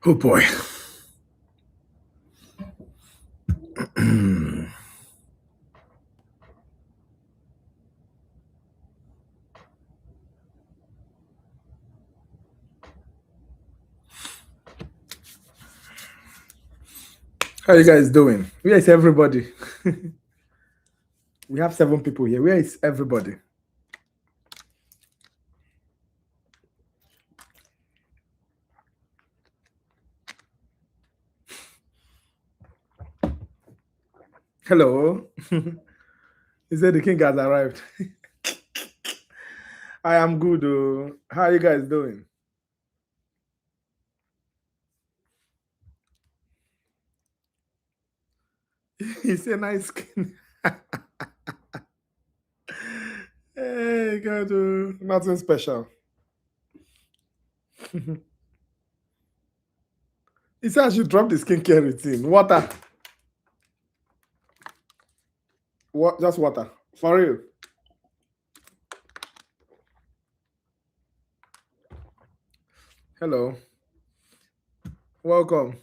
Oh boy. How you guys doing? Where is everybody? We have 7 people here. Where is everybody? Hello. He said the king has arrived. I am good. How are you guys doing? He's a nice skin. Hey, God, nothing special. He said I should drop the skincare routine. Water. What? Just water. For real. Hello. Welcome.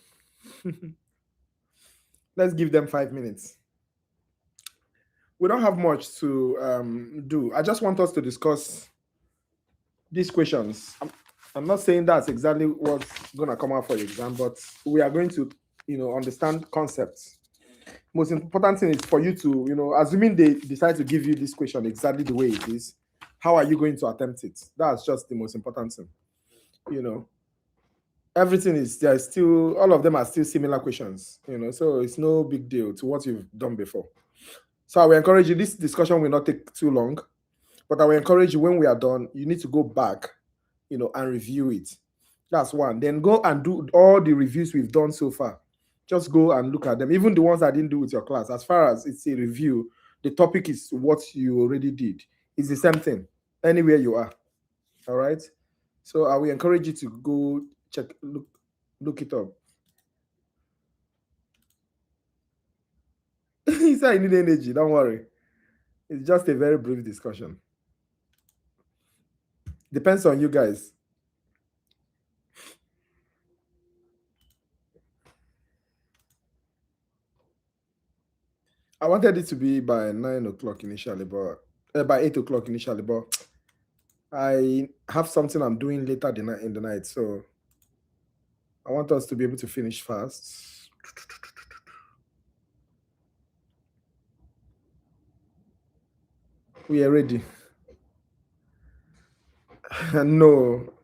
Let's give them 5 minutes. We don't have much to do. I just want us to discuss these questions. I'm not saying that's exactly what's going to come out for the exam, but we are going to, understand concepts. Most important thing is for you to, assuming they decide to give you this question exactly the way it is, how are you going to attempt it? That's just the most important thing. Everything is there. Still, all of them are still similar questions. So it's no big deal to what you've done before. So I will encourage you. This discussion will not take too long, but I will encourage you when we are done. You need to go back, and review it. That's one. Then go and do all the reviews we've done so far. Just go and look at them. Even the ones I didn't do with your class. As far as it's a review, the topic is what you already did. It's the same thing anywhere you are. All right. So I will encourage you to go check, look it up. He said I need energy. Don't worry. It's just a very brief discussion. Depends on you guys. I wanted it to be by 9 o'clock initially, but by 8 o'clock initially, but I have something I'm doing later in the night, so I want us to be able to finish fast. We are ready. No,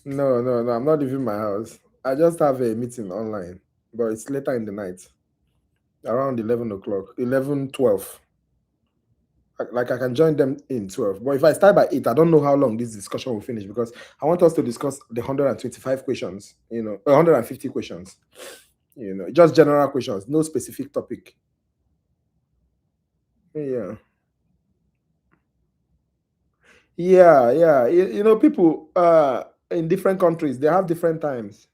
I'm not leaving my house. I just have a meeting online, but it's later in the night, around 11 o'clock, 11, 12. Like I can join them in 12. But if I start by 8, I don't know how long this discussion will finish because I want us to discuss the 125 questions, 150 questions, just general questions, no specific topic. Yeah. Yeah. People in different countries, they have different times.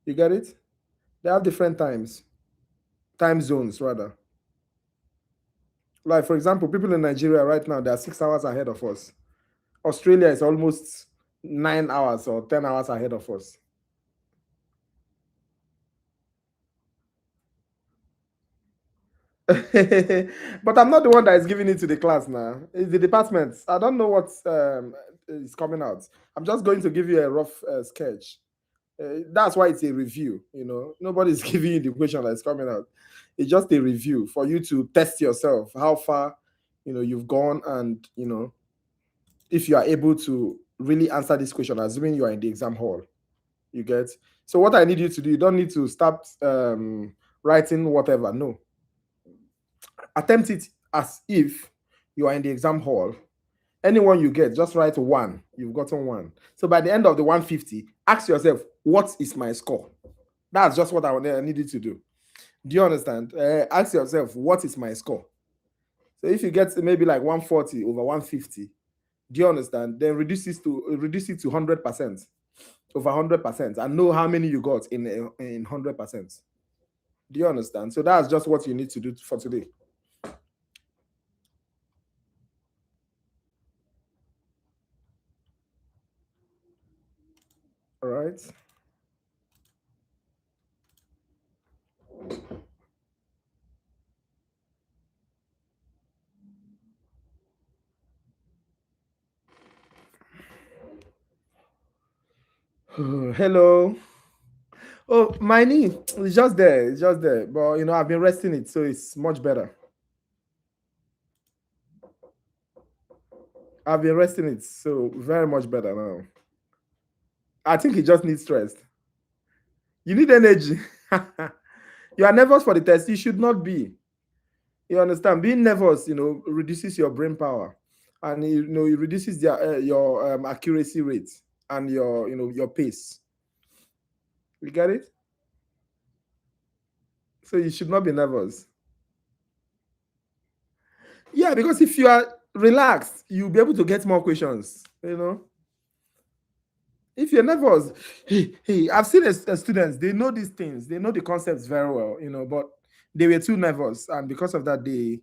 You get it? They have different time zones rather. Like, for example, people in Nigeria right now, they are 6 hours ahead of us. Australia is almost 9 hours or 10 hours ahead of us. But I'm not the one that is giving it to the class now. It's the department. I don't know what is coming out. I'm just going to give you a rough sketch. That's why it's a review. Nobody's giving you the question that's coming out. It's just a review for you to test yourself, how far you've gone, and if you are able to really answer this question, assuming you are in the exam hall. You get? So what I need you to do, you don't need to start writing whatever. No, attempt it as if you are in the exam hall. Anyone you get, just write 1. You've gotten 1. So by the end of the 150, ask yourself, what is my score? That's just what I need you to do. Do you understand? Ask yourself, what is my score? So if you get maybe like 140 over 150, do you understand? Then reduce it to 100%, over 100%, and know how many you got in 100%. Do you understand? So that's just what you need to do for today. All right. Hello. Oh, my knee. It's just there. It's just there. But I've been resting it, so it's much better. I've been resting it, so very much better now. I think it just needs rest. You need energy. You are nervous for the test. You should not be. You understand? Being nervous, reduces your brain power, and it reduces your accuracy rate and your pace. You get it? So you should not be nervous. Yeah, because if you are relaxed, you'll be able to get more questions. If you're nervous, hey, I've seen students, they know these things, they know the concepts very well, but they were too nervous, and because of that, they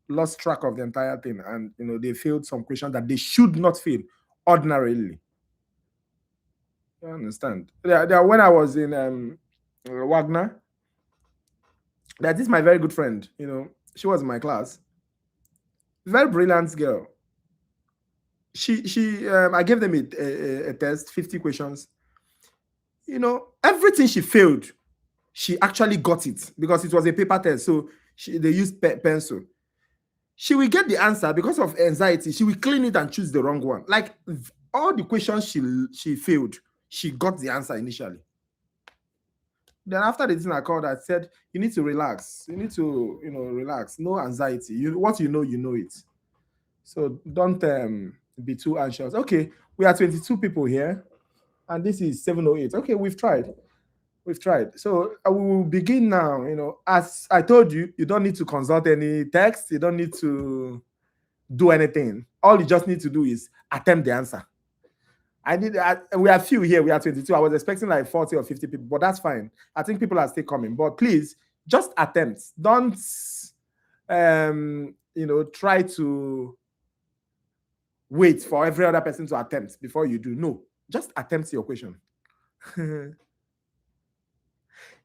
lost track of the entire thing, and they failed some questions that they should not fail ordinarily. You understand? When I was in Wagner, that is my very good friend. She was in my class, very brilliant girl. She I gave them a test, 50 questions. Everything she failed, she actually got it because it was a paper test. So they used pencil. She will get the answer because of anxiety. She will clean it and choose the wrong one. Like all the questions she failed, she got the answer initially. Then after the thing I called, I said, you need to relax. You need to, relax. No anxiety. What you know it. So don't be too anxious. Okay, we are 22 people here, and this is 708. Okay, we've tried. We've tried. So we will begin now. As I told you, you don't need to consult any text. You don't need to do anything. All you just need to do is attempt the answer. We are few here. We are 22. I was expecting like 40 or 50 people, but that's fine. I think people are still coming. But please, just attempt. Don't try to wait for every other person to attempt before you do. No, just attempt your question.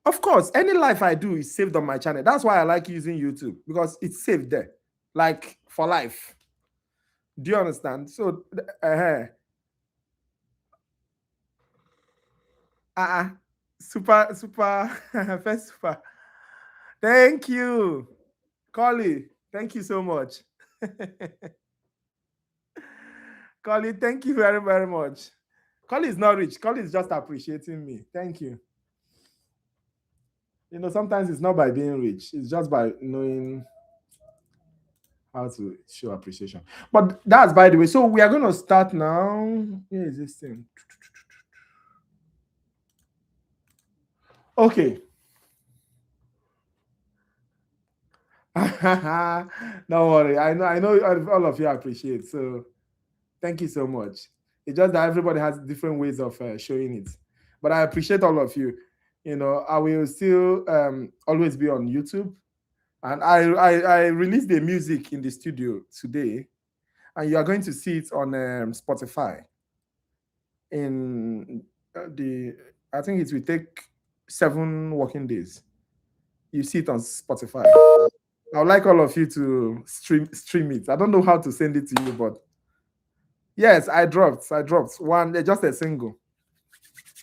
Of course, any life I do is saved on my channel. That's why I like using YouTube, because it's saved there, like for life. Do you understand? So, super, super, first super. Thank you, Collie. Thank you so much. Collie, thank you very, very much. Collie is not rich. Collie is just appreciating me. Thank you. Sometimes it's not by being rich, it's just by knowing how to show appreciation. But that's by the way. So we are going to start now. Where is this thing? Okay. Don't worry. I know all of you appreciate. So thank you so much. It's just that everybody has different ways of showing it. But I appreciate all of you. I will still always be on YouTube. And I released the music in the studio today, and you are going to see it on Spotify. I think it will take 7 working days. You see it on Spotify. I would like all of you to stream it. I don't know how to send it to you, but yes, I dropped one, just a single.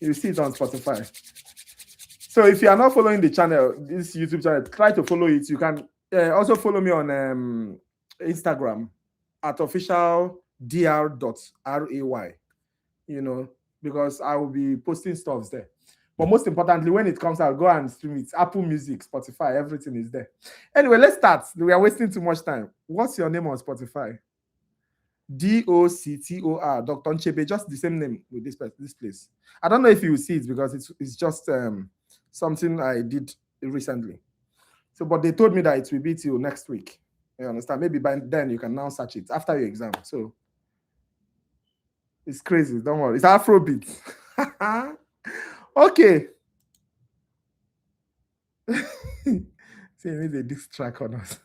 You see it on Spotify. So if you are not following the channel, this YouTube channel, try to follow it. You can also follow me on Instagram at officialdr.ray. Because I will be posting stuff there. But most importantly, when it comes out, go and stream it. Apple Music, Spotify, everything is there. Anyway, let's start. We are wasting too much time. What's your name on Spotify? Doctor, Dr. Nchebe, just the same name with this place. I don't know if you will see it because it's just something I did recently. So, but they told me that it will be till next week. You understand? Maybe by then you can now search it after your exam. So it's crazy. Don't worry. It's Afrobeat. Okay. See, maybe this track on us.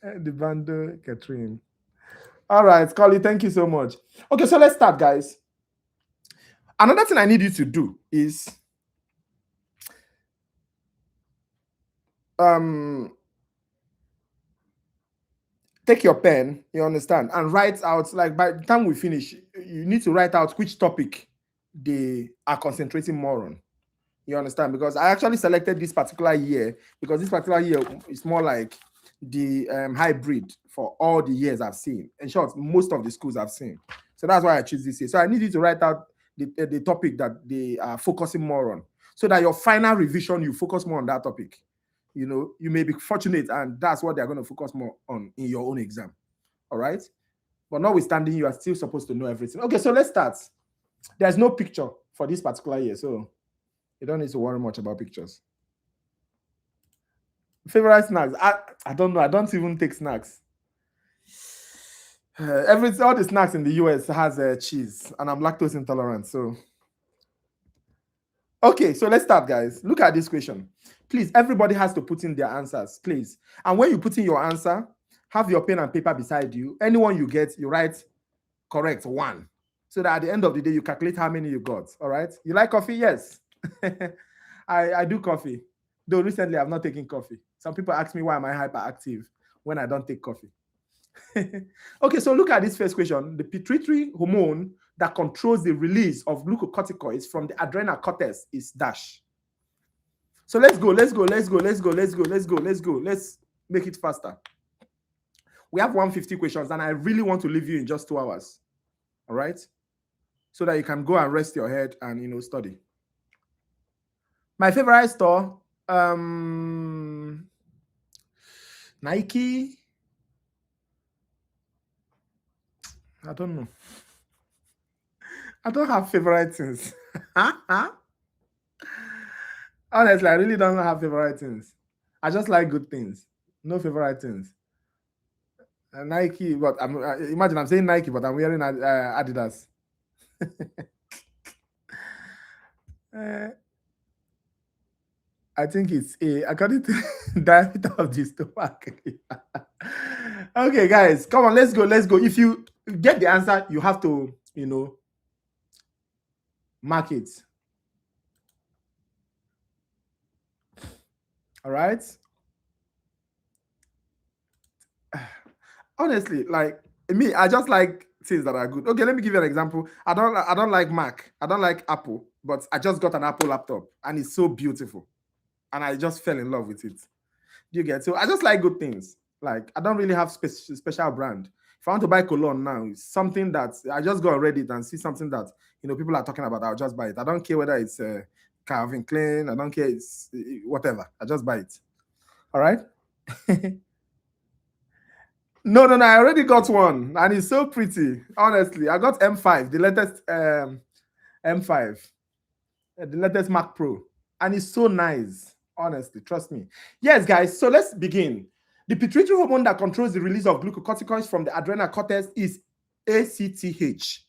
The bando Catherine. All right, Scully, thank you so much. Okay, so let's start, guys. Another thing I need you to do is take your pen, you understand, and write out, like by the time we finish, you need to write out which topic they are concentrating more on. You understand? Because I actually selected this particular year because this particular year is more like the hybrid for all the years I've seen. In short, most of the schools I've seen. So that's why I choose this year. So I need you to write out the topic that they are focusing more on, so that your final revision, you focus more on that topic. You know, you may be fortunate and that's what they're going to focus more on in your own exam. All right? But notwithstanding, you are still supposed to know everything. Okay, so let's start. There's no picture for this particular year, so you don't need to worry much about pictures. Favorite snacks? I don't know. I don't even take snacks. All the snacks in the US has cheese, and I'm lactose intolerant. So, okay, so let's start, guys. Look at this question. Please, everybody has to put in their answers, please. And when you put in your answer, have your pen and paper beside you. Anyone you get, you write correct 1. So that at the end of the day, you calculate how many you got. All right? You like coffee? Yes. I do coffee. Though recently I've not taken coffee. Some people ask me why am I hyperactive when I don't take coffee. Okay, so look at this first question. The pituitary hormone that controls the release of glucocorticoids from the adrenal cortex is dash. So let's go. Let's make it faster. We have 150 questions and I really want to leave you in just 2 hours. All right? So that you can go and rest your head and, study. My favorite store, Nike. I don't know. I don't have favorite things. Honestly, I really don't have favorite things. I just like good things. No favorite things. Nike, but imagine I'm saying Nike, but I'm wearing Adidas. I think it's A, according to diameter of the stomach. Okay, guys, come on, let's go. If you get the answer, you have to, mark it. All right. Honestly, like me, I just like things that are good. Okay, let me give you an example. I don't like Mac. I don't like Apple, but I just got an Apple laptop and it's so beautiful. And I just fell in love with it. Do you get? So I just like good things. Like I don't really have special brand. If I want to buy cologne now, it's something that I just go on Reddit and see something that people are talking about. I'll just buy it. I don't care whether it's Calvin Klein. I don't care. It's whatever. I just buy it. All right. No. I already got one, and it's so pretty. Honestly, I got M5, the latest M5, the latest Mac Pro, and it's so nice. Honestly, trust me. Yes, guys. So let's begin. The pituitary hormone that controls the release of glucocorticoids from the adrenal cortex is ACTH.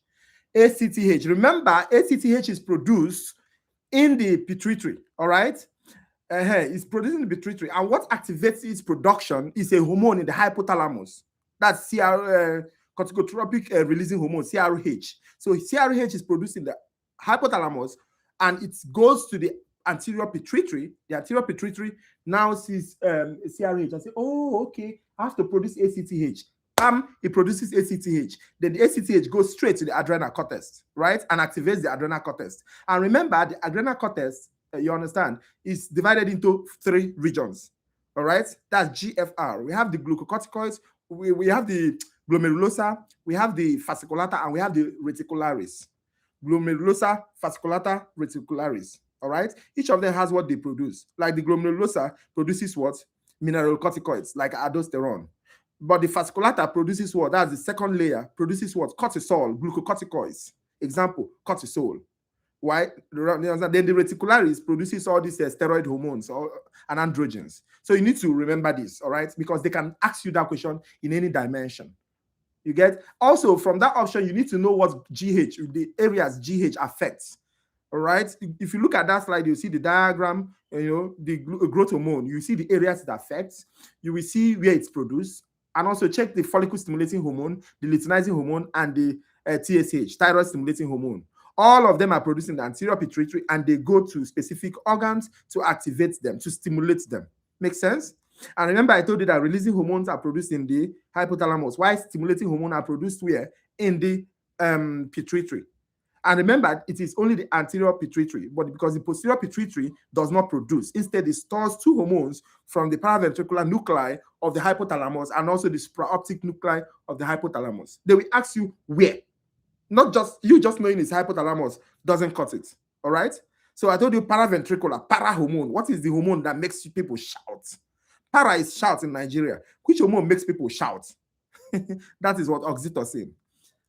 ACTH. Remember, ACTH is produced in the pituitary. All right. It's produced in the pituitary, and what activates its production is a hormone in the hypothalamus. That's corticotropic releasing hormone, CRH. So CRH is produced in the hypothalamus, and it goes to the anterior pituitary. The anterior pituitary now sees CRH and say, oh, okay, I have to produce ACTH. It produces ACTH. Then the ACTH goes straight to the adrenal cortex, right? And activates the adrenal cortex. And remember, the adrenal cortex, you understand, is divided into 3 regions. All right? That's GFR. We have the glucocorticoids, we have the glomerulosa, we have the fasciculata, and we have the reticularis. Glomerulosa, fasciculata, reticularis. All right? Each of them has what they produce. Like the glomerulosa produces what? Mineralocorticoids, like aldosterone. But the fasciculata produces what? That's the second layer. Produces what? Cortisol, glucocorticoids. Example, cortisol. Why? Then the reticularis produces all these steroid hormones and androgens. So you need to remember this, all right? Because they can ask you that question in any dimension. You get? Also, from that option, you need to know what GH, the areas GH affects. All right? If you look at that slide, you see the diagram, the growth hormone. You see the areas it affects. You will see where it's produced. And also check the follicle stimulating hormone, the luteinizing hormone, and the TSH, thyroid stimulating hormone. All of them are produced in the anterior pituitary, and they go to specific organs to activate them, to stimulate them. Make sense? And remember, I told you that releasing hormones are produced in the hypothalamus, while stimulating hormones are produced where? In the pituitary. And remember, it is only the anterior pituitary, but because the posterior pituitary does not produce, instead it stores two hormones from the paraventricular nuclei of the hypothalamus and also the supraoptic nuclei of the hypothalamus. They will ask you where. Not just you just knowing it's hypothalamus doesn't cut it. All right. So I told you paraventricular, para hormone. What is the hormone that makes people shout? Para is shout in Nigeria. Which hormone makes people shout? That is what oxytocin.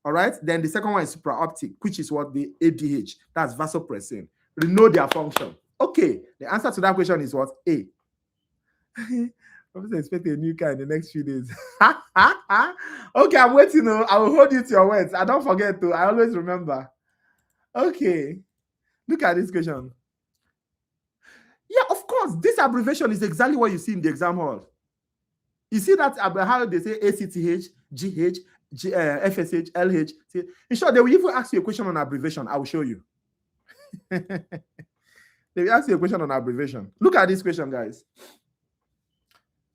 All right. Then the second one is supraoptic, which is what the ADH. That's vasopressin. We know their function. Okay. The answer to that question is what? A. I'm expecting a new car in the next few days. Okay, I'm waiting. I will hold you to your words. I don't forget to. I always remember. Okay. Look at this question. Yeah, of course. This abbreviation is exactly what you see in the exam hall. You see that how they say ACTH, GH, FSH, LH. In short, they will even ask you a question on abbreviation. I will show you. They will ask you a question on abbreviation. Look at this question, guys.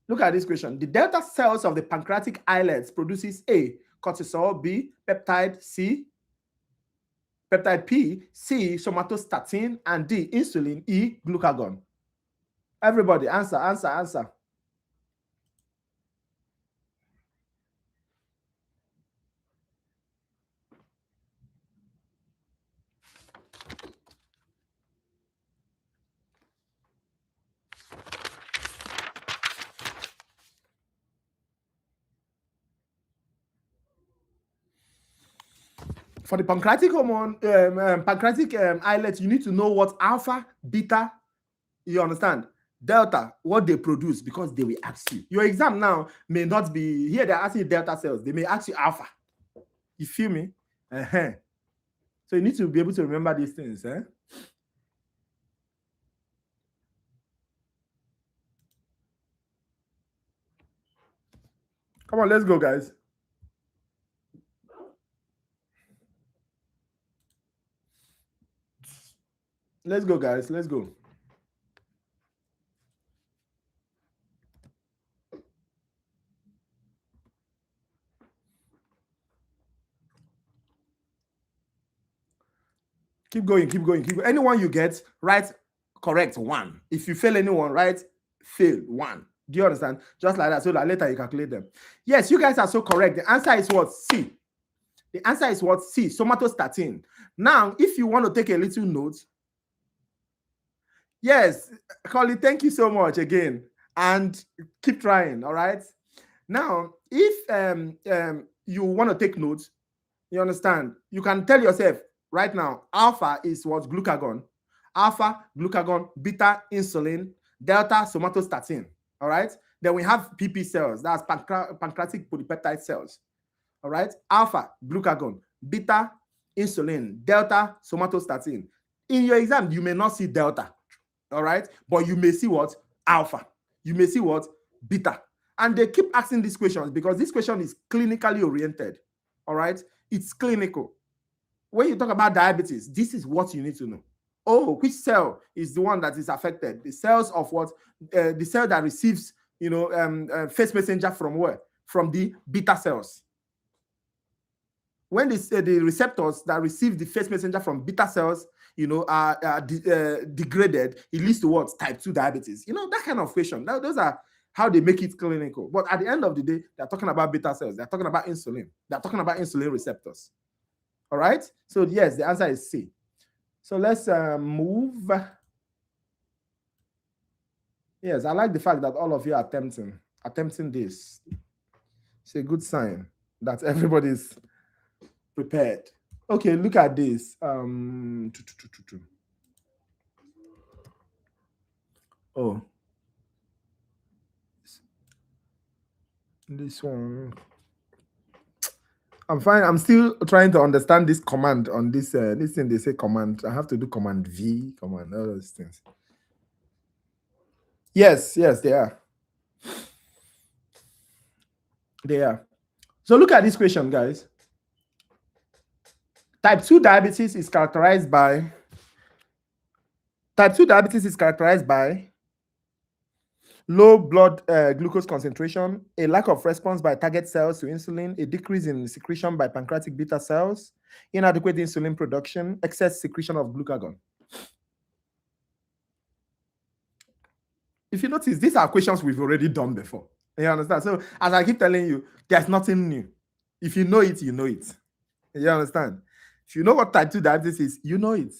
Look at this question. The delta cells of the pancreatic islets produces A, cortisol, B, peptide, C, peptide P, C, somatostatin, and D, insulin, E, glucagon. Everybody, answer. For the pancreatic hormone, pancreatic islet, you need to know what alpha, beta, you understand, delta, what they produce, because they will ask you. Your exam now may not be, here they're asking you delta cells, they may ask you alpha. You feel me? So you need to be able to remember these things. Come on, let's go, guys. Let's go, guys. Let's go. Keep going. Anyone you get, write correct 1. If you fail anyone, write fail 1. Do you understand? Just like that, so that later you calculate them. Yes, you guys are so correct. The answer is what? C. The answer is what? C, somatostatin. Now, if you want to take a little note, yes, Collie, thank you so much again. And keep trying, all right? Now, if you want to take notes, you understand, you can tell yourself right now, alpha is what? Glucagon. Alpha, glucagon, beta, insulin, delta, somatostatin. All right. Then we have PP cells. That's pancreatic polypeptide cells. All right. Alpha, glucagon, beta, insulin, delta, somatostatin. In your exam, you may not see delta. All right. But you may see what? Alpha. You may see what? Beta. And they keep asking these questions because this question is clinically oriented. All right. It's clinical. When you talk about diabetes, this is what you need to know. Oh, which cell is the one that is affected? The cells of what? The cell that receives, phase messenger from where? From the beta cells. When the receptors that receive the phase messenger from beta cells, are degraded, it leads to what? Type 2 diabetes. That kind of question. Those are how they make it clinical. But at the end of the day, they're talking about beta cells. They're talking about insulin. They're talking about insulin receptors. All right. So yes, the answer is C. So let's move. Yes, I like the fact that all of you are attempting this. It's a good sign that everybody's prepared. Okay, look at this. Oh, this one. I'm fine. I'm still trying to understand this command on this thing. They say command. I have to do command V, command, all those things. Yes, they are. They are. So look at this question, guys. Type 2 diabetes is characterized by low blood glucose concentration, a lack of response by target cells to insulin, a decrease in secretion by pancreatic beta cells, inadequate insulin production, excess secretion of glucagon. If you notice, these are questions we've already done before. You understand? So as I keep telling you, there's nothing new. If you know it, you know it. You understand? If you know what type 2 diabetes is, you know it.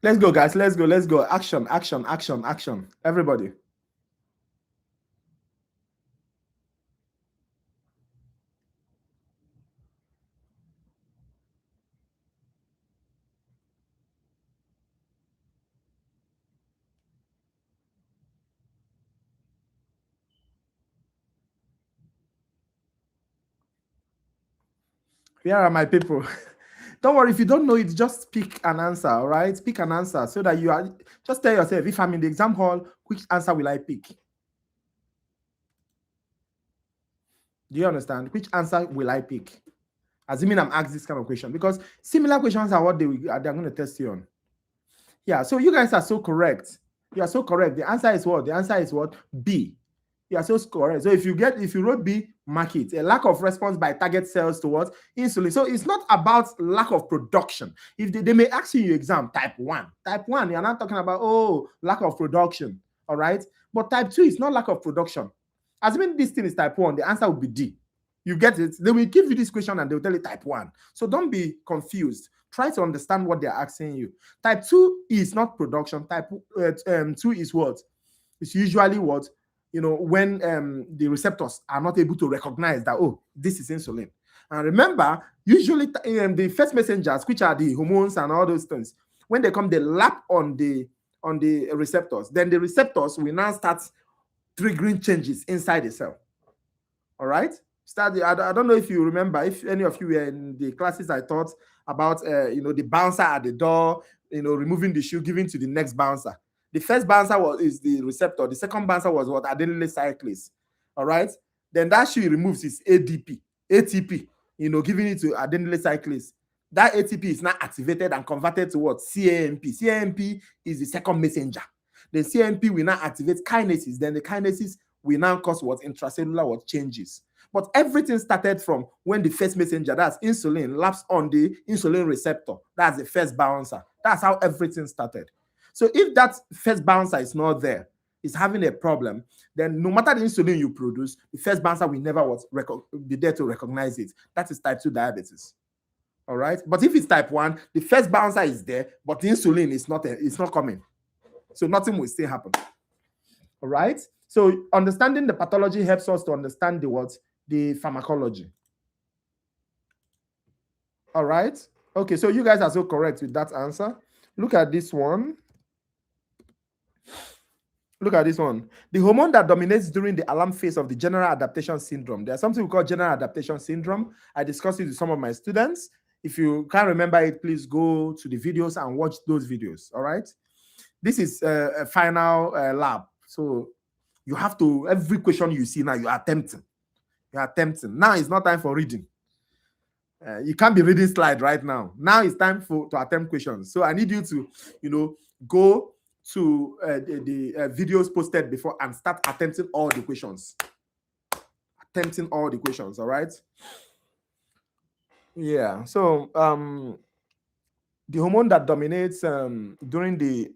Let's go, guys. Let's go. Let's go. Action, action, action, action. Everybody. Here are my people. Don't worry, if you don't know it, just pick an answer, all right? Pick an answer so that you are just tell yourself, if I'm in the exam hall, which answer will I pick? Do you understand? Which answer will I pick? Assuming I'm asked this kind of question, because similar questions are what they're going to test you on. Yeah, so you guys are so correct. You are so correct. The answer is what? The answer is what? B. You are so correct. So if you wrote B, mark it. A lack of response by target cells towards insulin. So it's not about lack of production. If they may ask you in your exam, type 1. Type 1, you're not talking about, oh, lack of production. All right. But type 2 is not lack of production. Assuming this thing is type 1, the answer will be D. You get it? They will give you this question and they'll tell you type 1. So don't be confused. Try to understand what they're asking you. Type 2 is not production. Type 2 is what? It's usually what? When the receptors are not able to recognize that, oh, this is insulin. And remember, usually the first messengers, which are the hormones and all those things, when they come, they lap on the receptors. Then the receptors will now start triggering changes inside the cell. All right? I don't know if you remember, if any of you were in the classes I taught about, the bouncer at the door, removing the shoe, giving to the next bouncer. The first bouncer is the receptor. The second bouncer was what? Adenylyl cyclase. All right? Then that shoe removes is ATP, giving it to adenylyl cyclase. That ATP is now activated and converted to what? CAMP. CAMP is the second messenger. The CAMP will now activate kinases. Then the kinases will now cause what? Intracellular changes. But everything started from when the first messenger, that's insulin, laps on the insulin receptor. That's the first bouncer. That's how everything started. So if that first bouncer is not there, is having a problem, then no matter the insulin you produce, the first bouncer will never be there to recognize it. That is type 2 diabetes. All right. But if it's type 1, the first bouncer is there, but the insulin is not coming. So nothing will still happen. All right. So understanding the pathology helps us to understand the pharmacology. All right. Okay, so you guys are so correct with that answer. Look at this one. Look at this one. The hormone that dominates during the alarm phase of the general adaptation syndrome. There's something we call general adaptation syndrome. I discussed it with some of my students. If you can't remember it, please go to the videos and watch those videos. All right. This is a final lab. So you have to, every question you see now, you're attempting. Now it's not time for reading. You can't be reading slide right now. Now it's time to attempt questions. So I need you to, go to the videos posted before and start attempting all the questions. All right? Yeah. So the hormone that dominates during the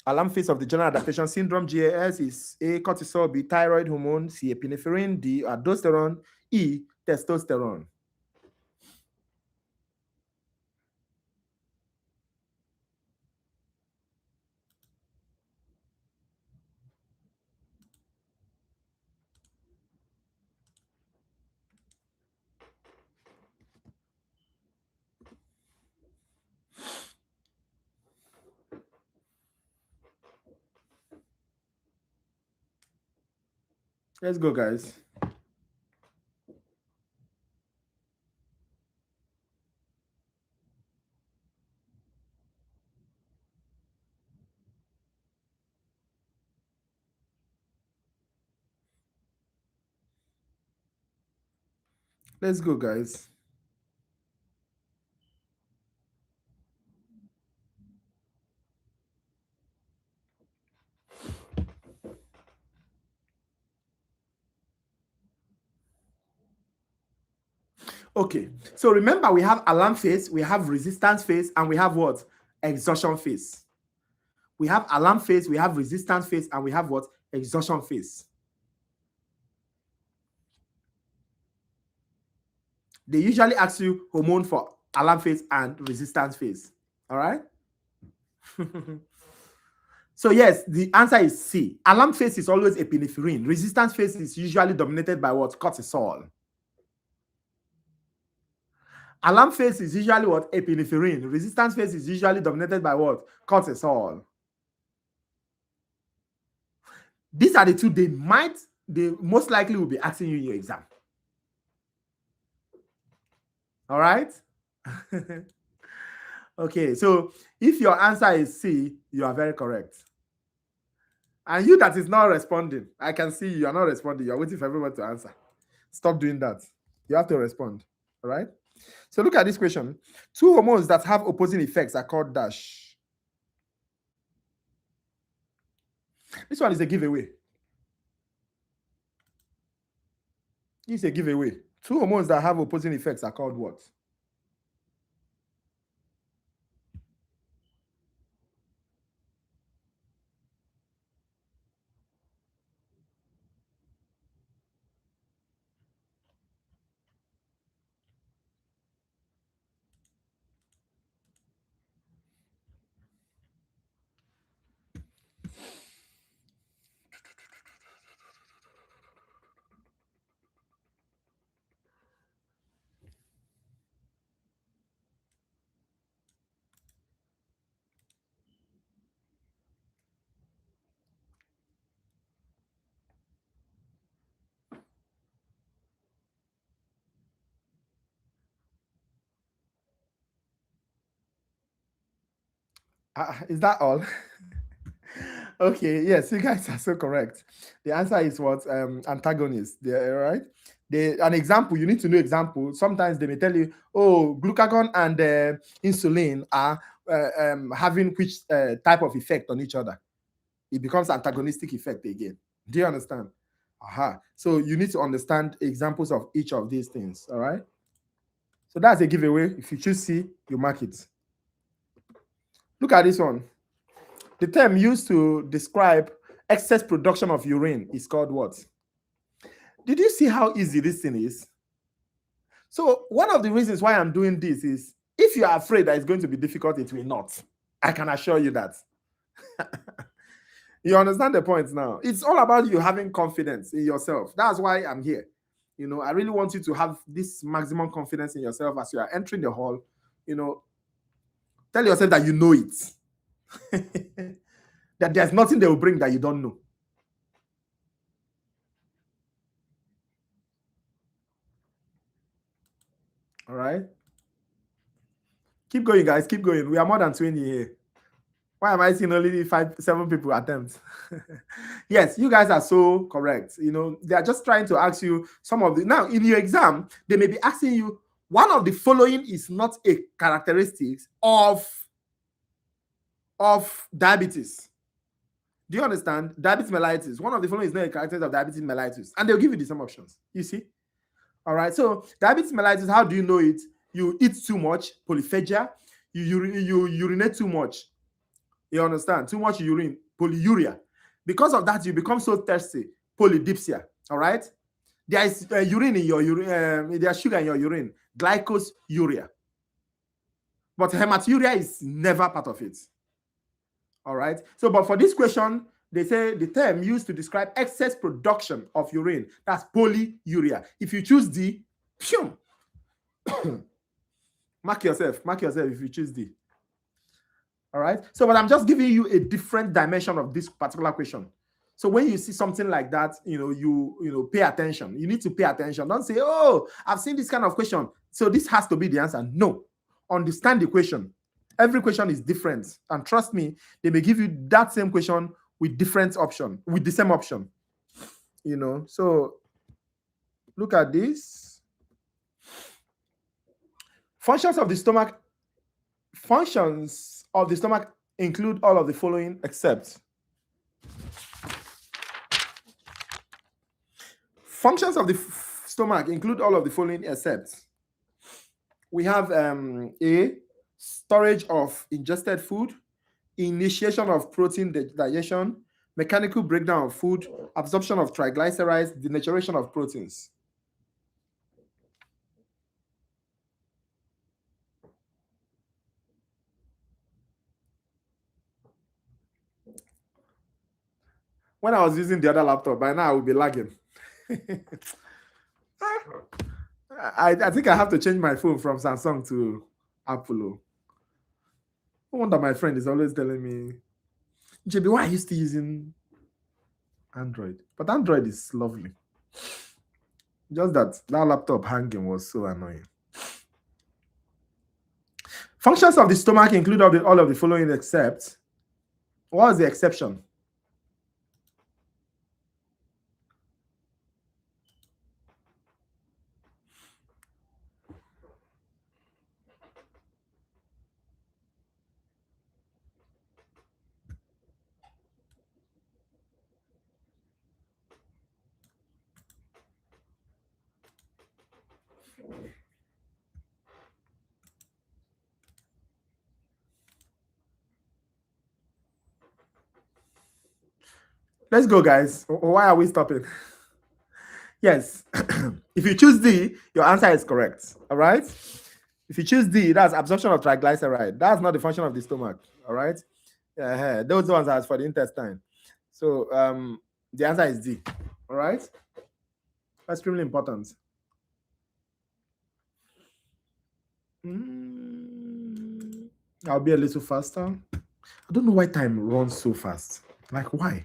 alarm phase of the general adaptation syndrome, GAS, is A, cortisol, B, thyroid hormone, C, epinephrine, D, aldosterone, E, testosterone. Let's go, guys. Let's go, guys. Okay, so remember we have alarm phase, we have resistance phase, and we have what? Exhaustion phase. We have alarm phase, we have resistance phase, and we have what? Exhaustion phase. They usually ask you hormone for alarm phase and resistance phase. All right. So yes, the answer is C. Alarm phase is always epinephrine. Resistance phase is usually dominated by what? Cortisol. Alarm phase is usually what? Epinephrine. Resistance phase is usually dominated by what? Cortisol. These are the two they most likely will be asking you in your exam. All right. Okay, so if your answer is C, you are very correct. And you that is not responding, I can see you are not responding. You're waiting for everyone to answer. Stop doing that. You have to respond. All right. So look at this question. Two hormones that have opposing effects are called dash. This one is a giveaway. It's a giveaway. Two hormones that have opposing effects are called what? Is that all? Okay, yes, you guys are so correct. The answer is what? Antagonist. Right? An example, you need to know example. Sometimes they may tell you, oh, glucagon and insulin are having which type of effect on each other. It becomes antagonistic effect again. Do you understand? Aha. So you need to understand examples of each of these things. All right. So that's a giveaway. If you choose C, you mark it. Look at this one. The term used to describe excess production of urine is called what? Did you see how easy this thing is? So one of the reasons why I'm doing this is if you are afraid that it's going to be difficult, it will not. I can assure you that. You understand the point now? It's all about you having confidence in yourself. That's why I'm here. You know, I really want you to have this maximum confidence in yourself as you are entering the hall. You know, tell yourself that you know it. That there's nothing they will bring that you don't know. All right. Keep going, guys. Keep going. We are more than 20 here. Why am I seeing only 7 people attempt? Yes, you guys are so correct. You know, they are just trying to ask you some of the now in your exam, they may be asking you one of the following is not a characteristic of diabetes. Do you understand? Diabetes mellitus. One of the following is not a characteristic of diabetes mellitus, and they'll give you the same options. You see? All right. So diabetes mellitus, how do you know it? You eat too much, polyphagia. You urinate too much. You understand? Too much urine, polyuria. Because of that, you become so thirsty, polydipsia. All right. There is urine in your urine. There's sugar in your urine, glycosuria. But hematuria is never part of it. All right. So, but for this question, they say the term used to describe excess production of urine. That's polyuria. If you choose D, mark yourself if you choose D. All right. So, but I'm just giving you a different dimension of this particular question. So when you see something like that, you pay attention. You need to pay attention. Don't say, oh, I've seen this kind of question, so this has to be the answer. No. Understand the question. Every question is different. And trust me, they may give you that same question with different option, with the same option. So look at this. Functions of the stomach include all of the following except. Functions of the stomach include all of the following except. We have A, storage of ingested food, initiation of protein digestion, mechanical breakdown of food, absorption of triglycerides, denaturation of proteins. When I was using the other laptop, by now I would be lagging. I think I have to change my phone from Samsung to Apple. No wonder my friend is always telling me, JB, why are you still using Android? But Android is lovely. Just that laptop hanging was so annoying. Functions of the stomach include all of the following except. What is the exception? Let's go, guys. Why are we stopping? Yes. If you choose D, your answer is correct. All right. If you choose D, that's absorption of triglyceride. That's not the function of the stomach. All right. Those ones are for the intestine. So the answer is D. All right. That's extremely important. I'll be a little faster. I don't know why time runs so fast. Like, why?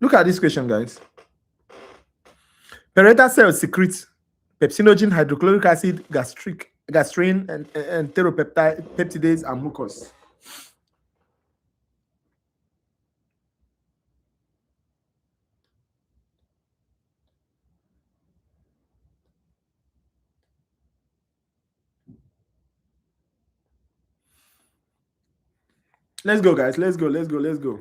Look at this question, guys. Parietal cells secrete pepsinogen, hydrochloric acid, gastrin, and enteropeptidase, and mucus. Let's go, guys. Let's go. Let's go. Let's go.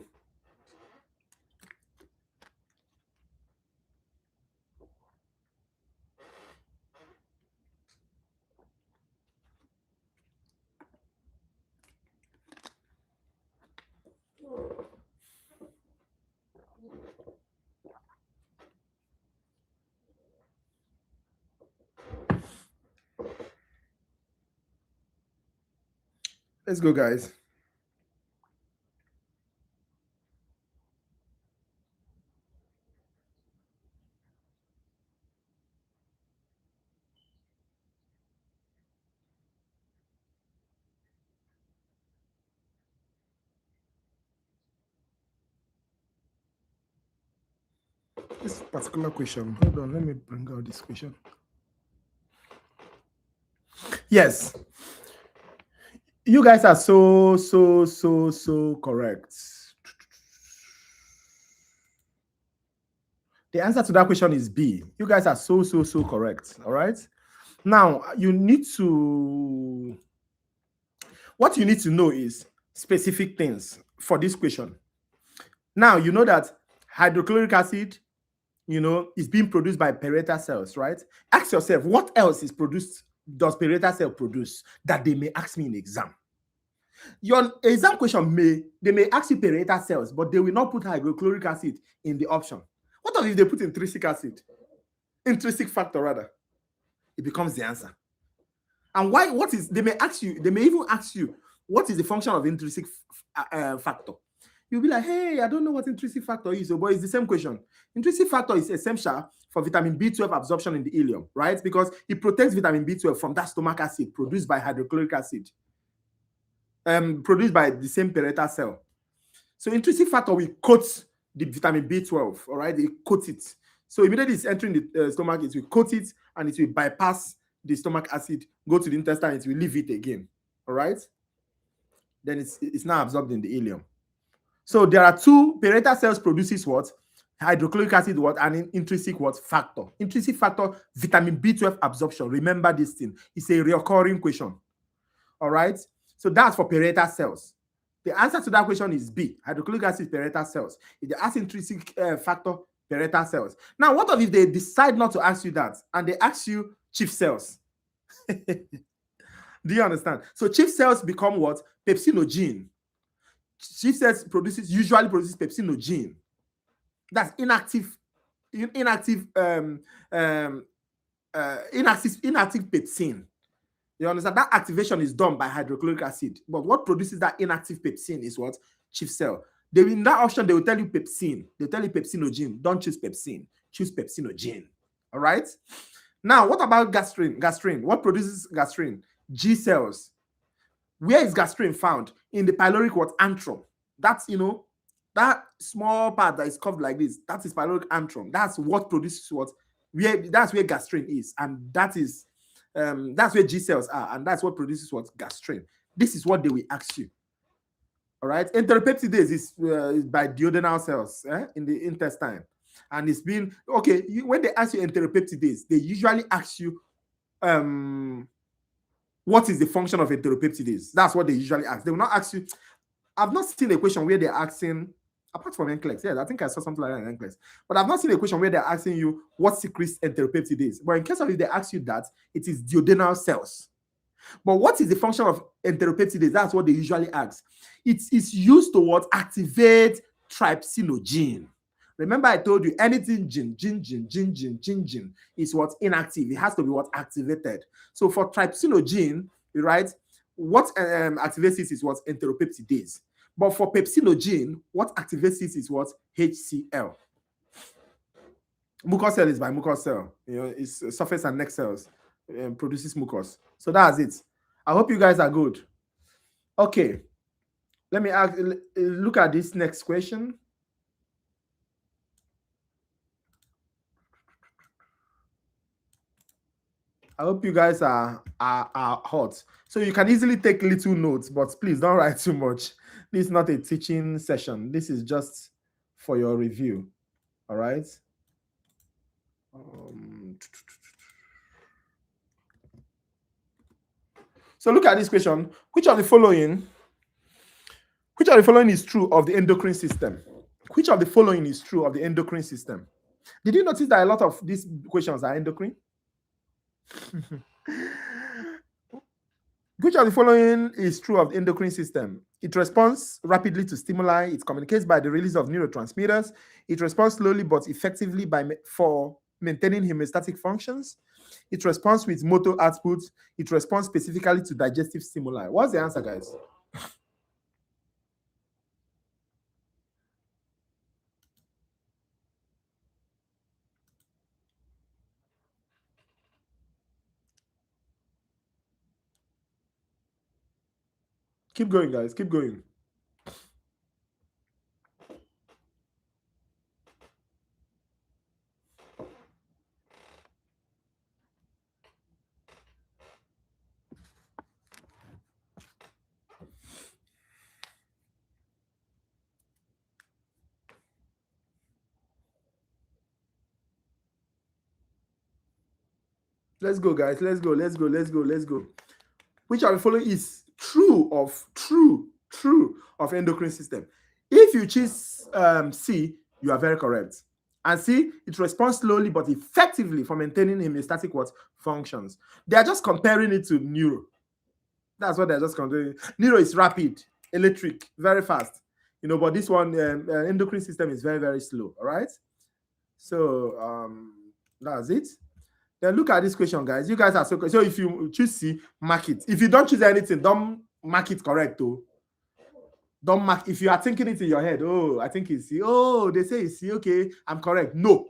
Let's go, guys. This particular question. Hold on, let me bring out this question. Yes. You guys are so correct. The answer to that question is B. You guys are so correct. All right. Now, you need to, what you need to know is specific things for this question. Now, you know that hydrochloric acid, is being produced by parietal cells, right? Ask yourself, what else is produced, does parietal cell produce that they may ask me in exam? Your exam question they may ask you parietal cells, but they will not put hydrochloric acid in the option. What if they put intrinsic factor rather? It becomes the answer. And why? They may even ask you, what is the function of intrinsic factor? You'll be like, hey, I don't know what intrinsic factor is, but it's the same question. Intrinsic factor is essential for vitamin B12 absorption in the ileum, right? Because it protects vitamin B12 from that stomach acid produced by hydrochloric acid, produced by the same parietal cell. So intrinsic factor will coat the vitamin B12, all right? They coat it. So immediately it's entering the stomach, it will coat it and it will bypass the stomach acid, go to the intestine, it will leave it again, all right? Then it's now absorbed in the ileum. So there are two parietal cells produces what? Hydrochloric acid, what? And intrinsic what? Factor. Intrinsic factor, vitamin B12 absorption. Remember this thing. It's a recurring question. All right? So that's for parietal cells. The answer to that question is B. Hydrochloric acid, parietal cells. If they ask intrinsic factor, parietal cells. Now, what if they decide not to ask you that and they ask you chief cells? Do you understand? So chief cells become what? Pepsinogen. Chief cells usually produces pepsinogen. That's inactive pepsin. You understand? That activation is done by hydrochloric acid. But what produces that inactive pepsin is what? Chief cell. In that option, they will tell you pepsin. They'll tell you pepsinogen. Don't choose pepsin. Choose pepsinogen. All right? Now, what about gastrin? Gastrin. What produces gastrin? G cells. Where is gastrin found? In the pyloric what? Antrum. That's, that small part that is curved like this. That is pyloric antrum. That's what produces what? That's where gastrin is. And that's where G cells are. And that's what produces what? Gastrin. This is what they will ask you. All right? Enteropeptidase is by duodenal cells in the intestine. And it's been, okay, when they ask you enteropeptidase, they usually ask you, what is the function of enteropeptidase? That's what they usually ask. They will not ask you. I've not seen a question where they're asking, apart from NCLEX, yeah, I think I saw something like that in NCLEX, but I've not seen a question where they're asking you what secretes enteropeptidase. But in case of if they ask you that, it is duodenal cells. But what is the function of enteropeptidase? That's what they usually ask. It's used to what? Activate trypsinogen. Remember, I told you anything gene is what? Inactive. It has to be what? Activated. So for trypsinogen, right, what activates it is what? Enteropeptidase. But for pepsinogen, what activates it is what? HCl. Mucous cell is by mucous cell. It's surface and neck cells. Produces mucus. So that's it. I hope you guys are good. Okay. Let me look at this next question. I hope you guys are hot. So you can easily take little notes, but please don't write too much. This is not a teaching session. This is just for your review. All right. So look at this question. Which of the following is true of the endocrine system? Which of the following is true of the endocrine system? Did you notice that a lot of these questions are endocrine? Which of the following is true of the endocrine system? It responds rapidly to stimuli. It communicates by the release of neurotransmitters. It responds slowly but effectively for maintaining homeostatic functions. It responds with motor output. It responds specifically to digestive stimuli. What's the answer, guys? Keep going, guys. Keep going. Let's go, guys. Let's go. Which of the following is true of endocrine system? If you choose C, you are very correct. And C, it responds slowly but effectively for maintaining homeostatic what? Functions. They are just comparing it to neuro. That's what they're just comparing. Neuro is rapid, electric, very fast. But this one, endocrine system is very, very slow. All right. So that's it. Then look at this question, guys. You guys are so if you choose C, mark it. If you don't choose anything, don't mark it correct, though. Don't mark. If you are thinking it in your head, oh, I think it's C. Oh, they say it's C. Okay, I'm correct. No.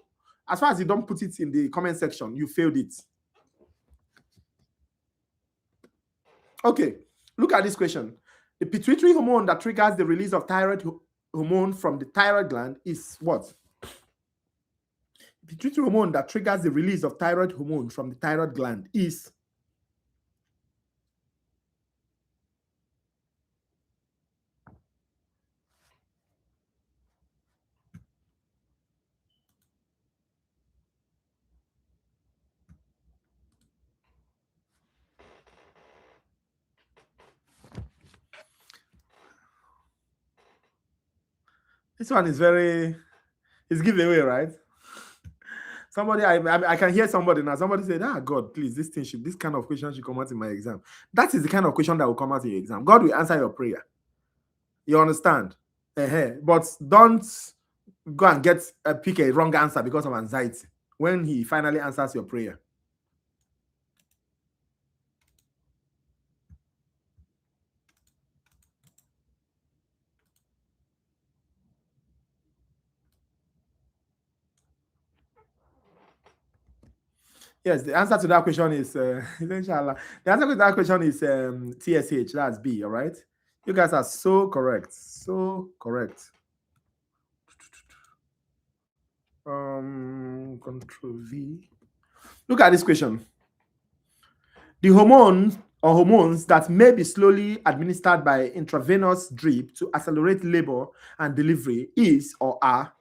As far as you don't put it in the comment section, you failed it. Okay. Look at this question. The pituitary hormone that triggers the release of thyroid hormone from the thyroid gland is what? The pituitary hormone that triggers the release of thyroid hormone from the thyroid gland is this one is very, it's giveaway, right? Somebody, I can hear somebody now. Somebody said, "Ah, God, please, this kind of question should come out in my exam." That is the kind of question that will come out in your exam. God will answer your prayer. You understand? But don't go and pick a wrong answer because of anxiety when he finally answers your prayer. Yes, the answer to that question is inshallah. The answer to that question is TSH. That's B. All right. You guys are so correct. So correct. Control V. Look at this question. The hormones that may be slowly administered by intravenous drip to accelerate labor and delivery is or are.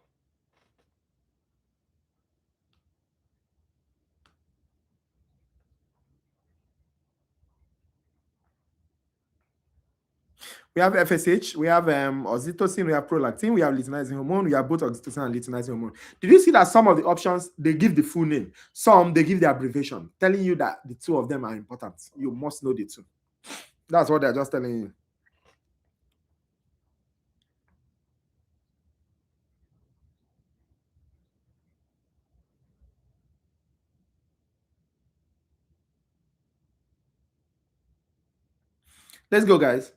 We have FSH, we have oxytocin, we have prolactin, we have luteinizing hormone, we have both oxytocin and luteinizing hormone. Did you see that some of the options, they give the full name? Some, they give the abbreviation, telling you that the two of them are important. You must know the two. That's what they're just telling you. Let's go, guys.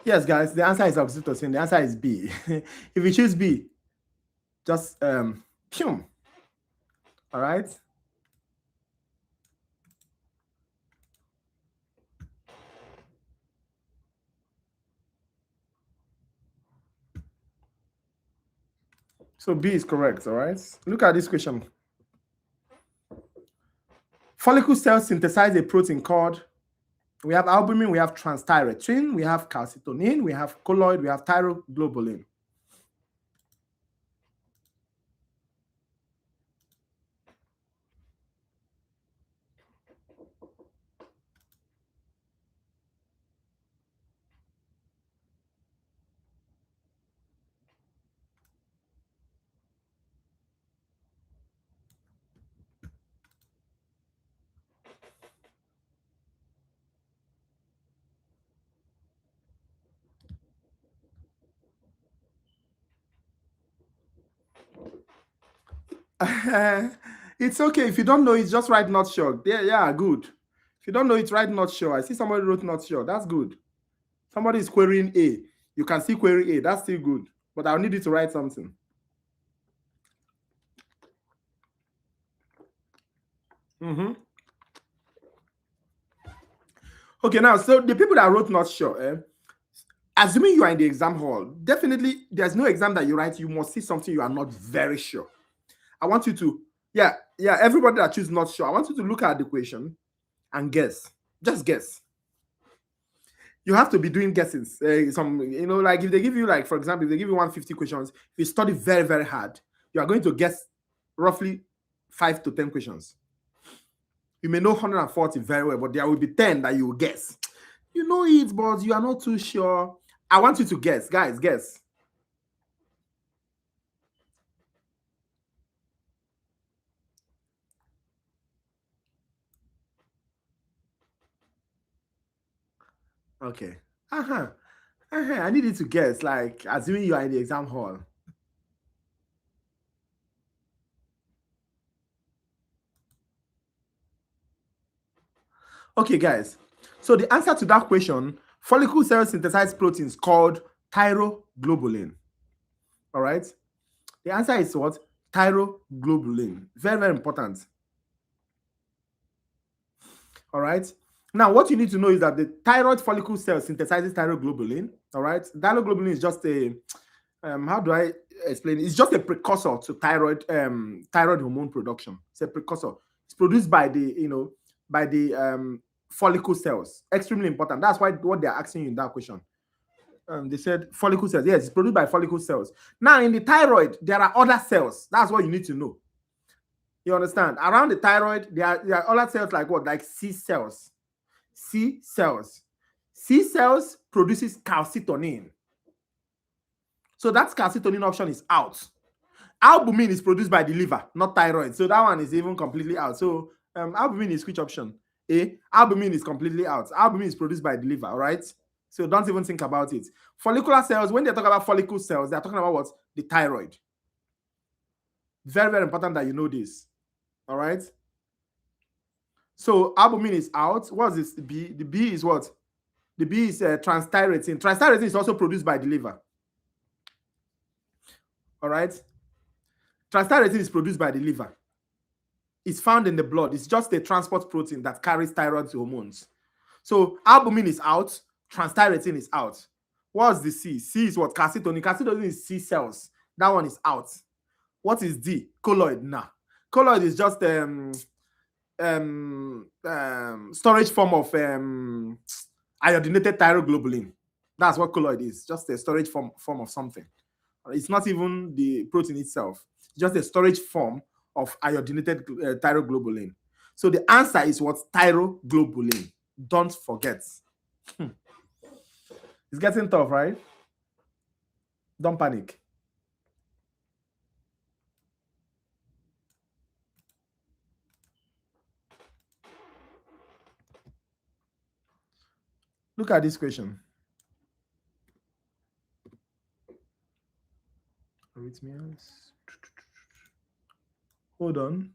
Yes, guys, the answer is oxytocin. The answer is B. If you choose B, just pew. All right. So B is correct. All right. Look at this question. Follicle cells synthesize a protein called, we have albumin, we have transthyretin, we have calcitonin, we have colloid, we have thyroglobulin. It's okay. If you don't know, it's just write not sure. Yeah, good. If you don't know, it's write not sure. I see somebody wrote not sure. That's good. Somebody is querying A. You can see query A. That's still good. But I'll need you to write something. Okay, now, so the people that wrote not sure, assuming you are in the exam hall, definitely there's no exam that you write, you must see something you are not very sure. I want you to, everybody that choose not sure, I want you to look at the question and guess. Just guess. You have to be doing guesses. Like if they give you, like, for example, if they give you 150 questions, if you study very, very hard, you are going to guess roughly 5 to 10 questions. You may know 140 very well, but there will be 10 that you will guess. You know it, but you are not too sure. I want you to guess. Guys, guess. Okay. Uh-huh. I need you to guess, like, assuming you are in the exam hall. Okay, guys. So the answer to that question, follicle cells synthesize proteins called thyroglobulin. All right. The answer is what? Thyroglobulin. Very, very important. All right. Now, what you need to know is that the thyroid follicle cell synthesizes thyroglobulin. All right. Thyroglobulin is just a how do I explain it? It's just a precursor to thyroid hormone production. It's a precursor. It's produced by the follicle cells. Extremely important. That's why what they're asking you in that question. They said follicle cells. Yes, it's produced by follicle cells. Now, in the thyroid, there are other cells. That's what you need to know. You understand? Around the thyroid, there are other cells like what? Like C cells. C cells. C cells produces calcitonin. So that calcitonin option is out. Albumin is produced by the liver, not thyroid. So that one is even completely out. So albumin is which option? A. Albumin is completely out. Albumin is produced by the liver, all right? So don't even think about it. Follicular cells, when they talk about follicle cells, they're talking about what? The thyroid. Very, very important that you know this. All right? So albumin is out. What's this? The B? The B is what? The B is transthyretin. Transthyretin is also produced by the liver. All right? Transthyretin is produced by the liver. It's found in the blood. It's just a transport protein that carries thyroid hormones. So albumin is out, transthyretin is out. What's the C? C is what? Calcitonin. Calcitonin is C cells. That one is out. What is D? Colloid. Nah. Colloid is just storage form of iodinated thyroglobulin. That's what colloid is. Just a storage form of something. It's not even the protein itself. It's just a storage form of iodinated thyroglobulin. So the answer is what? Thyroglobulin. Don't forget. It's getting tough, right? Don't panic. Look at this question. Arrhythmias. Hold on.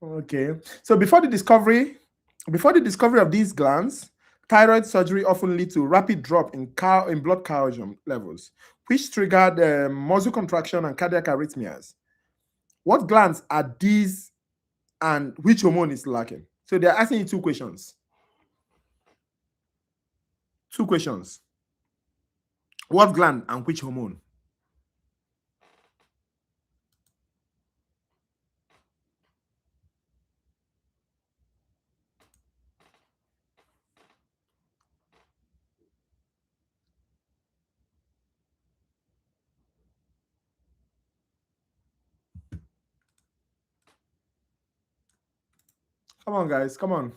Okay. So before the discovery of these glands, thyroid surgery often lead to rapid drop in blood calcium levels, which triggered muscle contraction and cardiac arrhythmias. What glands are these and which hormone is lacking? So they're asking you two questions. Two questions. What gland and which hormone? Come on, guys. Come on.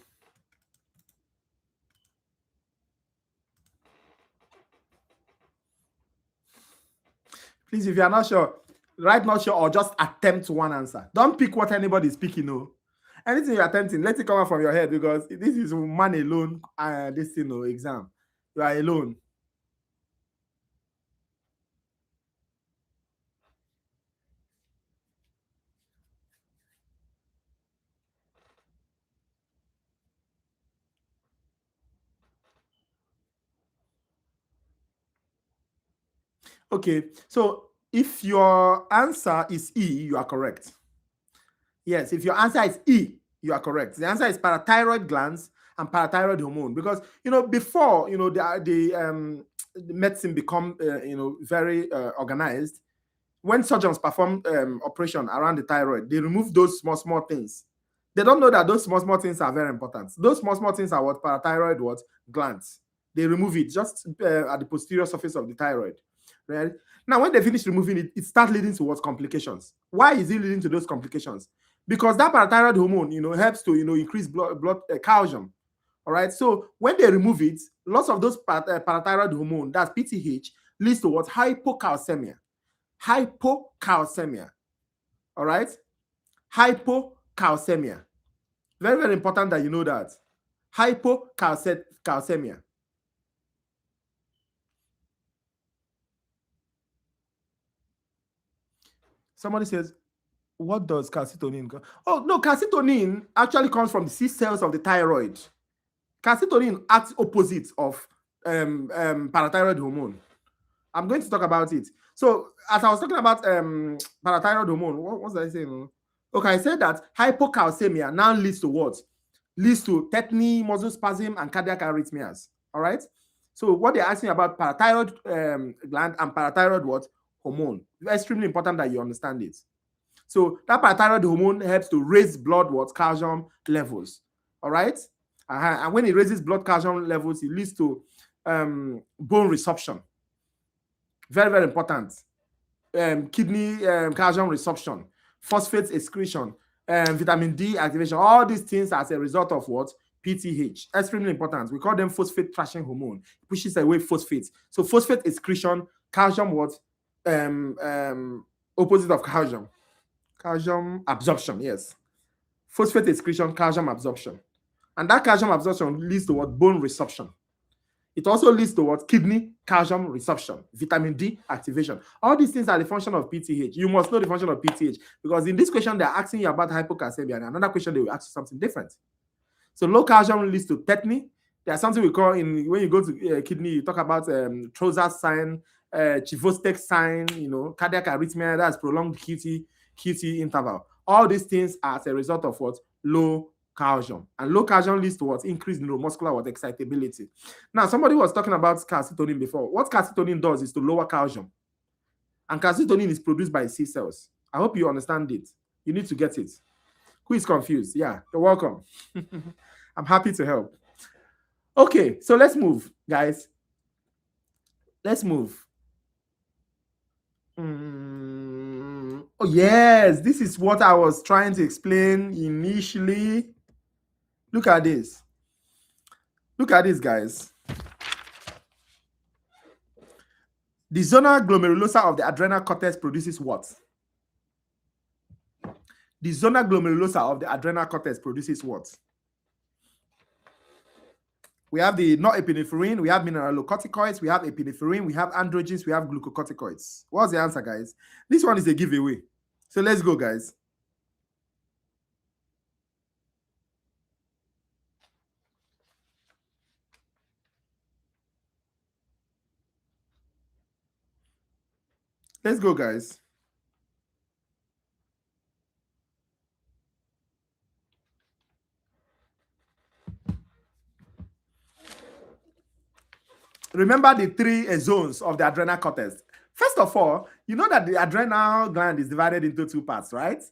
Please, if you are not sure, write not sure or just attempt one answer. Don't pick what anybody is picking. No. Anything you're attempting, let it come out from your head because this is man alone. This thing, no exam. You are alone. Okay, so if your answer is E, you are correct. Yes, if your answer is E, you are correct. The answer is parathyroid glands and parathyroid hormone because before the medicine become very organized. When surgeons perform operation around the thyroid, they remove those small things. They don't know that those small things are very important. Those small things are what? Parathyroid what? Glands. They remove it just at the posterior surface of the thyroid. Right? Now, when they finish removing it, it starts leading towards complications. Why is it leading to those complications? Because that parathyroid hormone, helps to, increase blood calcium. All right. So when they remove it, lots of those parathyroid hormone, that's PTH, leads to what? Hypocalcemia. Hypocalcemia. All right. Hypocalcemia. Very, very important that you know that. Hypocalcemia. Somebody says, what does calcitonin go? Oh, no, calcitonin actually comes from the C cells of the thyroid. Calcitonin acts opposite of parathyroid hormone. I'm going to talk about it. So, as I was talking about parathyroid hormone, what was I saying? Okay, I said that hypocalcemia now leads to what? Leads to tetany, muscle spasm, and cardiac arrhythmias. All right. So, what they're asking about parathyroid gland and parathyroid what? Hormone. It's extremely important that you understand it. So that parathyroid hormone helps to raise blood calcium levels. All right. And when it raises blood calcium levels, it leads to bone resorption. Very, very important. Kidney calcium resorption, phosphate excretion, vitamin D activation. All these things as a result of what? PTH. Extremely important. We call them phosphate trashing hormone. It pushes away phosphates. So phosphate excretion, calcium what? Opposite of calcium. Calcium absorption, yes. Phosphate excretion, calcium absorption. And that calcium absorption leads to what? Bone resorption. It also leads to what? Kidney calcium resorption, vitamin D activation. All these things are the function of PTH. You must know the function of PTH because in this question, they're asking you about hypocalcemia, and another question, they will ask you something different. So low calcium leads to tetany. There's something we call when you go to kidney, you talk about Troza sign, Chivostek sign, cardiac arrhythmia, that's prolonged QT interval. All these things are as a result of what? Low calcium. And low calcium leads to what? Increased neuromuscular excitability. Now, somebody was talking about calcitonin before. What calcitonin does is to lower calcium. And calcitonin is produced by C cells. I hope you understand it. You need to get it. Who is confused? Yeah, you're welcome. I'm happy to help. Okay, so let's move, guys. Let's move. Oh, yes, this is what I was trying to explain initially. Look at this. Look at this, guys. The zona glomerulosa of the adrenal cortex produces what? The zona glomerulosa of the adrenal cortex produces what? We have the norepinephrine, we have mineralocorticoids, we have epinephrine, we have androgens, we have glucocorticoids. What's the answer, guys? This one is a giveaway. So let's go, guys. Let's go, guys. Remember the three zones of the adrenal cortex. First of all, you know that the adrenal gland is divided into two parts, right?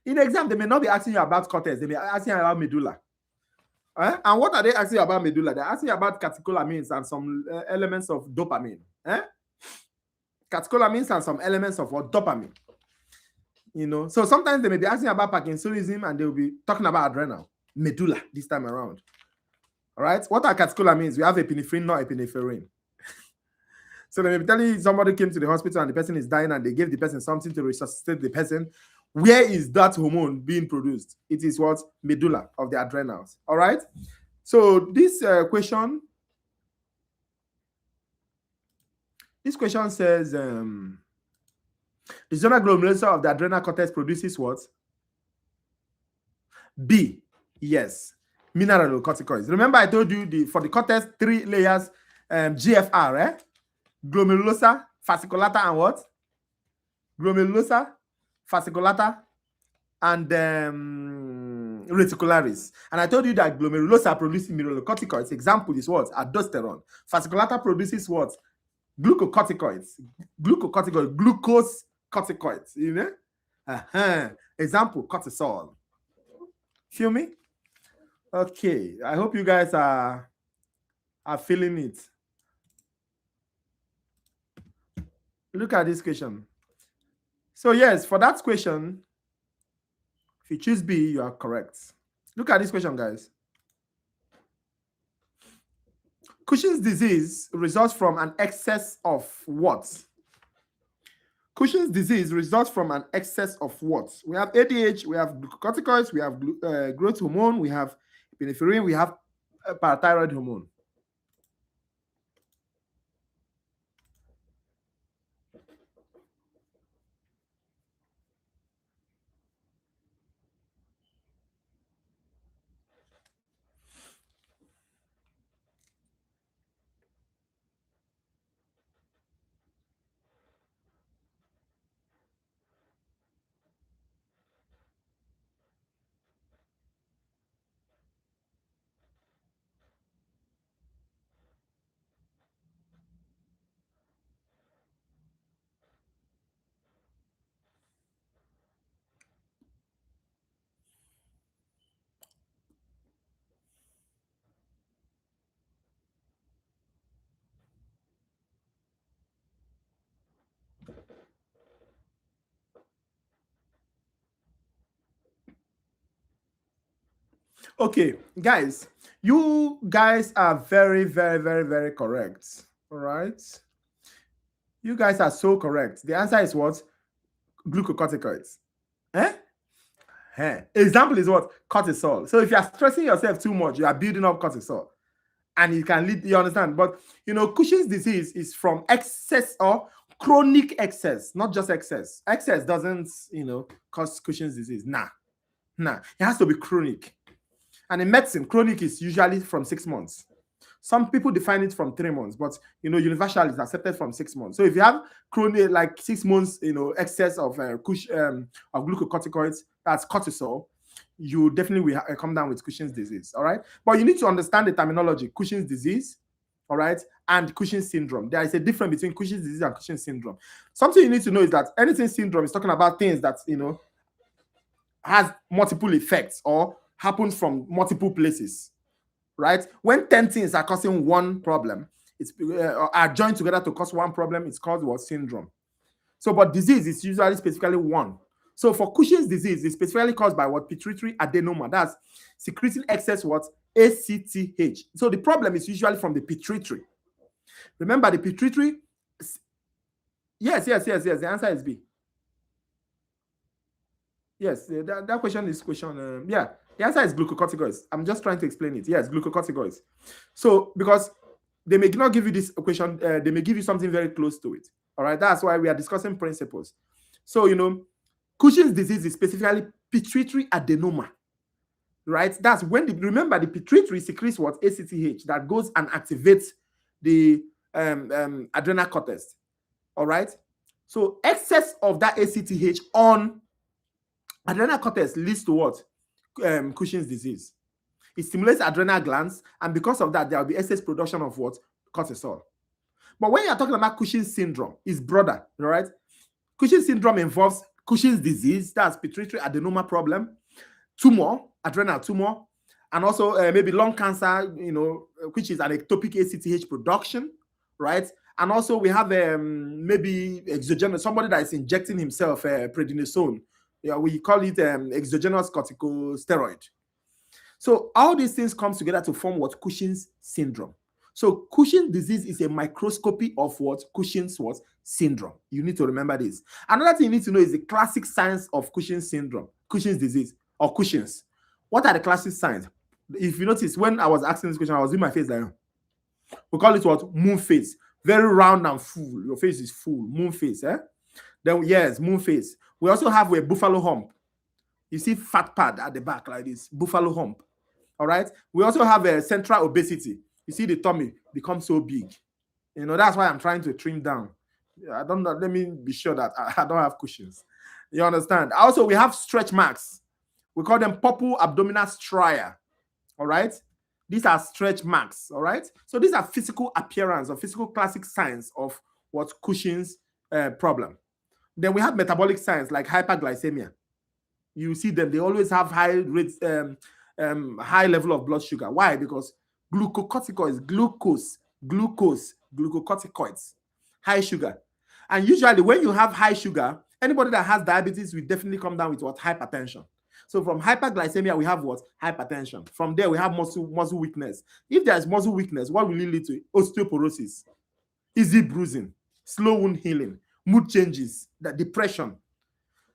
In exam, they may not be asking you about cortex. They may be asking you about medulla. And what are they asking you about medulla? They're asking you about catecholamines and some elements of dopamine. Catecholamines and some elements of what? Dopamine. So sometimes they may be asking about Parkinsonism and they'll be talking about adrenal, medulla this time around. All right. What are catecholamines? We have epinephrine, not epinephrine. So they may be telling you somebody came to the hospital and the person is dying and they gave the person something to resuscitate the person. Where is that hormone being produced? It is what? Medulla of the adrenals. All right. So this question says the zona glomerulosa of the adrenal cortex produces what? B. Yes. Mineralocorticoids. Remember I told you for the cortex, 3 layers, GFR, eh? Glomerulosa, fasciculata, and what? Glomerulosa, fasciculata, and reticularis. And I told you that glomerulosa produces mineralocorticoids. Example is what? Aldosterone. Fasciculata produces what? Glucocorticoids. Glucose corticoids. Example, cortisol. Feel me? Okay. I hope you guys are are feeling it. Look at this question. So yes, for that question, if you choose B, you are correct. Look at this question, guys. Cushing's disease results from an excess of what? Cushing's disease results from an excess of what? We have ADH, we have glucocorticoids, we have growth hormone, we have epinephrine, we have parathyroid hormone. Okay, guys, you guys are very, very, very, very correct. All right. You guys are so correct. The answer is what? Glucocorticoids. Eh? Example is what? Cortisol. So if you are stressing yourself too much, you are building up cortisol. And it can lead, you understand? But Cushing's disease is from excess or chronic excess, not just excess. Excess doesn't, cause Cushing's disease. Nah. It has to be chronic. And in medicine, chronic is usually from 6 months. Some people define it from 3 months, but universal is accepted from 6 months. So if you have chronic, like 6 months, excess of glucocorticoids, that's cortisol, you definitely will come down with Cushing's disease. All right, but you need to understand the terminology: Cushing's disease, all right, and Cushing's syndrome. There is a difference between Cushing's disease and Cushing's syndrome. Something you need to know is that anything syndrome is talking about things that has multiple effects or happens from multiple places. Right? When 10 things are causing one problem, it's are joined together to cause one problem, it's called what? Syndrome. So, but disease is usually specifically one. So for Cushing's disease, it's specifically caused by what? Pituitary adenoma. That's secreting excess what? ACTH. So the problem is usually from the pituitary. Remember the pituitary? Yes. The answer is B. Yes, that question is question. Yeah. The answer is glucocorticoids. I'm just trying to explain it. Yes, glucocorticoids. So, because they may not give you this equation, they may give you something very close to it. All right, that's why we are discussing principles. So, Cushing's disease is specifically pituitary adenoma. Right? That's when, remember, the pituitary secretes what? ACTH that goes and activates the adrenal cortex. All right? So, excess of that ACTH on adrenal cortex leads to what? Cushing's disease. It stimulates adrenal glands, and because of that, there will be excess production of what? Cortisol. But when you're talking about Cushing's syndrome, it's broader, right? Cushing's syndrome involves Cushing's disease, that's pituitary adenoma problem, tumor, adrenal tumor, and also maybe lung cancer, which is an ectopic ACTH production, right? And also we have maybe exogenous, somebody that is injecting himself prednisone. Yeah, we call it exogenous corticosteroid. So all these things come together to form what? Cushing's syndrome. So Cushing's disease is a microscopy of what? Cushing's what? Syndrome. You need to remember this. Another thing you need to know is the classic signs of Cushing's syndrome, Cushing's disease, or Cushing's. What are the classic signs? If you notice, when I was asking this question, I was in my face like, we call it what? Moon face. Very round and full. Your face is full. Moon face, eh? Then, yes, moon face. We also have a buffalo hump. You see fat pad at the back like this, buffalo hump. All right. We also have a central obesity. You see the tummy become so big. That's why I'm trying to trim down. I don't know. Let me be sure that I don't have Cushing's. You understand? Also, we have stretch marks. We call them purple abdominal stria. All right. These are stretch marks. All right. So these are physical appearance or physical classic signs of what? Cushing's problem. Then we have metabolic signs like hyperglycemia. You see them, they always have high rates, high level of blood sugar. Why? Because Glucocorticoids, glucocorticoids, high sugar. And usually when you have high sugar, anybody that has diabetes will definitely come down with what? Hypertension. So from hyperglycemia, we have what? Hypertension. From there, we have muscle weakness. If there's muscle weakness, what will it lead to? Osteoporosis, easy bruising, slow wound healing, mood changes, the depression.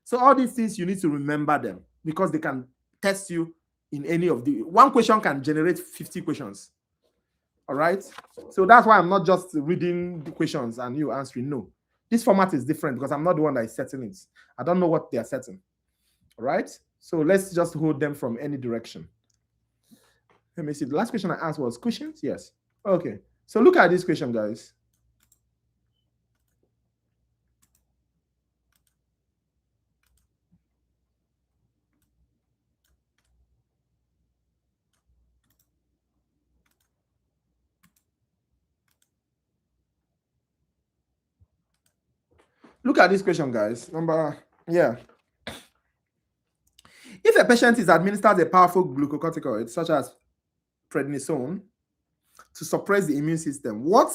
So all these things, you need to remember them because they can test you in any of the... One question can generate 50 questions. All right? So that's why I'm not just reading the questions and you answering. No. This format is different because I'm not the one that is setting it. I don't know what they are setting. All right? So let's just hold them from any direction. Let me see. The last question I asked was cushions? Yes. Okay. So look at this question, guys. Look at this question, guys. If a patient is administered a powerful glucocorticoid, such as prednisone, to suppress the immune system, what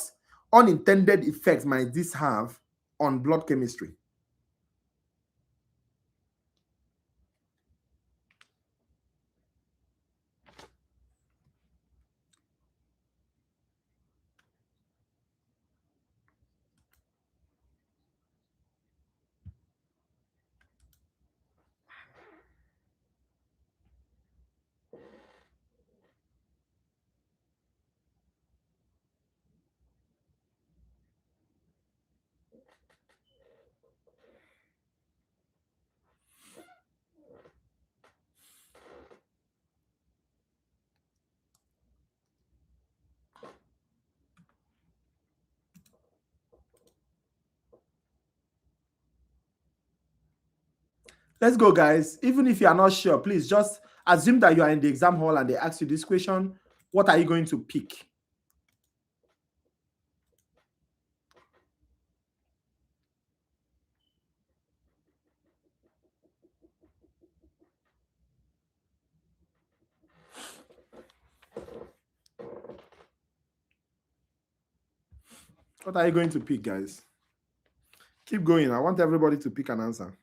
unintended effects might this have on blood chemistry? Let's go, guys. Even if you are not sure, please just assume that you are in the exam hall and they ask you this question. What are you going to pick? What are you going to pick, guys? Keep going. I want everybody to pick an answer.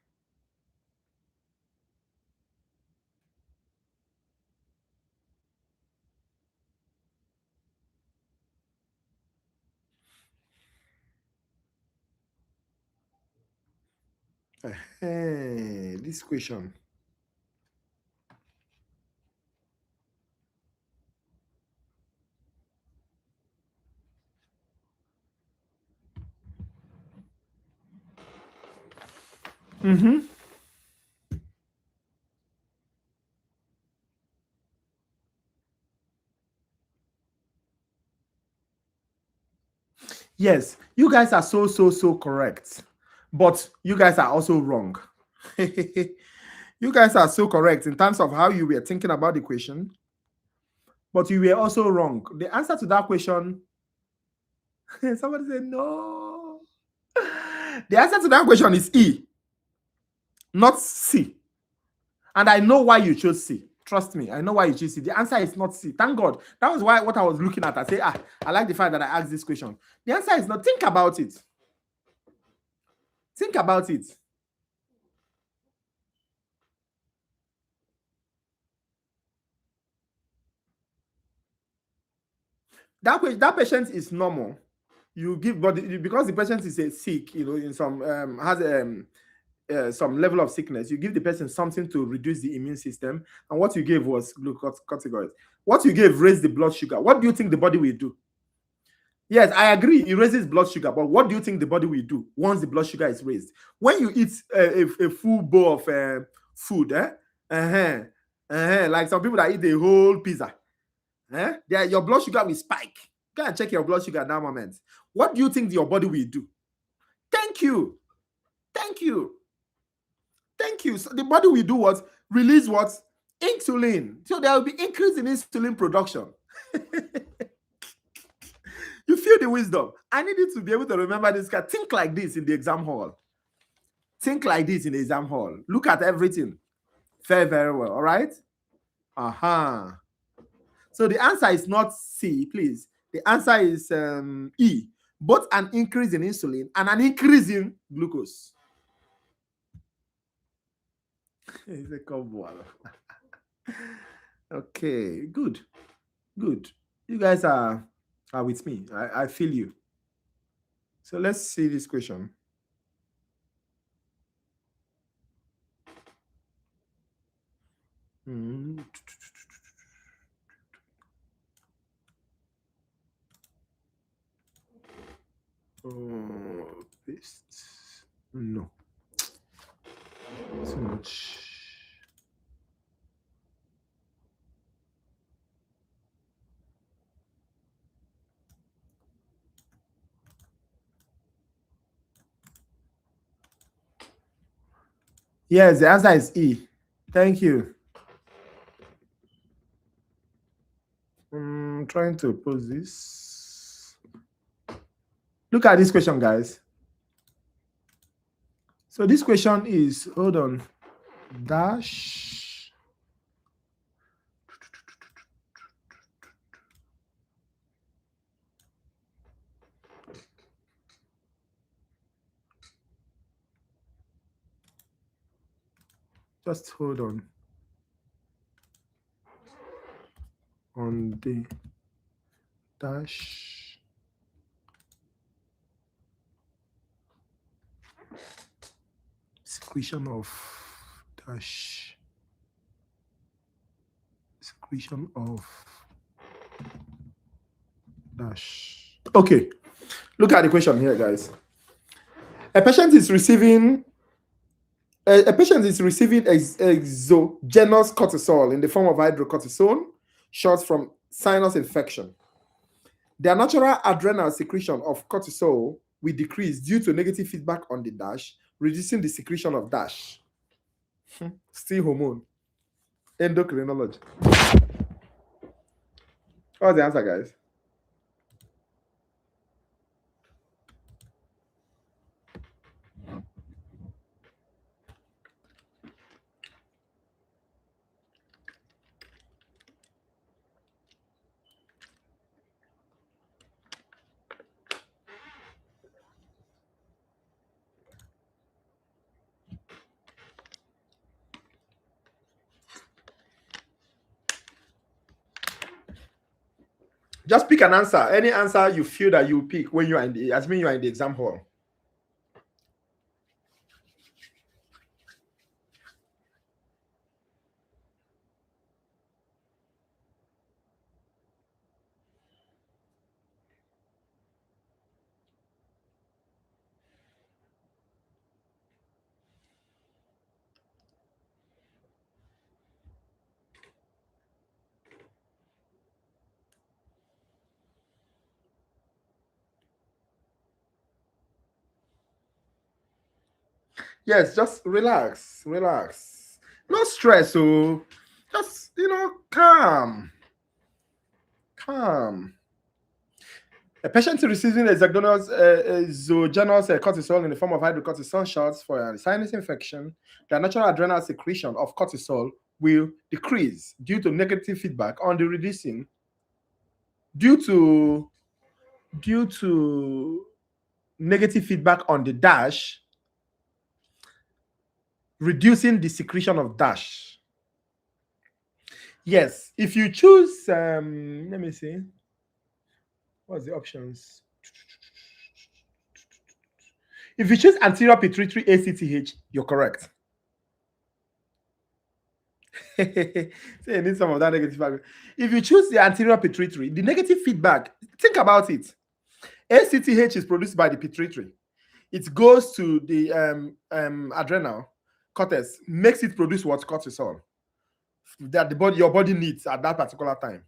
Hey, this question. Yes, you guys are so correct, but you guys are also wrong. You guys are so correct in terms of how you were thinking about the question, but you were also wrong. The answer to that question, somebody said no. The answer to that question is E, not C. And I know why you chose C. Trust me, I know why you chose C. The answer is not C. Thank God. That was why what I was looking at. I say, I like the fact that I asked this question. The answer is not. Think about it. Think about it. That patient is normal. You give body because the patient is a sick, in some has some level of sickness. You give the person something to reduce the immune system, and what you gave was glucocorticoids. What you gave raised the blood sugar. What do you think the body will do? Yes, I agree. It raises blood sugar, but what do you think the body will do once the blood sugar is raised? When you eat a full bowl of food, like some people that eat a whole pizza, your blood sugar will spike. Go and check your blood sugar at that moment. What do you think your body will do? Thank you. Thank you. Thank you. So the body will do what? Release what? Insulin. So there will be increase in insulin production. You feel the wisdom. I need you to be able to remember this. Think like this in the exam hall. Think like this in the exam hall. Look at everything very well. All right? So the answer is not C, please. The answer is E. Both an increase in insulin and an increase in glucose. It's a combo. Okay, good. Good. You guys are with me. I feel you. So let's see this question. Paste. No. Too much. Yes, the answer is E. Thank you. I'm trying to pose this. Look at this question, guys. So this question is, hold on, dash. Just hold on the dash. Secretion of dash. Secretion of dash. Okay, look at the question here, guys. A patient is receiving exogenous cortisol in the form of hydrocortisone, shots from sinus infection. Their natural adrenal secretion of cortisol will decrease due to negative feedback on the dash, reducing the secretion of dash. Still hormone. Endocrinology. What's the answer, guys? Just pick an answer. Any answer you feel that you pick when you are in the, assuming you are in the exam hall. Yes, just relax. No stress, so just calm. A patient receiving exogenous cortisol in the form of hydrocortisone shots for a sinus infection, the natural adrenal secretion of cortisol will decrease due to negative feedback on the reducing due to negative feedback on the dash, reducing the secretion of dash. Yes, if you choose, let me see, what's the options? If you choose anterior pituitary ACTH, you're correct. So you need some of that negative feedback. If you choose the anterior pituitary, the negative feedback, think about it. ACTH is produced by the pituitary. It goes to the adrenal cortex, makes it produce what? Cortisol. That your body needs at that particular time.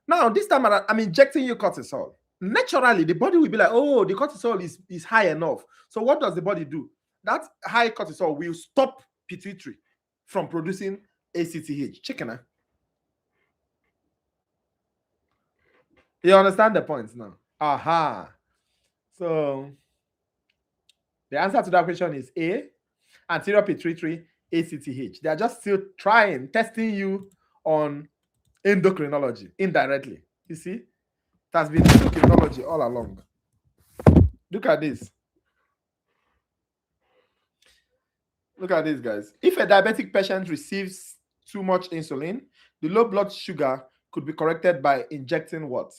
Now, this time I'm injecting you cortisol. Naturally, the body will be like, oh, the cortisol is high enough. So what does the body do? That high cortisol will stop pituitary from producing ACTH. Chicken. You understand the point now? Aha. So the answer to that question is A, anterior pituitary ACTH. They are just still testing you on Endocrinology, indirectly. You see, it has been endocrinology all along. Look at this. Look at this, guys. If a diabetic patient receives too much insulin, the low blood sugar could be corrected by injecting what?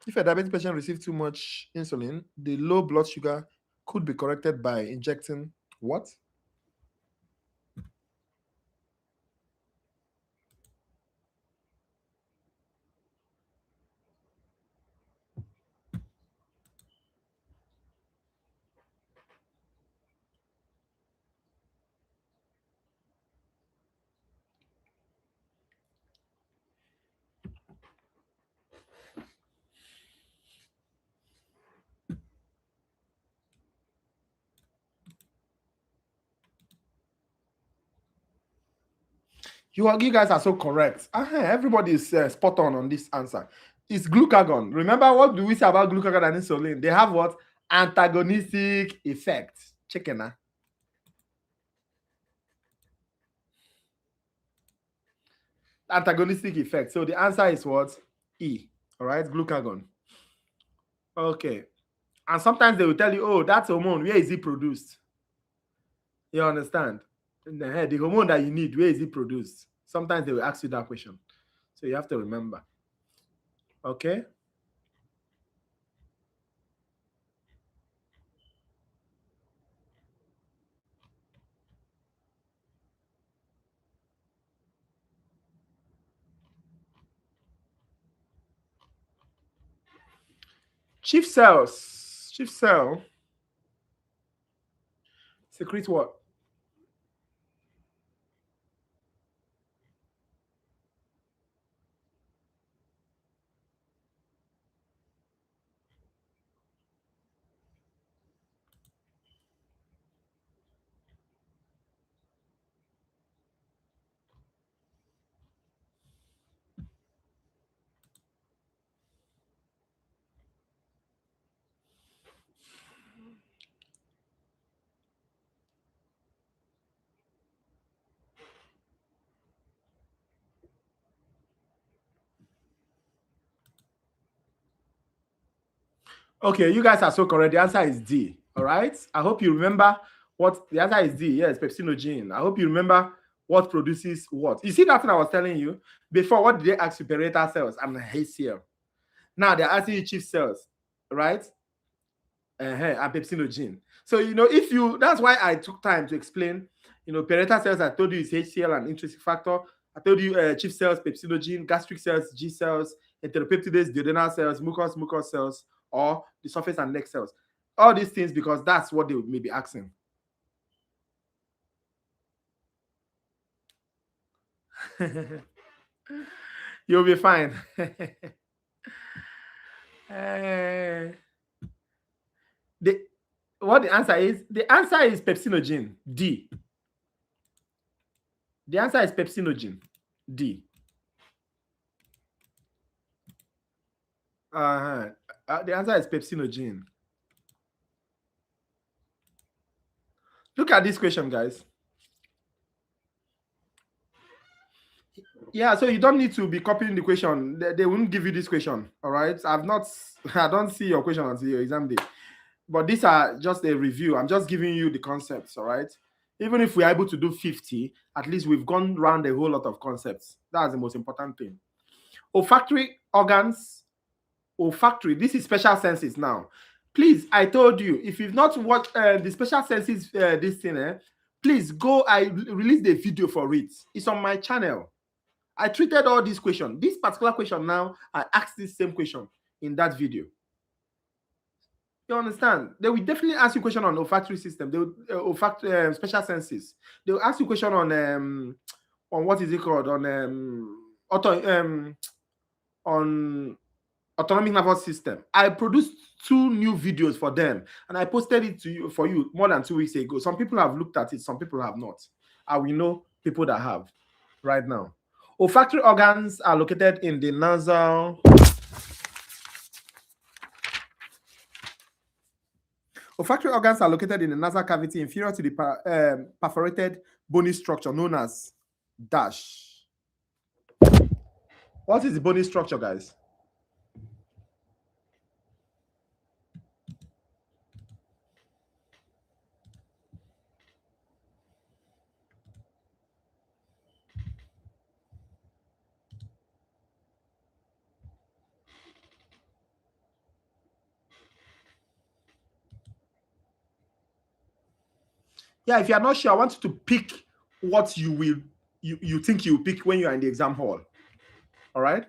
If a diabetic patient receives too much insulin, the low blood sugar could be corrected by injecting what? You guys are so correct. Everybody is spot on this answer. It's glucagon. Remember, what do we say about glucagon and insulin? They have what? Antagonistic effect. Chicken, huh? Antagonistic effect. So the answer is what? E. All right, glucagon. Okay. And sometimes they will tell you, oh, that's hormone. Where is it produced? You understand? In the head, the hormone that you need, where is it produced? Sometimes they will ask you that question. So you have to remember. Okay. Chief cells. Chief cell secrete what? Okay, you guys are so correct. The answer is D. All right. I hope you remember what the answer is D. Yes, pepsinogen. I hope you remember what produces what. You see that thing I was telling you before? What did they ask you? Parietal cells and HCl. Now they're asking you chief cells, right? And pepsinogen. So if you that's why I took time to explain. Parietal cells, I told you, is HCl and intrinsic factor. I told you chief cells, pepsinogen, gastric cells, G cells, enteropeptides, duodenal cells, mucous cells, or the surface and neck cells. All these things because that's what they may be asking. You'll be fine. What the answer is? The answer is pepsinogen. D. The answer is pepsinogen. D. The answer is pepsinogen. Look at this question, guys. Yeah, so you don't need to be copying the question. They won't give you this question. All right. I don't see your question until your exam day. But these are just a review. I'm just giving you the concepts. All right. Even if we're able to do 50, at least we've gone around a whole lot of concepts. That's the most important thing. Olfactory organs. Olfactory. This is special senses now. Please, I told you, if you've not watched the special senses, this thing, please go. I released a video for it. It's on my channel. I treated all these questions. This particular question now, I asked this same question in that video. You understand? They will definitely ask you a question on olfactory system. They will special senses. They will ask you a question on what is it called on autonomic nervous system. I produced 2 new videos for them and I posted it for you more than 2 weeks ago. Some people have looked at it, some people have not. I will know people that have right now. Olfactory organs are located in the nasal. Olfactory organs are located in the nasal cavity inferior to the perforated bony structure known as dash. What is the bony structure, guys? Yeah, if you are not sure, I want you to pick what you think you pick when you are in the exam hall. All right.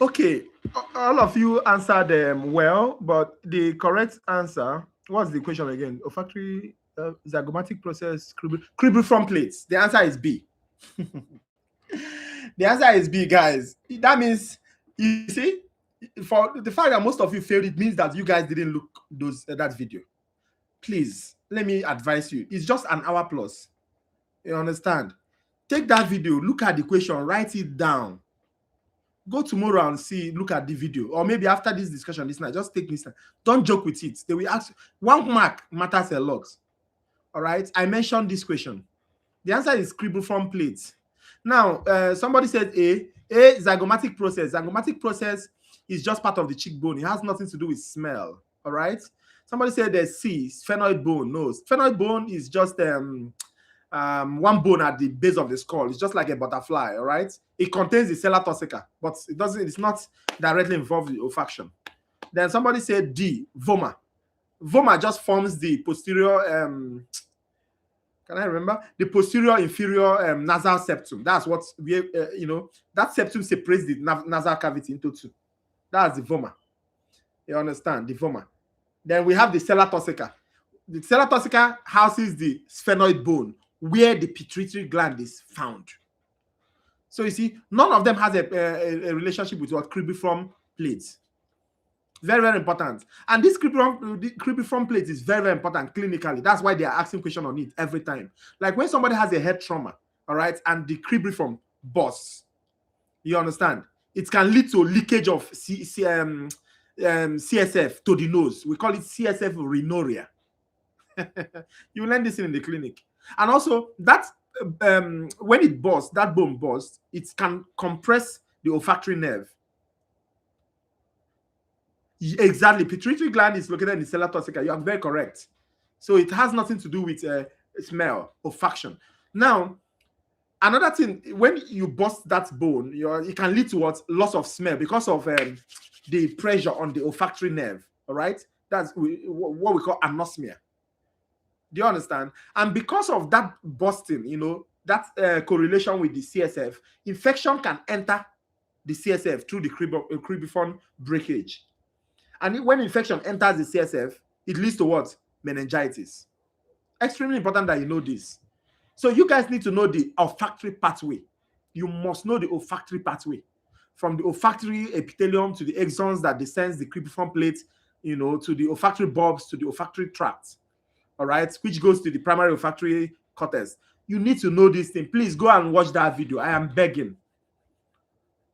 Okay, all of you answered well, but the correct answer, what's the question again? Olfactory zygomatic process, cribriform plates. The answer is B. The answer is B, guys. That means, you see, for the fact that most of you failed, it means that you guys didn't look that video. Please, let me advise you. It's just an hour plus. You understand? Take that video, look at the question, write it down. Go tomorrow and see, look at the video, or maybe after this discussion this night, just take this time. Don't joke with it. They will ask. 1 mark matters a lot. All right, I mentioned this question. The answer is cribriform plates. Now, somebody said a zygomatic process. Zygomatic process is just part of the cheekbone. It has nothing to do with smell. All right. Somebody said there's C, sphenoid bone. No, sphenoid bone is just one bone at the base of the skull. It's just like a butterfly. All right. It contains the sella turcica, but it's not directly involved with olfaction. Then somebody said D, voma. Voma just forms the posterior can I remember? The posterior inferior nasal septum. That's what we, that septum separates the nasal cavity into two. That's the voma. You understand? The voma. Then we have the sella turcica. The sella turcica houses the sphenoid bone where the pituitary gland is found. So you see, none of them has a relationship with what cribriform plates. Very, very important. And this cribriform plate is very, very important clinically. That's why they are asking question on it every time. Like when somebody has a head trauma, all right, and the cribriform bursts, you understand? It can lead to leakage of CSF to the nose. We call it CSF rhinorrhea. You learn this in the clinic. And also, that when it bursts, that bone bursts, it can compress the olfactory nerve. Exactly. Pituitary gland is located in the sella turcica. You are very correct. So it has nothing to do with smell or olfaction. Now, another thing, when you burst that bone, it can lead to what? Loss of smell because of the pressure on the olfactory nerve. All right. That's what we call anosmia. Do you understand? And because of that bursting, that correlation with the CSF, infection can enter the CSF through the cribriform breakage. And when infection enters the CSF, it leads to what? Meningitis. Extremely important that you know this. So you guys need to know the olfactory pathway. You must know the olfactory pathway. From the olfactory epithelium to the axons that descends the cribriform plate, to the olfactory bulbs, to the olfactory tract. All right, which goes to the primary olfactory cortex. You need to know this thing. Please go and watch that video. I am begging.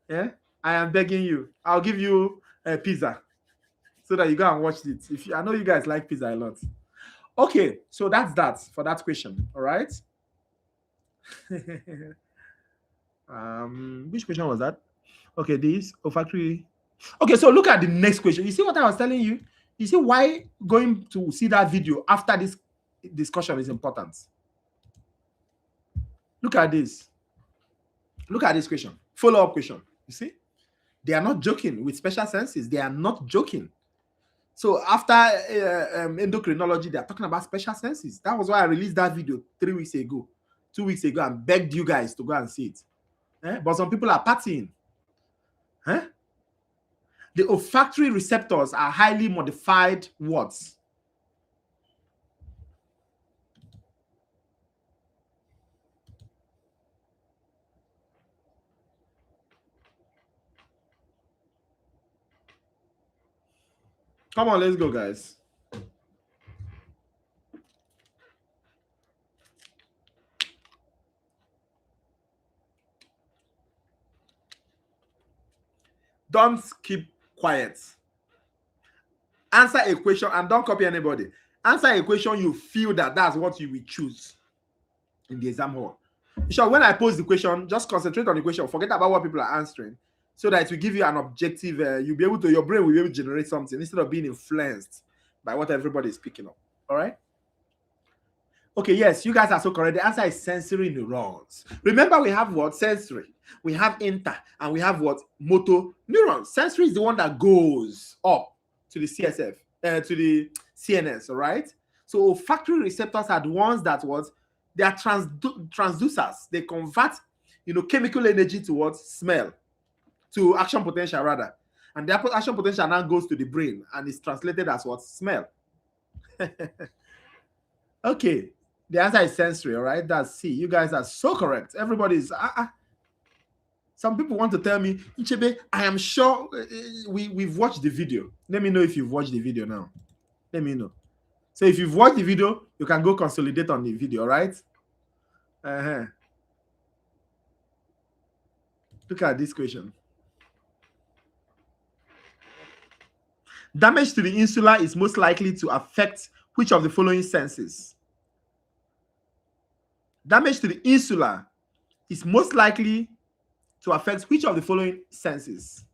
Yeah, I am begging you. I'll give you a pizza so that you go and watch it. I know you guys like pizza a lot. Okay, so that's that for that question. All right. Which question was that? Okay, this olfactory. Okay, so look at the next question. You see what I was telling you? You see why going to see that video after this discussion is important. Look at this. Look at this question. Follow-up question. You see? They are not joking with special senses. They are not joking. So after endocrinology, they are talking about special senses. That was why I released that video 3 weeks ago, 2 weeks ago, and begged you guys to go and see it. But some people are partying. The olfactory receptors are highly modified words. Come on, let's go, guys. Don't keep quiet. Answer a question and don't copy anybody. Answer a question you feel that's what you will choose in the exam hall. Sure, when I pose the question, just concentrate on the question. Forget about what people are answering, so that it will give you an objective. You'll be able to, your brain will be able to generate something instead of being influenced by what everybody is picking up. All right. Okay, yes, you guys are so correct. The answer is sensory neurons. Remember, we have what? Sensory. We have inter, and we have what? Motor neurons. Sensory is the one that goes up to the CSF, to the CNS, all right? So olfactory receptors are the ones that what? They are transducers. They convert, chemical energy to what? Smell, to action potential rather. And the action potential now goes to the brain and is translated as what? Smell. Okay. The answer is sensory, all right? That's C. You guys are so correct. Everybody's. Some people want to tell me, Nchebe, I am sure we've watched the video. Let me know if you've watched the video now. Let me know. So if you've watched the video, you can go consolidate on the video, all right? Look at this question. Damage to the insula is most likely to affect which of the following senses? Damage to the insula is most likely to affect which of the following senses?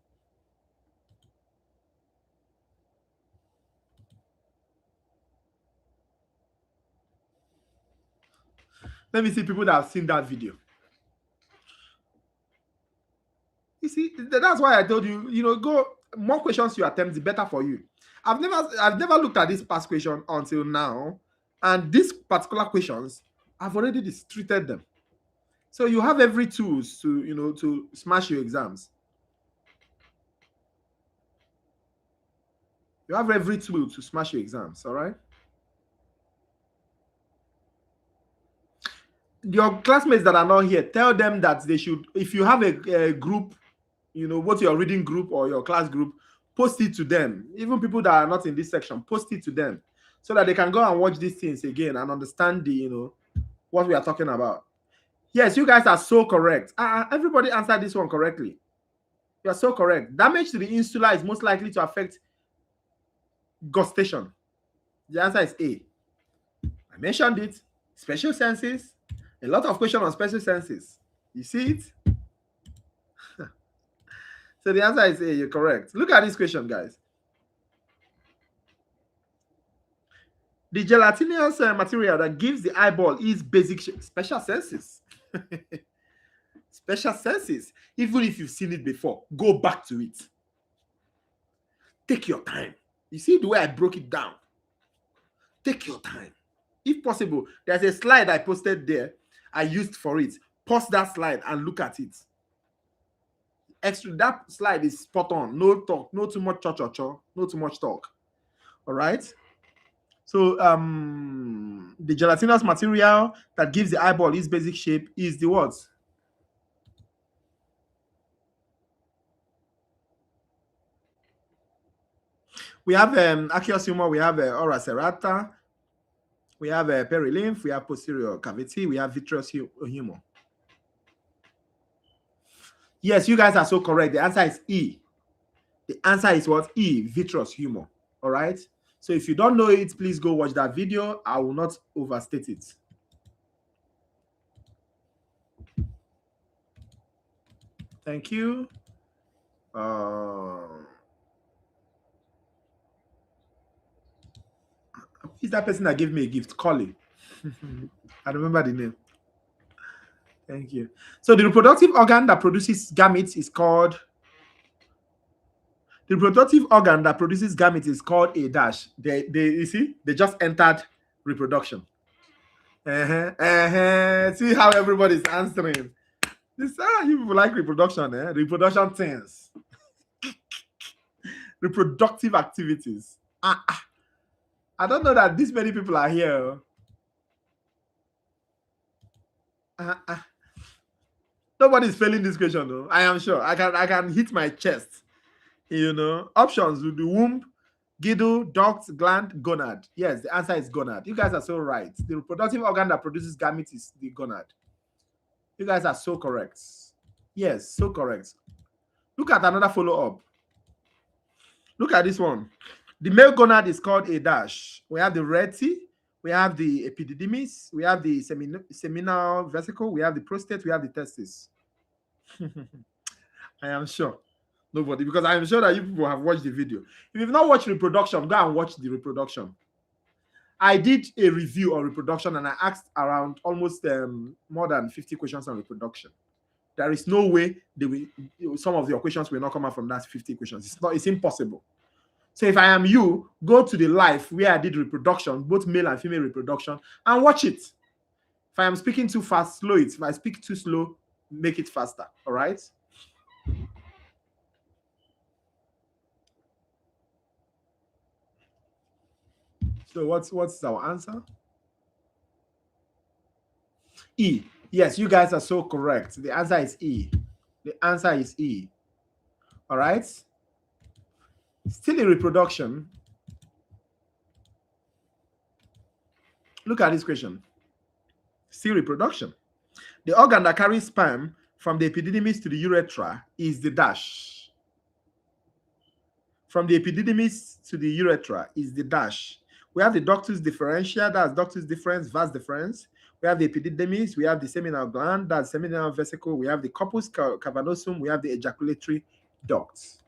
Let me see people that have seen that video. You see, that's why I told you, go more questions you attempt, the better for you. I've never looked at this past question until now, and these particular questions, I've already treated them. So you have every tools to to smash your exams. You have every tool to smash your exams, all right? Your classmates that are not here, tell them that they should, if you have a group, what your reading group or your class group, post it to them. Even people that are not in this section, post it to them so that they can go and watch these things again and understand what we are talking about. Yes, you guys are so correct. Everybody answered this one correctly. You are so correct. Damage to the insula is most likely to affect gustation. The answer is A. I mentioned it. Special senses. A lot of questions on special senses. You see it? So the answer is A. You're correct. Look at this question, guys. The gelatinous material that gives the eyeball its basic shape. Special senses. Special senses. Even if you've seen it before, go back to it. Take your time. You see the way I broke it down? Take your time. If possible, there's a slide I posted there I used for it. Pause that slide and look at it. That slide is spot on. No talk, no too much cha-cha-cha, no too much talk. All right. So the gelatinous material that gives the eyeball its basic shape is the what? We have aqueous humor, we have ora serrata, we have perilymph, we have posterior cavity, we have vitreous humor. Yes, you guys are so correct. The answer is E. The answer is what? E, vitreous humor. All right. So if you don't know it, please go watch that video. I will not overstate it. Thank you. Who's that person that gave me a gift? Collie. I remember the name. Thank you. So the reproductive organ that produces gametes is called. The reproductive organ that produces gametes is called a dash. You see, they just entered reproduction. See how everybody's answering. This you people like reproduction, reproduction things. Reproductive activities. I don't know that this many people are here. Nobody's failing this question, though. I am sure. I can hit my chest. Options with the womb, Girdle, duct, gland, gonad. Yes, the answer is gonad. You guys are so right. The reproductive organ that produces gametes is the gonad. You guys are so correct. Yes, so correct. Look at another follow-up. Look at this one. The male gonad is called a dash. We have the reti, we have the epididymis, we have the seminal vesicle, we have the prostate, we have the testis. I am sure. Nobody, because I am sure that you people have watched the video. If you've not watched reproduction, go and watch the reproduction. I did a review on reproduction and I asked around almost more than 50 questions on reproduction. There is no way some of your questions will not come out from that 50 questions. It's impossible. So if I am you, go to the live where I did reproduction, both male and female reproduction, and watch it. If I am speaking too fast, slow it. If I speak too slow, make it faster. All right? So what's our answer? E. Yes, you guys are so correct. The answer is E. The answer is E. All right? Still in reproduction. Look at this question. Still reproduction. The organ that carries sperm from the epididymis to the urethra is the dash. From the epididymis to the urethra is the dash. We have the ductus differential, that's ductus deferens, vas deferens. We have the epididymis, we have the seminal gland, that's seminal vesicle. We have the corpus cavernosum, we have the ejaculatory ducts.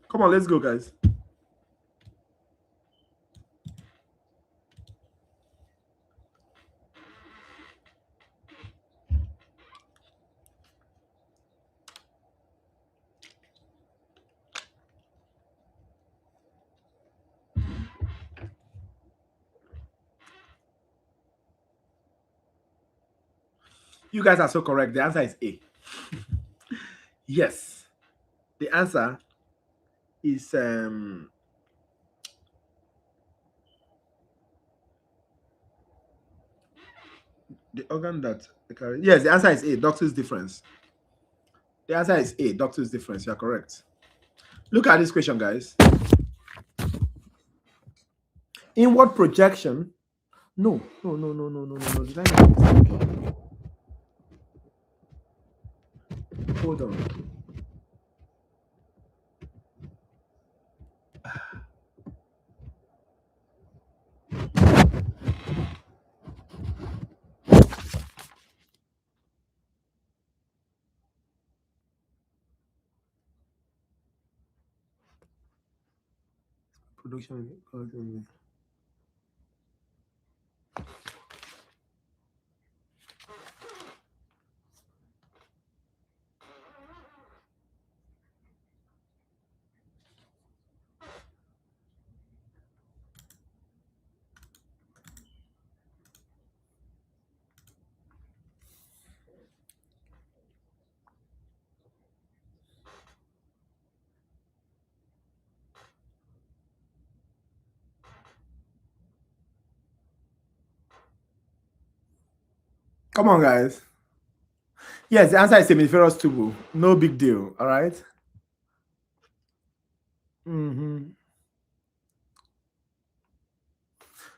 Come on, let's go, guys. You guys are so correct. The answer is A. Yes. The answer is the organ that yes, the answer is A, ductus deferens. The answer is A, ductus deferens. You are correct. Look at this question, guys. Inward projection. No. Did I make a mistake? Hold on. Production. Come on, guys. Yes, the answer is seminiferous tubule. No big deal. All right.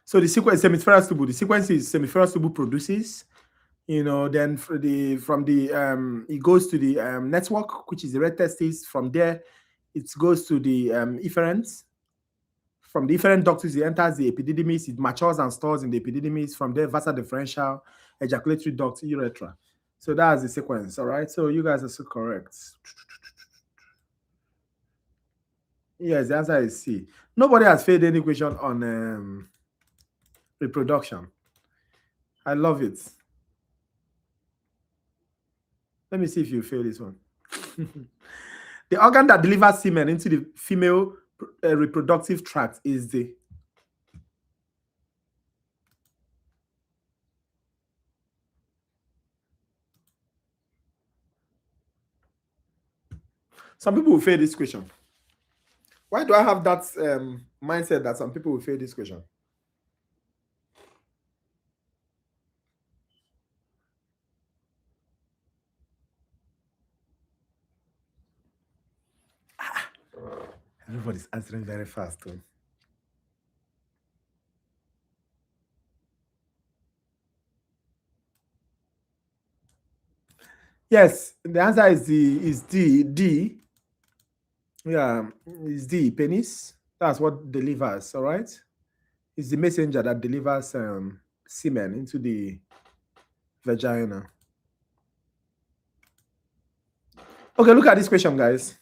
So the sequence seminiferous tubule. The sequence is seminiferous tubule produces. Then it goes to the network, which is the red testis. From there, it goes to the efferents. From the efferent ductus, it enters the epididymis. It matures and stores in the epididymis. From there, vasa differential, ejaculatory duct, urethra. So that's the sequence. All right. So you guys are so correct. Yes, the answer is C. Nobody has failed any question on reproduction. I love it. Let me see if you fail this one. The organ that delivers semen into the female reproductive tract is the Some people will fail this question. Why do I have that mindset that some people will fail this question? Everybody's answering very fast. Too. Yes, the answer is D. Yeah, is D penis. That's what delivers. All right, it's the messenger that delivers semen into the vagina. Okay, look at this question, guys.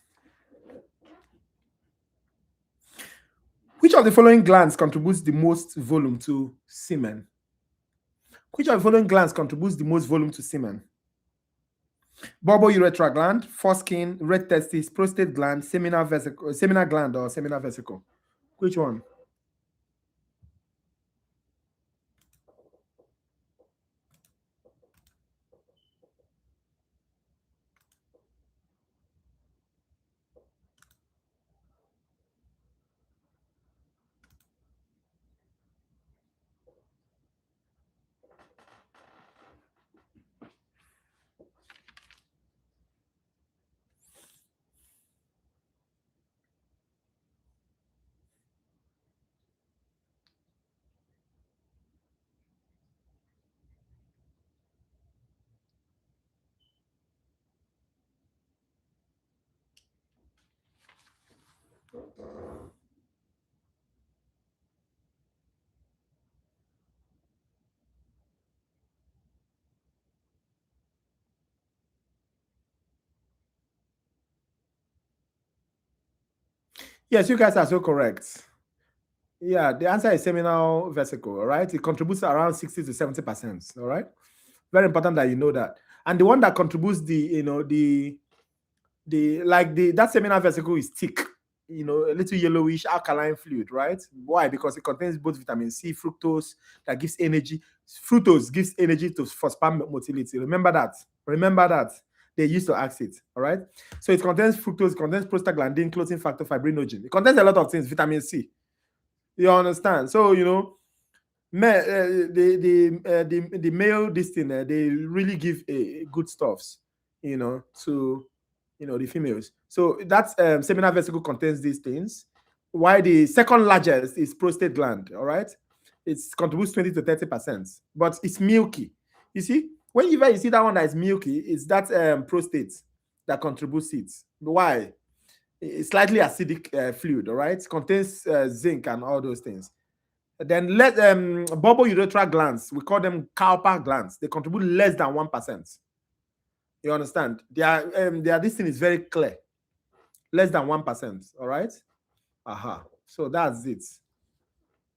Which of the following glands contributes the most volume to semen? Which of the following glands contributes the most volume to semen? Bulbourethral gland, foreskin, red testis, prostate gland, seminal vesicle, seminal gland, or seminal vesicle. Which one? Yes, you guys are so correct. Yeah, the answer is seminal vesicle, all right? It contributes around 60 to 70%, all right? Very important that you know that. And the one that contributes that seminal vesicle is thick, a little yellowish alkaline fluid, right? Why? Because it contains both vitamin C, fructose that gives energy. Fructose gives energy for sperm motility. Remember that. Remember that. They used to ask it. All right. So it contains fructose, it contains prostaglandin, clotting factor, fibrinogen. It contains a lot of things, vitamin C. You understand? So the male this thing, they really give good stuffs, to the females. So that seminal vesicle contains these things. Why the second largest is prostate gland. All right, it contributes 20 to 30%, but it's milky. You see, whenever you see that one that is milky, it's that prostate that contributes it. Why? It's slightly acidic fluid. All right, contains zinc and all those things. Then let bulbourethral glands, we call them Cowper glands. They contribute less than 1%. You understand? This thing is very clear. Less than 1%. All right. Aha. So that's it.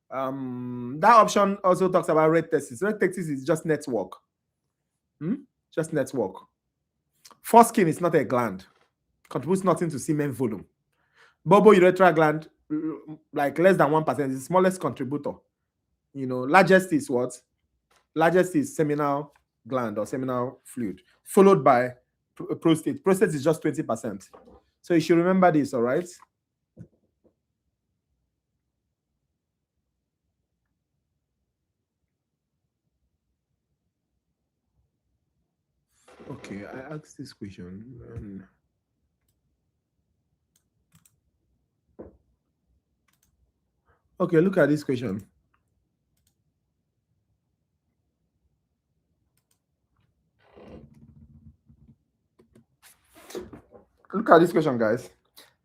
That option also talks about red testis. Red testis is just network. Just network. Foreskin is not a gland. Contributes nothing to semen volume. Bulbourethral gland, like less than 1%, is the smallest contributor. Largest is what? Largest is seminal gland or seminal fluid, followed by prostate. Prostate is just 20%. So you should remember this, all right? Okay, I asked this question. Okay, look at this question. Look at this question, guys.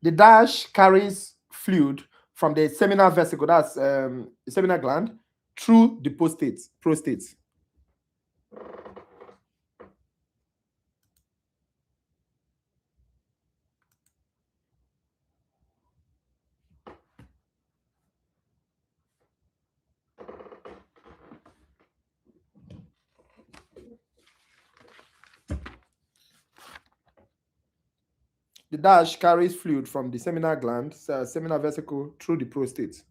The dash carries fluid from the seminal vesicle, that's the seminal gland, through the prostate. The dash carries fluid from the seminal gland, seminal vesicle, through the prostate.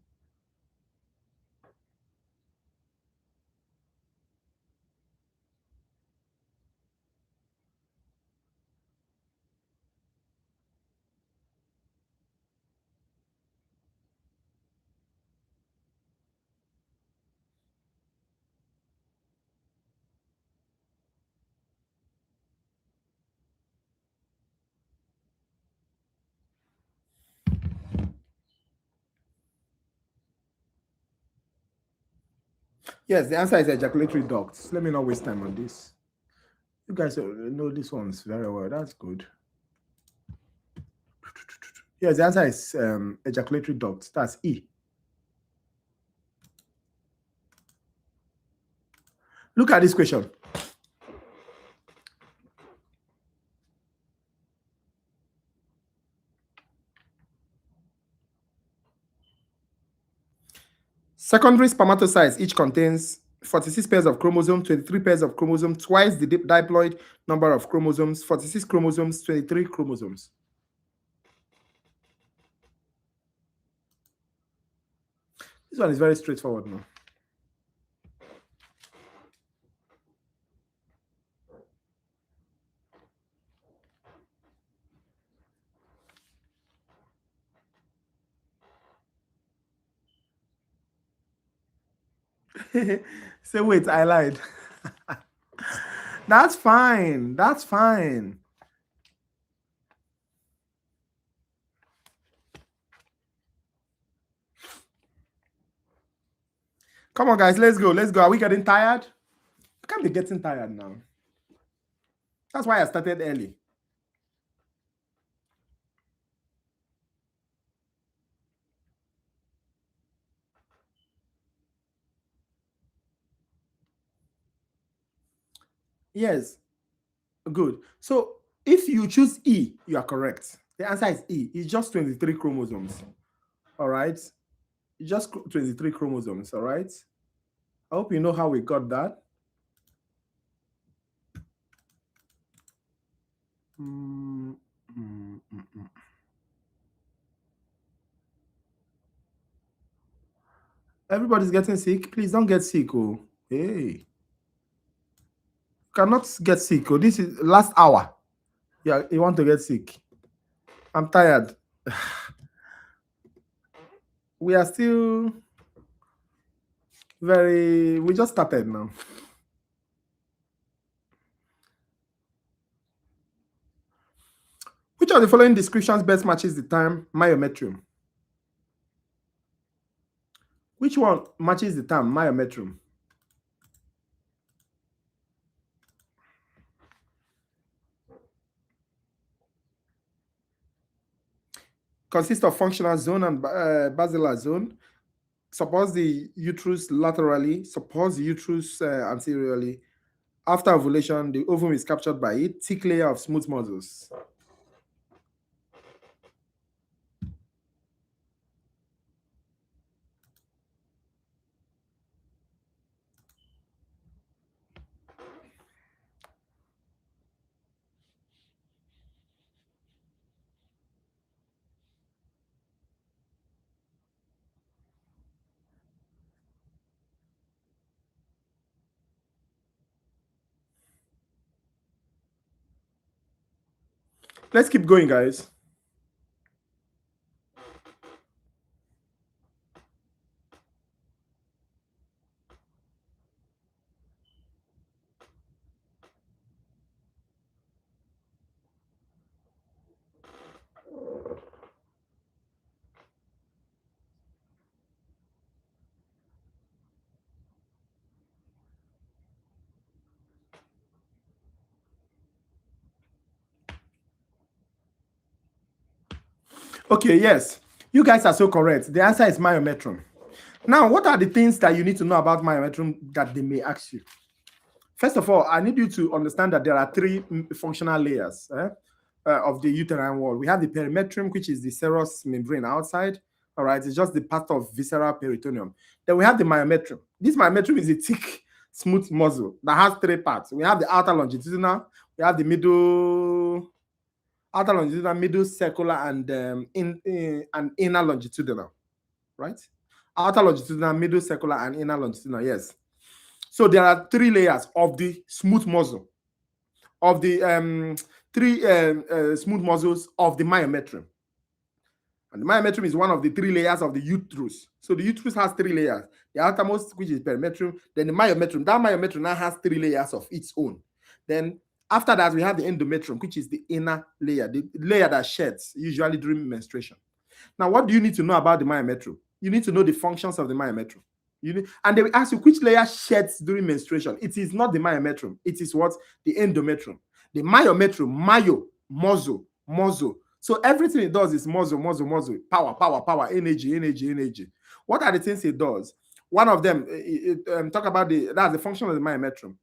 Yes, the answer is ejaculatory ducts. Let me not waste time on this. You guys know this one's very well. That's good. Yes, the answer is ejaculatory ducts. That's E. Look at this question. Secondary spermatocytes each contains 46 pairs of chromosomes, 23 pairs of chromosomes, twice the diploid number of chromosomes, 46 chromosomes, 23 chromosomes. This one is very straightforward now. Say, wait, I lied. That's fine. That's fine. Come on, guys. Let's go. Let's go. Are we getting tired? You can't be getting tired now. That's why I started early. Yes. Good. So if you choose E, you are correct. The answer is E. It's just 23 chromosomes. All right. It's just 23 chromosomes. All right. I hope you know how we got that. Everybody's getting sick. Please don't get sick. Oh, hey. You cannot get sick. Oh, this is last hour. Yeah, you want to get sick. I'm tired. We are still we just started now. Which of the following descriptions best matches the term myometrium? Which one matches the term myometrium? Consists of functional zone and basilar zone. Supports the uterus laterally, supports the uterus anteriorly. After ovulation, the ovum is captured by it. Thick layer of smooth muscles. Let's keep going, guys. Okay, yes. You guys are so correct. The answer is myometrium. Now, what are the things that you need to know about myometrium that they may ask you? First of all, I need you to understand that there are three functional layers of the uterine wall. We have the perimetrium, which is the serous membrane outside. All right, it's just the part of visceral peritoneum. Then we have the myometrium. This myometrium is a thick, smooth muscle that has three parts. We have the outer longitudinal, we have the middle, outer longitudinal, middle circular, and inner longitudinal. Right? Outer longitudinal, middle circular, and inner longitudinal. Yes. So there are three layers of the smooth muscle, of the three smooth muscles of the myometrium. And the myometrium is one of the three layers of the uterus. So the uterus has three layers. The outermost, which is perimetrium, then the myometrium. That myometrium now has three layers of its own. Then after that, we have the endometrium, which is the inner layer, the layer that sheds, usually during menstruation. Now, what do you need to know about the myometrium? You need to know the functions of the myometrium. And they will ask you which layer sheds during menstruation. It is not the myometrium. It is what? The endometrium. The myometrium, muscle. So everything it does is muscle. Power, energy. What are the things it does? One of them, talk about that's the function of the myometrium.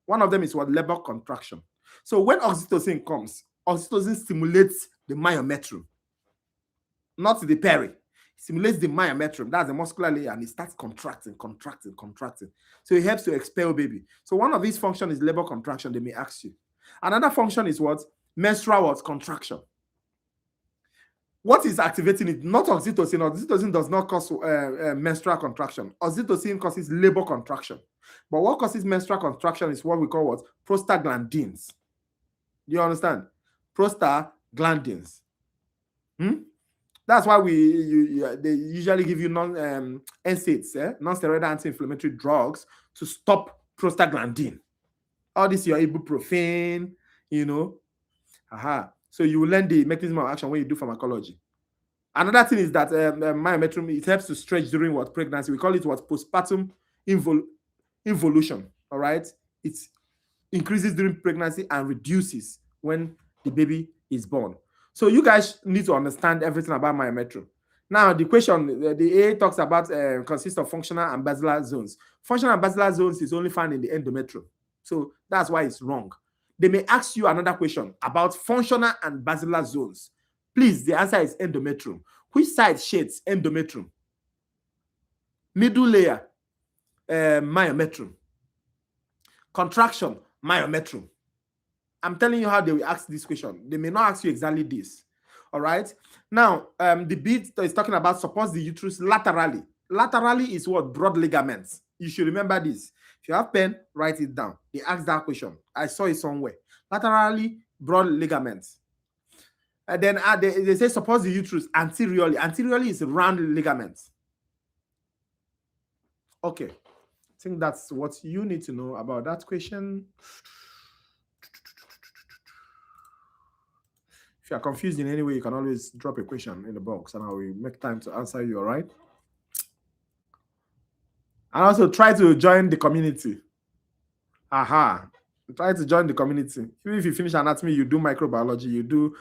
One of them is what? Labor contraction. So when oxytocin comes, oxytocin stimulates the myometrium, not the peri. Stimulates the myometrium, that's the muscular layer, and it starts contracting. So it helps to expel baby. So one of these functions is labor contraction, they may ask you. Another function is what? Menstrual contraction. What is activating it? Not oxytocin. Oxytocin does not cause menstrual contraction. Oxytocin causes labor contraction. But what causes menstrual contraction is what we call what? Prostaglandins. Do you understand? Prostaglandins. That's why they usually give you NSAIDs, non-steroidal anti-inflammatory drugs to stop prostaglandin. All this your ibuprofen, So you will learn the mechanism of action when you do pharmacology. Another thing is that myometrium, it helps to stretch during what? Pregnancy. We call it what? Postpartum involution. All right? It increases during pregnancy and reduces when the baby is born. So you guys need to understand everything about myometrium. Now, the question, the A talks about consists of functional and basilar zones. Functional and basilar zones is only found in the endometrium. So that's why it's wrong. They may ask you another question about functional and basilar zones. Please, the answer is endometrium. Which side shades endometrium? Middle layer, myometrium. Contraction, myometrium. I'm telling you how they will ask this question. They may not ask you exactly this. All right. Now, the bit is talking about supports the uterus laterally. Laterally is what? Broad ligaments. You should remember this. If you have pen, write it down. They asked that question. I saw it somewhere. Laterally, broad ligaments. And then they say supports the uterus anteriorly. Anteriorly is round ligaments. Okay. I think that's what you need to know about that question. If you are confused in any way, you can always drop a question in the box and I will make time to answer you, all right? And also try to join the community. Try to join the community. Even if you finish anatomy, you do microbiology, you do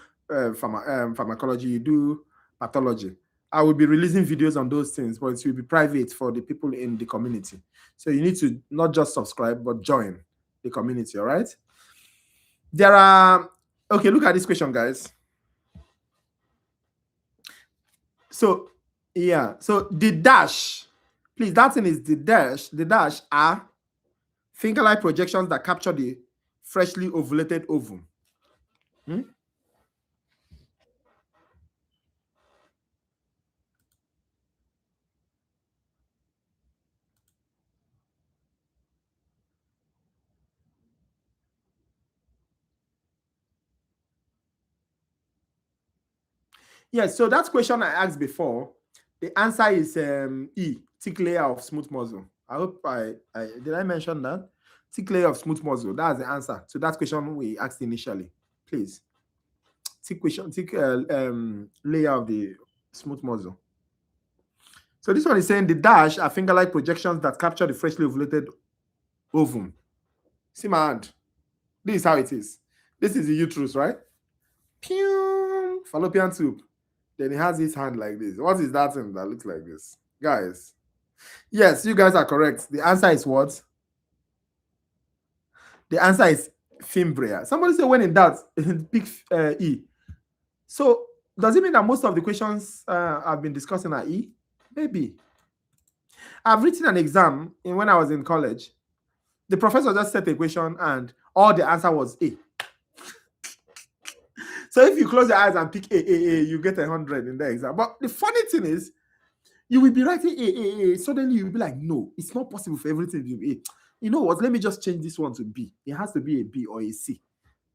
pharmacology, you do pathology. I will be releasing videos on those things, but it will be private for the people in the community. So you need to not just subscribe, but join the community, all right? There are... Okay, look at this question, guys. So, yeah. So, the dash. Please, that thing is the dash. The dash are finger-like projections that capture the freshly ovulated ovum. Yes, so that question I asked before, the answer is E, thick layer of smooth muscle. I hope did I mention that? Thick layer of smooth muscle. That's the answer to that question we asked initially. Please. Thick layer of the smooth muscle. So this one is saying the dash are finger-like projections that capture the freshly ovulated ovum. See my hand. This is how it is. This is the uterus, right? Pew! Fallopian tube. Then he has his hand like this. What is that thing that looks like this? Guys. Yes, you guys are correct. The answer is what? The answer is fimbria. Somebody say when in doubt, pick E. So does it mean that most of the questions I've been discussing are E? Maybe. I've written an exam when I was in college. The professor just set a question and all the answer was A. So if you close your eyes and pick A, you get 100 in the exam. But the funny thing is, you will be writing A. Suddenly you'll be like, no, it's not possible for everything to be A. You know what? Let me just change this one to B. It has to be a B or a C.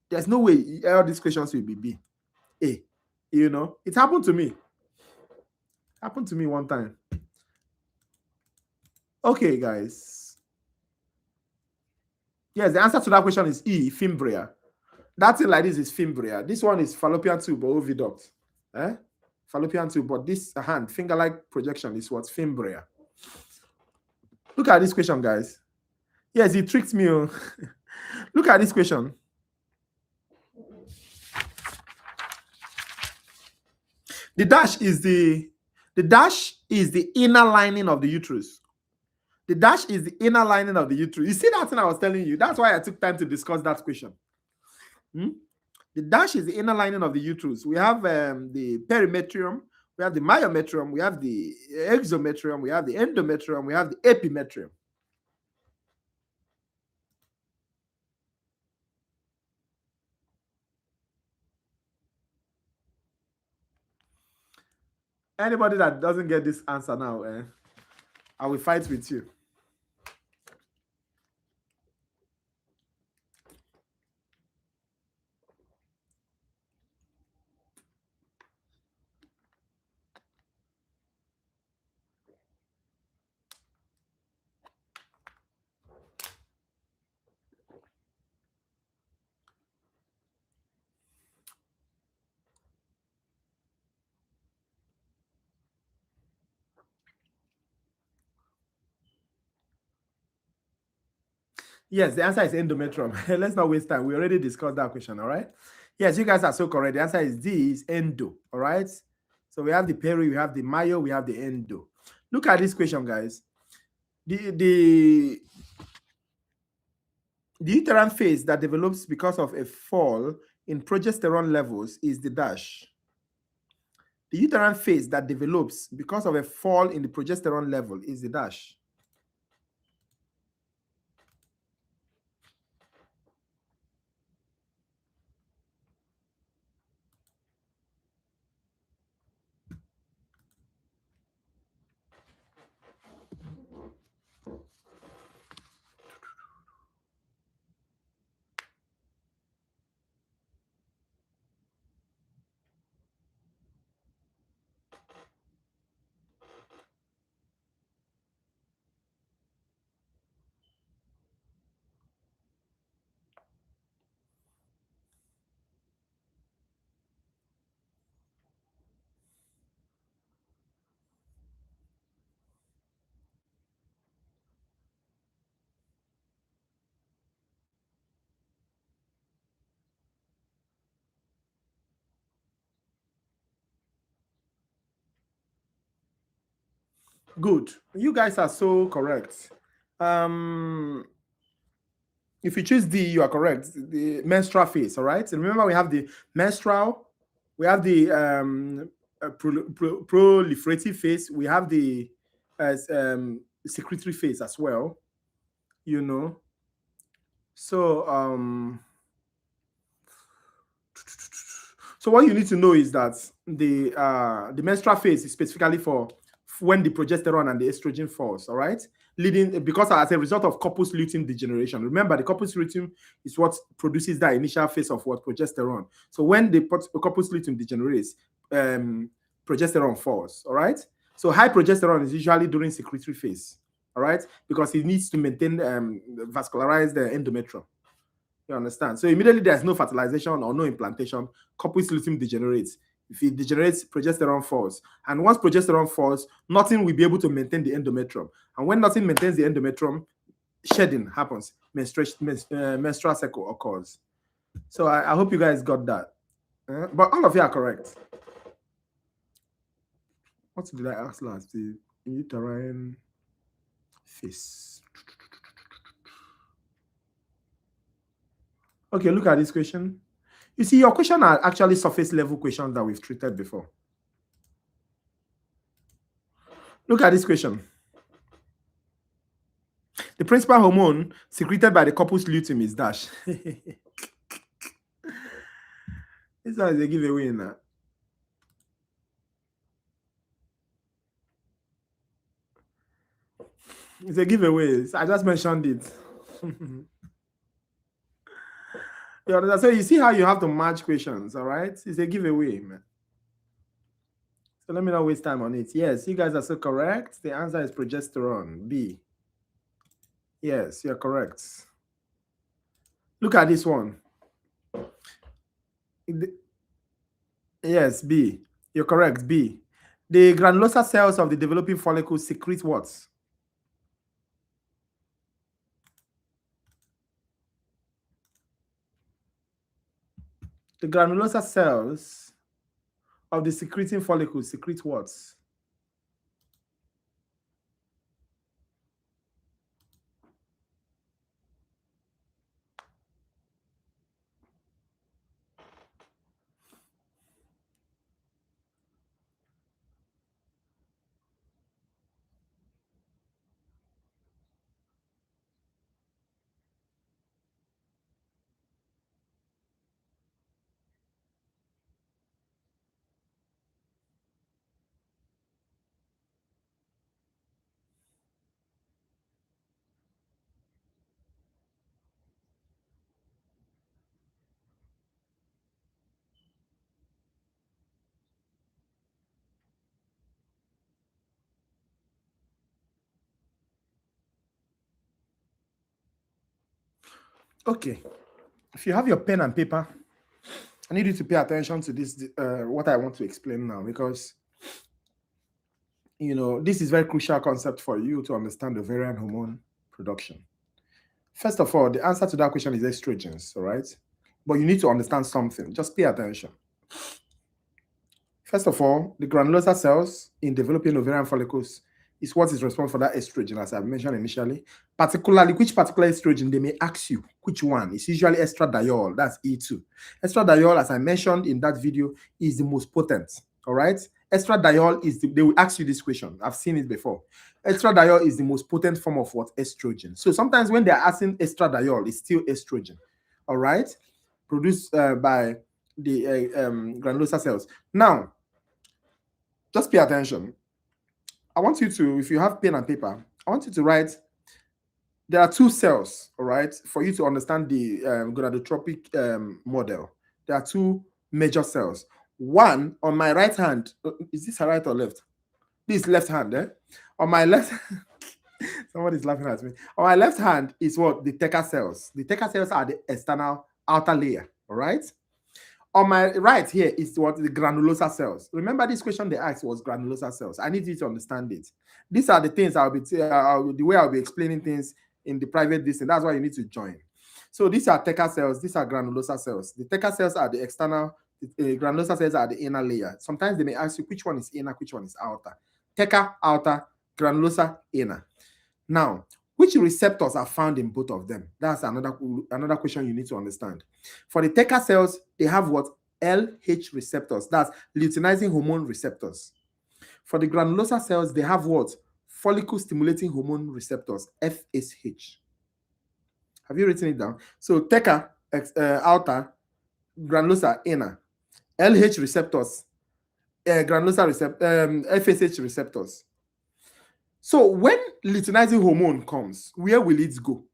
There's no way all these questions will be B. A. You know, it happened to me. It happened to me one time. Okay, guys. Yes, the answer to that question is E, fimbria. That thing like this is fimbria. This one is fallopian tube or oviduct. Fallopian tube, but this hand, finger-like projection is what? Fimbria. Look at this question, guys. Yes, it tricked me. Look at this question. The dash is the inner lining of the uterus. The dash is the inner lining of the uterus. You see that thing I was telling you? That's why I took time to discuss that question. The dash is the inner lining of the uterus. We have the perimetrium, we have the myometrium, we have the exometrium, we have the endometrium, we have the epimetrium. Anybody that doesn't get this answer now, I will fight with you. Yes, the answer is endometrium. Let's not waste time. We already discussed that question, all right? Yes, you guys are so correct. The answer is D, is endo, all right? So we have the peri, we have the myo, we have the endo. Look at this question, guys. The uterine phase that develops because of a fall in progesterone levels is the dash. The uterine phase that develops because of a fall in the progesterone level is the dash. Good. You guys are so correct. If you choose D, you are correct. The menstrual phase, all right? Remember, we have the menstrual, we have the proliferative phase, we have the secretory phase as well, you know. So, so what you need to know is that the menstrual phase is specifically for when the progesterone and the estrogen falls, all right? Leading, because as a result of corpus luteum degeneration. Remember, the corpus luteum is what produces that initial phase of what progesterone. So when the corpus luteum degenerates, progesterone falls, all right? So high progesterone is usually during secretory phase, all right? Because it needs to maintain vascularize the endometrium. You understand? So immediately there's no fertilization or no implantation, corpus luteum degenerates. If it degenerates, progesterone falls. And once progesterone falls, nothing will be able to maintain the endometrium. And when nothing maintains the endometrium, shedding happens. Menstrual cycle occurs. So I hope you guys got that. But all of you are correct. What did I ask last? The uterine phase. Okay, look at this question. You see, your question are actually surface level questions that we've treated before. Look at this question. The principal hormone secreted by the corpus luteum is dash. This one is a giveaway now. It's a giveaway. I just mentioned it. You understand? So you see how you have to match questions, all right? It's a giveaway, man. So let me not waste time on it. Yes, you guys are so correct. The answer is progesterone, B. Yes, you're correct. Look at this one. Yes, B. You're correct, B. The granulosa cells of the developing follicle secrete what? The granulosa cells of the secreting follicles secrete what? Okay. If you have your pen and paper, I need you to pay attention to this, what I want to explain now, because this is very crucial concept for you to understand ovarian hormone production. First of all, the answer to that question is estrogens, all right? But you need to understand something. Just pay attention. First of all, the granulosa cells in developing ovarian follicles is what is responsible for that estrogen, as I mentioned initially. Particularly, which particular estrogen, they may ask you which one. It's usually estradiol, that's E2. Estradiol, as I mentioned in that video, is the most potent, all right? Estradiol is they will ask you this question. I've seen it before. Estradiol is the most potent form of what? Estrogen. So sometimes when they're asking estradiol, it's still estrogen, all right? Produced by the granulosa cells. Now, just pay attention. I want you to, if you have pen and paper, I want you to write, there are two cells, all right, for you to understand the gonadotropic model. There are two major cells. One, on my right hand, is this a right or left? This left hand, eh? On my left, somebody's laughing at me. On my left hand is what? The Theca cells. The Theca cells are the external outer layer, all right? On my right here is what? The granulosa cells. Remember this question they asked was granulosa cells. I need you to understand it. These are the things the way I'll be explaining things in the private distance. That's why you need to join. So these are Theca cells. These are granulosa cells. The Theca cells are the external. Granulosa cells are the inner layer. Sometimes they may ask you which one is inner, which one is outer. Theca outer, granulosa inner. Now, which receptors are found in both of them? That's another question you need to understand. For the Theca cells, they have what? LH receptors. That's luteinizing hormone receptors. For the granulosa cells, they have what? Follicle stimulating hormone receptors, FSH. Have you written it down? So Theca outer, granulosa inner, LH receptors, granulosa FSH receptors. So when luteinizing hormone comes, where will it go?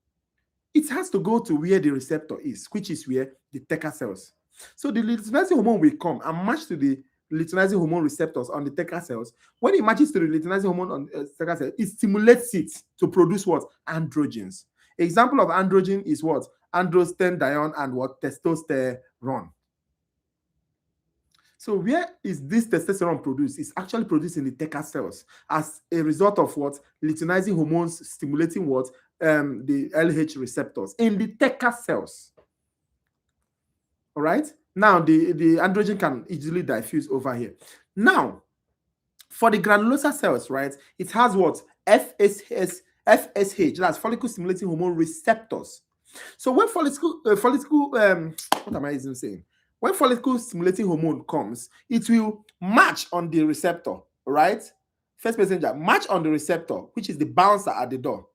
It has to go to where the receptor is, which is where the Theca cells. So the luteinizing hormone will come and match to the luteinizing hormone receptors on the Theca cells. When it matches to the luteinizing hormone on Theca cells, it stimulates it to produce what? Androgens. Example of androgen is what? Androstenedione and what? Testosterone. So where is this testosterone produced? It's actually produced in the Theca cells as a result of what? Luteinizing hormones stimulating what? The LH receptors in the Theca cells. All right? Now, the androgen can easily diffuse over here. Now, for the granulosa cells, right, it has what? FSH, that's follicle stimulating hormone receptors. So when what am I even saying? When follicle stimulating hormone comes, it will match on the receptor, right? First messenger, match on the receptor, which is the bouncer at the door.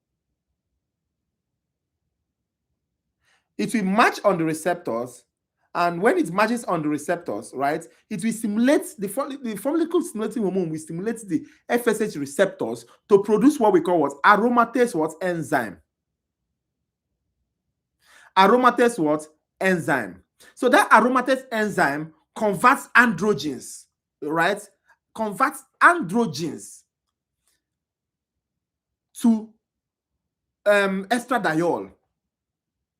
It will match on the receptors, and when it matches on the receptors, right, it will stimulate the follicle stimulating hormone will stimulate the FSH receptors to produce what we call what? Aromatase what? Enzyme. Aromatase what? Enzyme. So that aromatase enzyme converts androgens, right? Converts androgens to estradiol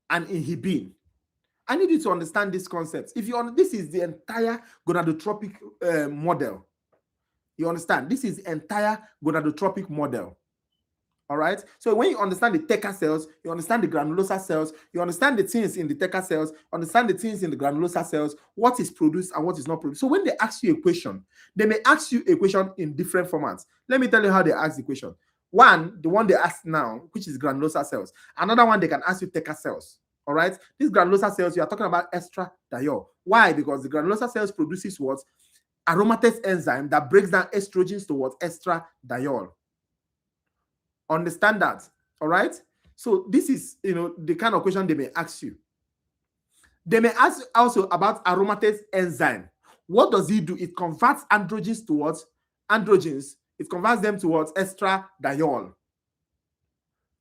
and inhibin. I need you to understand this concept. This is the entire gonadotropic model. You understand? This is the entire gonadotropic model. All right. So when you understand the theca cells, you understand the granulosa cells, you understand the things in the theca cells, understand the things in the granulosa cells, what is produced and what is not produced. So when they ask you a question, they may ask you a question in different formats. Let me tell you how they ask the question. One, the one they ask now, which is granulosa cells. Another one, they can ask you theca cells. All right. These granulosa cells, you are talking about estradiol. Why? Because the granulosa cells produces what? Aromatase enzyme that breaks down estrogens to what? Estradiol. Understand that. All right. So this is, the kind of question they may ask you. They may ask also about aromatase enzyme. What does it do? It converts androgens towards androgens. It converts them towards estradiol.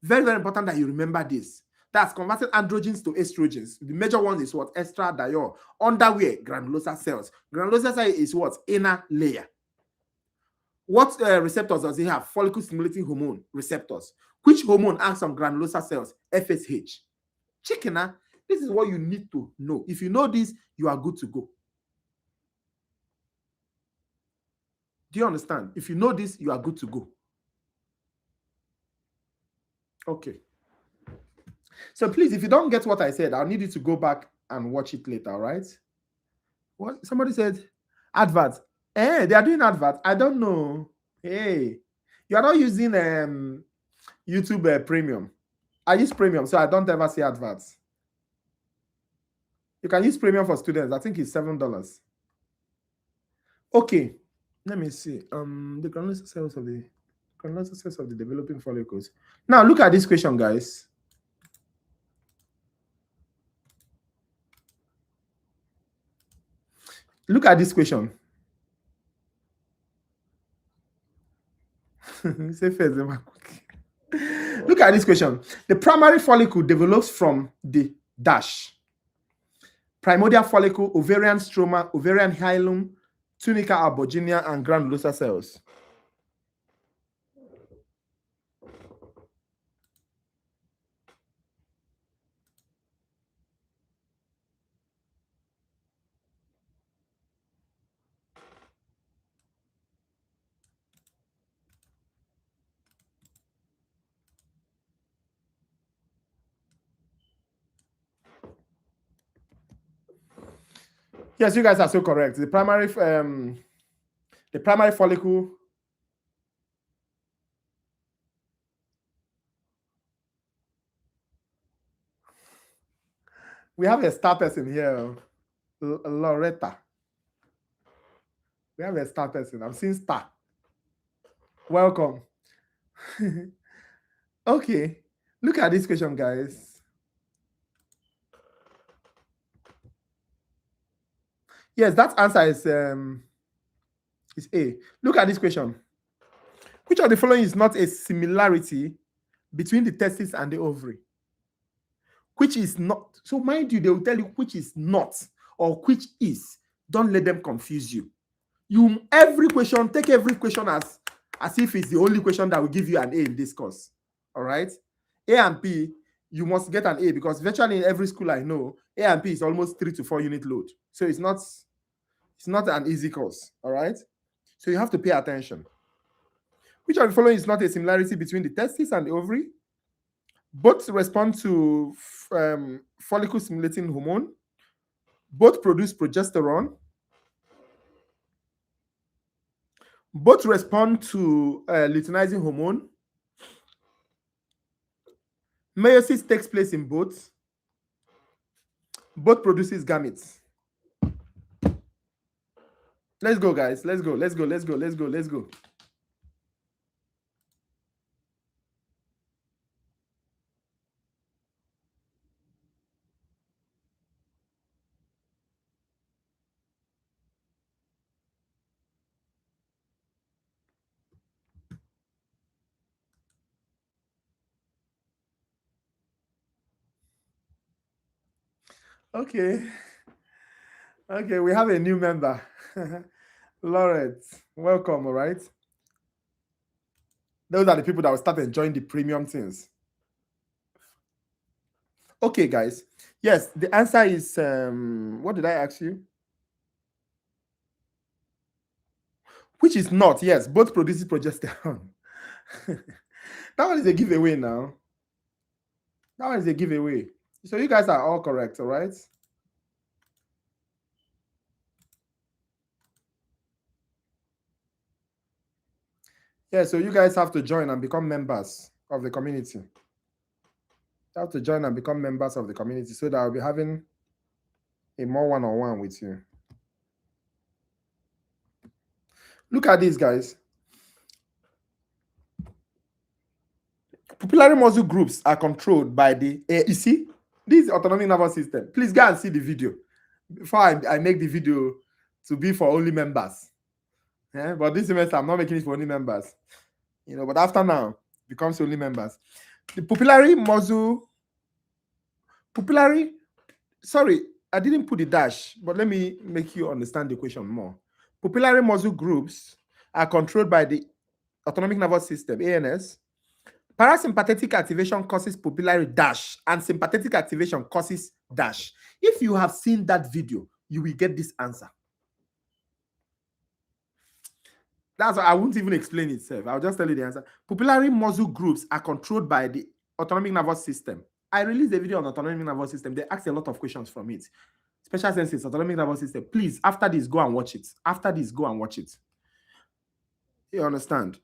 Very, very important that you remember this. That's converting androgens to estrogens. The major one is what? Estradiol. Underwhere? Granulosa cells. Granulosa cell is what? Inner layer. What receptors does it have? Follicle stimulating hormone receptors. Which hormone acts on granulosa cells? FSH. Chicken, this is what you need to know. If you know this, you are good to go. Do you understand? If you know this, you are good to go. Okay. So please, if you don't get what I said, I'll need you to go back and watch it later, all right? What? Somebody said advert. They are doing advert. I don't know. Hey, you are not using YouTube Premium. I use Premium, so I don't ever see adverts. You can use Premium for students. I think it's $7. Okay, let me see. The granulosa cells of the developing follicles. Now look at this question, guys. Look at this question. Say first, look at this question. The primary follicle develops from the dash. Primordial follicle, ovarian stroma, ovarian hilum, tunica albuginea, and granulosa cells. Yes, you guys are so correct. The primary follicle. We have a star person here, Loretta. We have a star person. I'm seeing star. Welcome. Okay, look at this question, guys. Yes, that answer is A. Look at this question. Which of the following is not a similarity between the testis and the ovary? Which is not. So mind you, they will tell you which is not or which is. Don't let them confuse you. Take every question as if it's the only question that will give you an A in this course. All right? A and P, you must get an A because virtually in every school I know, A and P is almost 3 to 4 unit load. So it's not an easy course. All right? So you have to pay attention. Which of the following is not a similarity between the testis and the ovary? Both respond to follicle stimulating hormone. Both produce progesterone. Both respond to luteinizing hormone. Meiosis takes place in both. Both produces gametes. Let's go, guys. Let's go. Okay, we have a new member. Lawrence, welcome, all right? Those are the people that will start enjoying the premium things. Okay, guys. Yes, the answer is, what did I ask you? Which is not, yes, both produces progesterone. That one is a giveaway now. That one is a giveaway. So you guys are all correct, all right? Yeah, so you guys have to join and become members of the community. You have to join and become members of the community so that I'll be having a more one-on-one with you. Look at these guys. Pupillary muscle groups are controlled by the, you see, this autonomic nervous system. Please go and see the video before I make the video to be for only members. Yeah? But this semester, I'm not making it for only members. You know, but after now, it becomes only members. The sorry, I didn't put the dash, but let me make you understand the question more. Pupillary muscle groups are controlled by the autonomic nervous system, ANS. Parasympathetic activation causes pupillary dash, and sympathetic activation causes dash. If you have seen that video, you will get this answer. That's why I won't even explain itself. I'll just tell you the answer. Pupillary muscle groups are controlled by the autonomic nervous system. I released a video on autonomic nervous system. They asked a lot of questions from it. Special senses, autonomic nervous system. Please, after this, go and watch it. After this, go and watch it. You understand?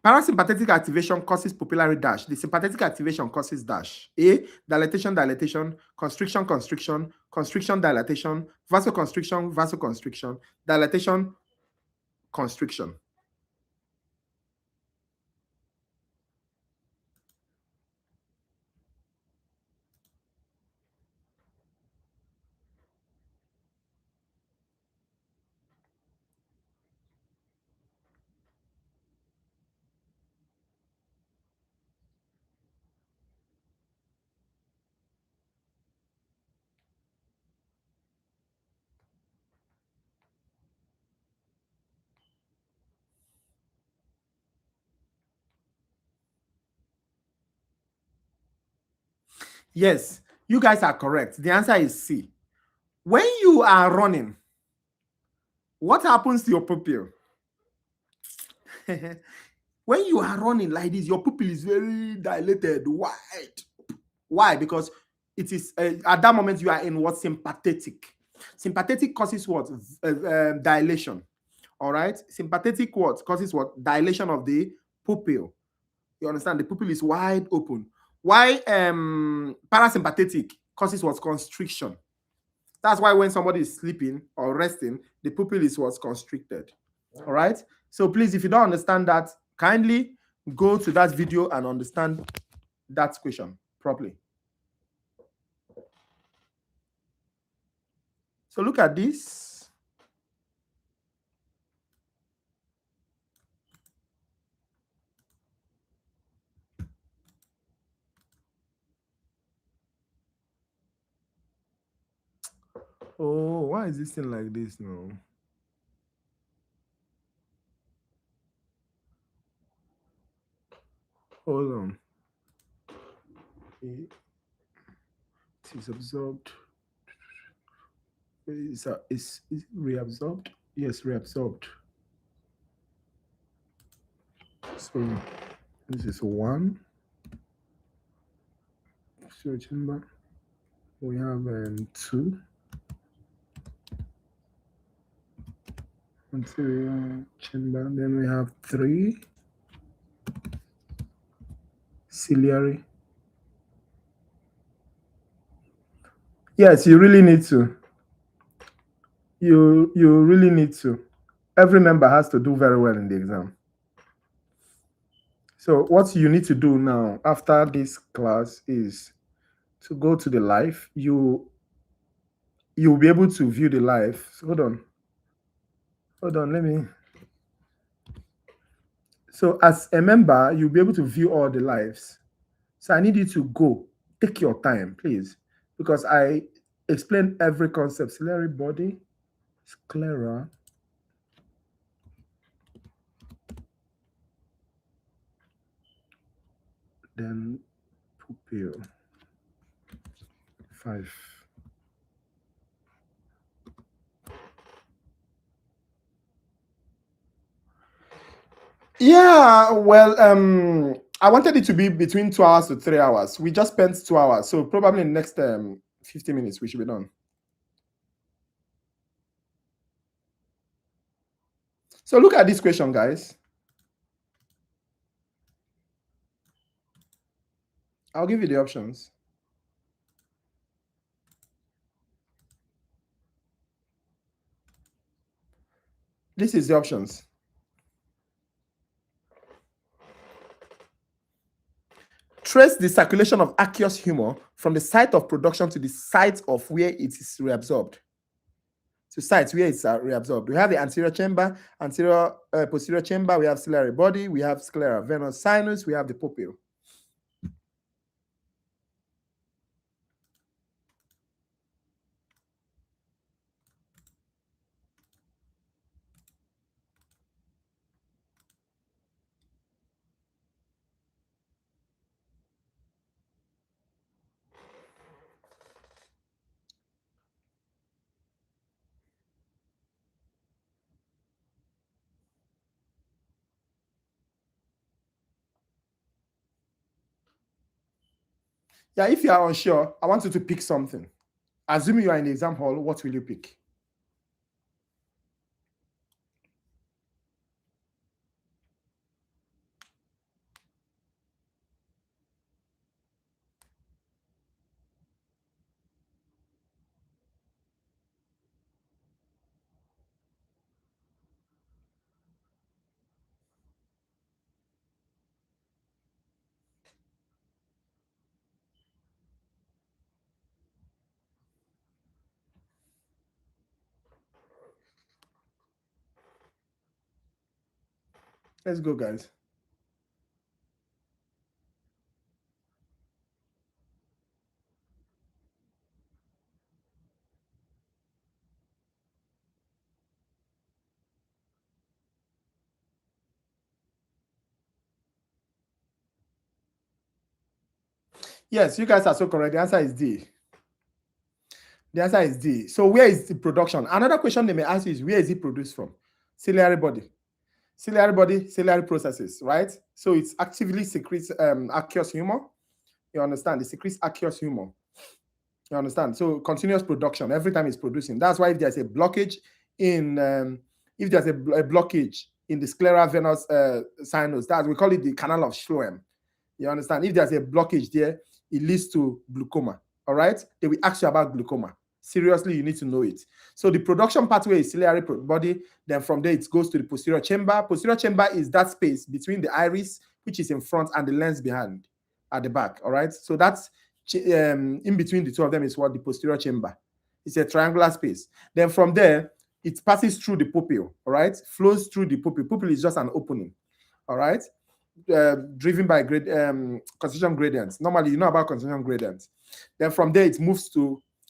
Parasympathetic activation causes pupillary dash. The sympathetic activation causes dash. A, dilatation, dilatation, constriction, constriction, constriction, dilatation, vasoconstriction, vasoconstriction, dilatation, constriction. Yes, you guys are correct. The answer is C. When you are running, what happens to your pupil? When you are running like this, your pupil is very dilated, wide. Why? Because it is at that moment you are in what? Sympathetic. Sympathetic causes what? Dilation. All right. Sympathetic what? Causes what? Dilation of the pupil. You understand? The pupil is wide open. Why parasympathetic causes what? Constriction. That's why when somebody is sleeping or resting, the pupil is what's constricted. All right. So please, if you don't understand that, kindly go to that video and understand that question properly. So look at this. Oh, why is this thing like this now? Hold on. It is absorbed. Is reabsorbed? Yes, reabsorbed. So this is one. So chamber. We have two. Anterior chamber. Then we have three. Ciliary. Yes, you really need to. You really need to. Every member has to do very well in the exam. So what you need to do now after this class is to go to the live. You'll be able to view the live. So hold on, let me. So as a member, you'll be able to view all the lives. So I need you to go. Take your time, please, because I explained every concept. Ciliary body, sclera. Then pupil. 5. Yeah, well, I wanted it to be between 2 hours to 3 hours. We just spent 2 hours. So probably in the next 50 minutes, we should be done. So look at this question, guys. I'll give you the options. This is the options. Trace the circulation of aqueous humor from the site of production to the site of where it is reabsorbed. To sites where it's reabsorbed. We have the anterior chamber, posterior chamber, we have ciliary body, we have sclera venous sinus, we have the pupil. Yeah, if you are unsure, I want you to pick something. Assuming you are in the exam hall, what will you pick? Let's go, guys. Yes, you guys are so correct. The answer is D. The answer is D. So where is the production? Another question they may ask you is, where is it produced from? Ciliary body. Ciliary body, ciliary processes, right? So it actively secretes aqueous humor. You understand? It secretes aqueous humor. You understand? So continuous production every time it's producing. That's why if there's a blockage in blockage in the sclera venous sinus, that we call it the canal of Schloem. You understand? If there's a blockage there, it leads to glaucoma. All right? They will ask you about glaucoma. Seriously, you need to know it. So the production pathway is ciliary body. Then from there, it goes to the posterior chamber. Posterior chamber is that space between the iris, which is in front, and the lens behind at the back. All right? So that's in between the two of them is what the posterior chamber. It's a triangular space. Then from there, it passes through the pupil. All right? Flows through the pupil. Pupil is just an opening. All right? Driven by concentration gradients. Normally, you know about concentration gradients. Then from there, it moves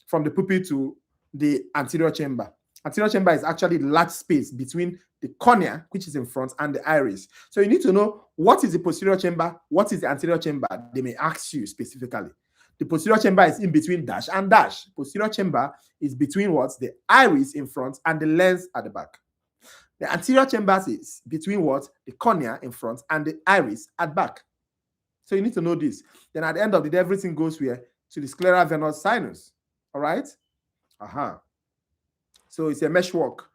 from the pupil to the anterior chamber. Anterior chamber is actually the large space between the cornea, which is in front, and the iris. So you need to know what is the posterior chamber, what is the anterior chamber. They may ask you specifically. The posterior chamber is in between dash and dash. Posterior chamber is between what? The iris in front and the lens at the back. The anterior chambers is between what? The cornea in front and the iris at back. So you need to know this. Then at the end of the day, everything goes where? To the sclera venous sinus. All right? So it's a meshwork,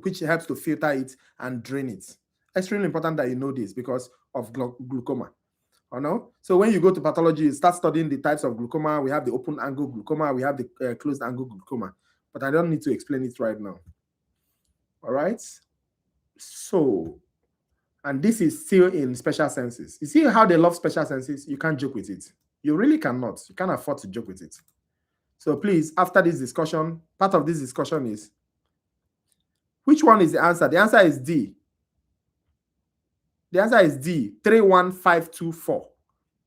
which helps to filter it and drain it. Extremely important that you know this because of glaucoma. No? So when you go to pathology, you start studying the types of glaucoma. We have the open angle glaucoma, we have the closed angle glaucoma, but I don't need to explain it right now. All right. So, and this is still in special senses. You see how they love special senses? You can't joke with it. You really cannot. You can't afford to joke with it. So please, after this discussion, part of this discussion is, which one is the answer? The answer is D. The answer is D, 31524.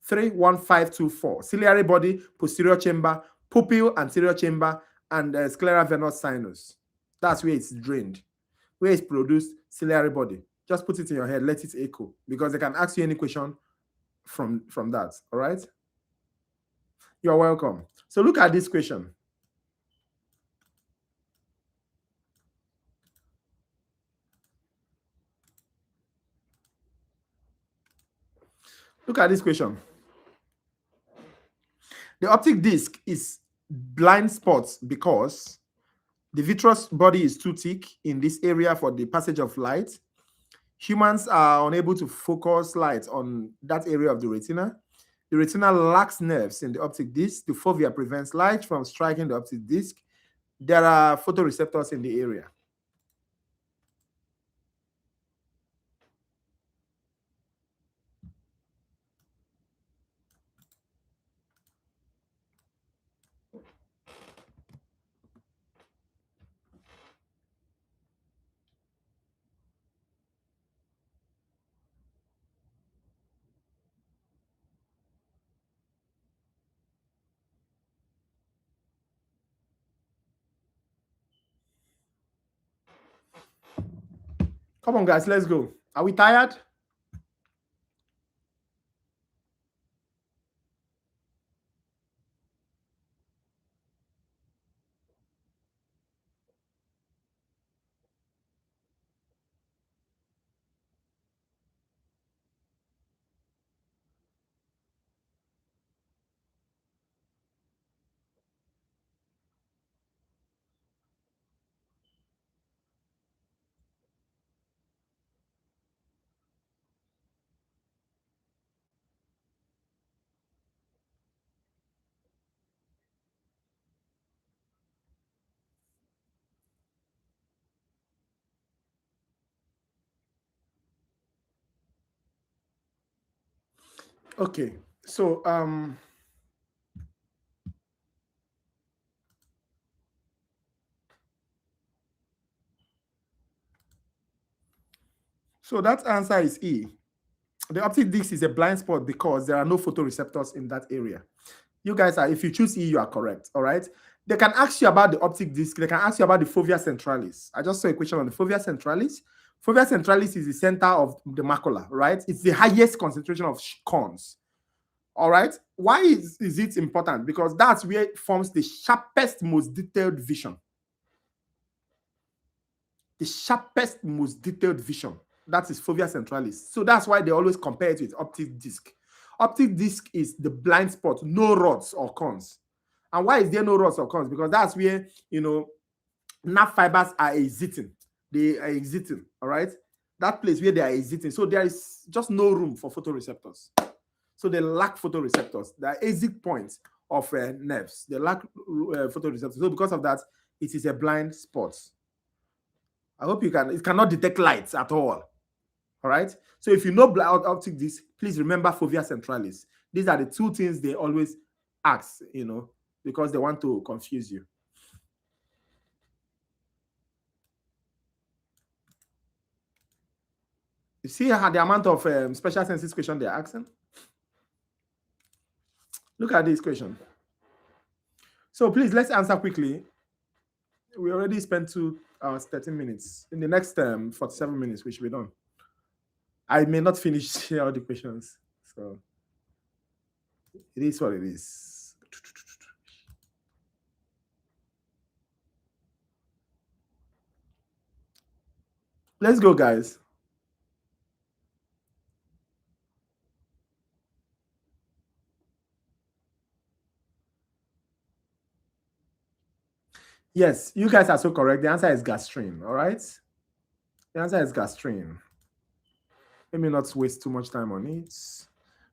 31524. Ciliary body, posterior chamber, pupil, anterior chamber, and sclera venous sinus. That's where it's drained. Where it's produced, ciliary body. Just put it in your head, let it echo, because they can ask you any question from that. All right? You're welcome. So look at this question. Look at this question. The optic disc is blind spots because the vitreous body is too thick in this area for the passage of light. Humans are unable to focus light on that area of the retina. The retina lacks nerves in the optic disc. The fovea prevents light from striking the optic disc. There are photoreceptors in the area. Come on, guys, let's go. Are we tired? Okay, so that answer is E. The optic disc is a blind spot because there are no photoreceptors in that area. You guys are, if you choose E, you are correct. All right. They can ask you about the optic disc. They can ask you about the fovea centralis. I just saw a question on the fovea centralis. Fovea centralis is the center of the macula, right? It's the highest concentration of cones. All right. Why is it important? Because that's where it forms the sharpest, most detailed vision. The sharpest, most detailed vision. That is fovea centralis. So that's why they always compare it with optic disc. Optic disc is the blind spot, no rods or cones. And why is there no rods or cones? Because that's where, nerve fibers are exiting. They are exiting, all right? That place where they are exiting. So there is just no room for photoreceptors. So they lack photoreceptors. They are exit points of nerves. They lack photoreceptors. So because of that, it is a blind spot. I hope it cannot detect lights at all. All right. So if you know optic disc, please remember fovea centralis. These are the two things they always ask, because they want to confuse you. You see how the amount of special senses question they're asking? Look at this question. So please, let's answer quickly. We already spent 2 hours, 13 minutes. In the next 47 minutes, we should be done. I may not finish all the questions. So it is what it is. Let's go, guys. Yes, you guys are so correct. The answer is gastrin, all right? The answer is gastrin. Let me not waste too much time on it.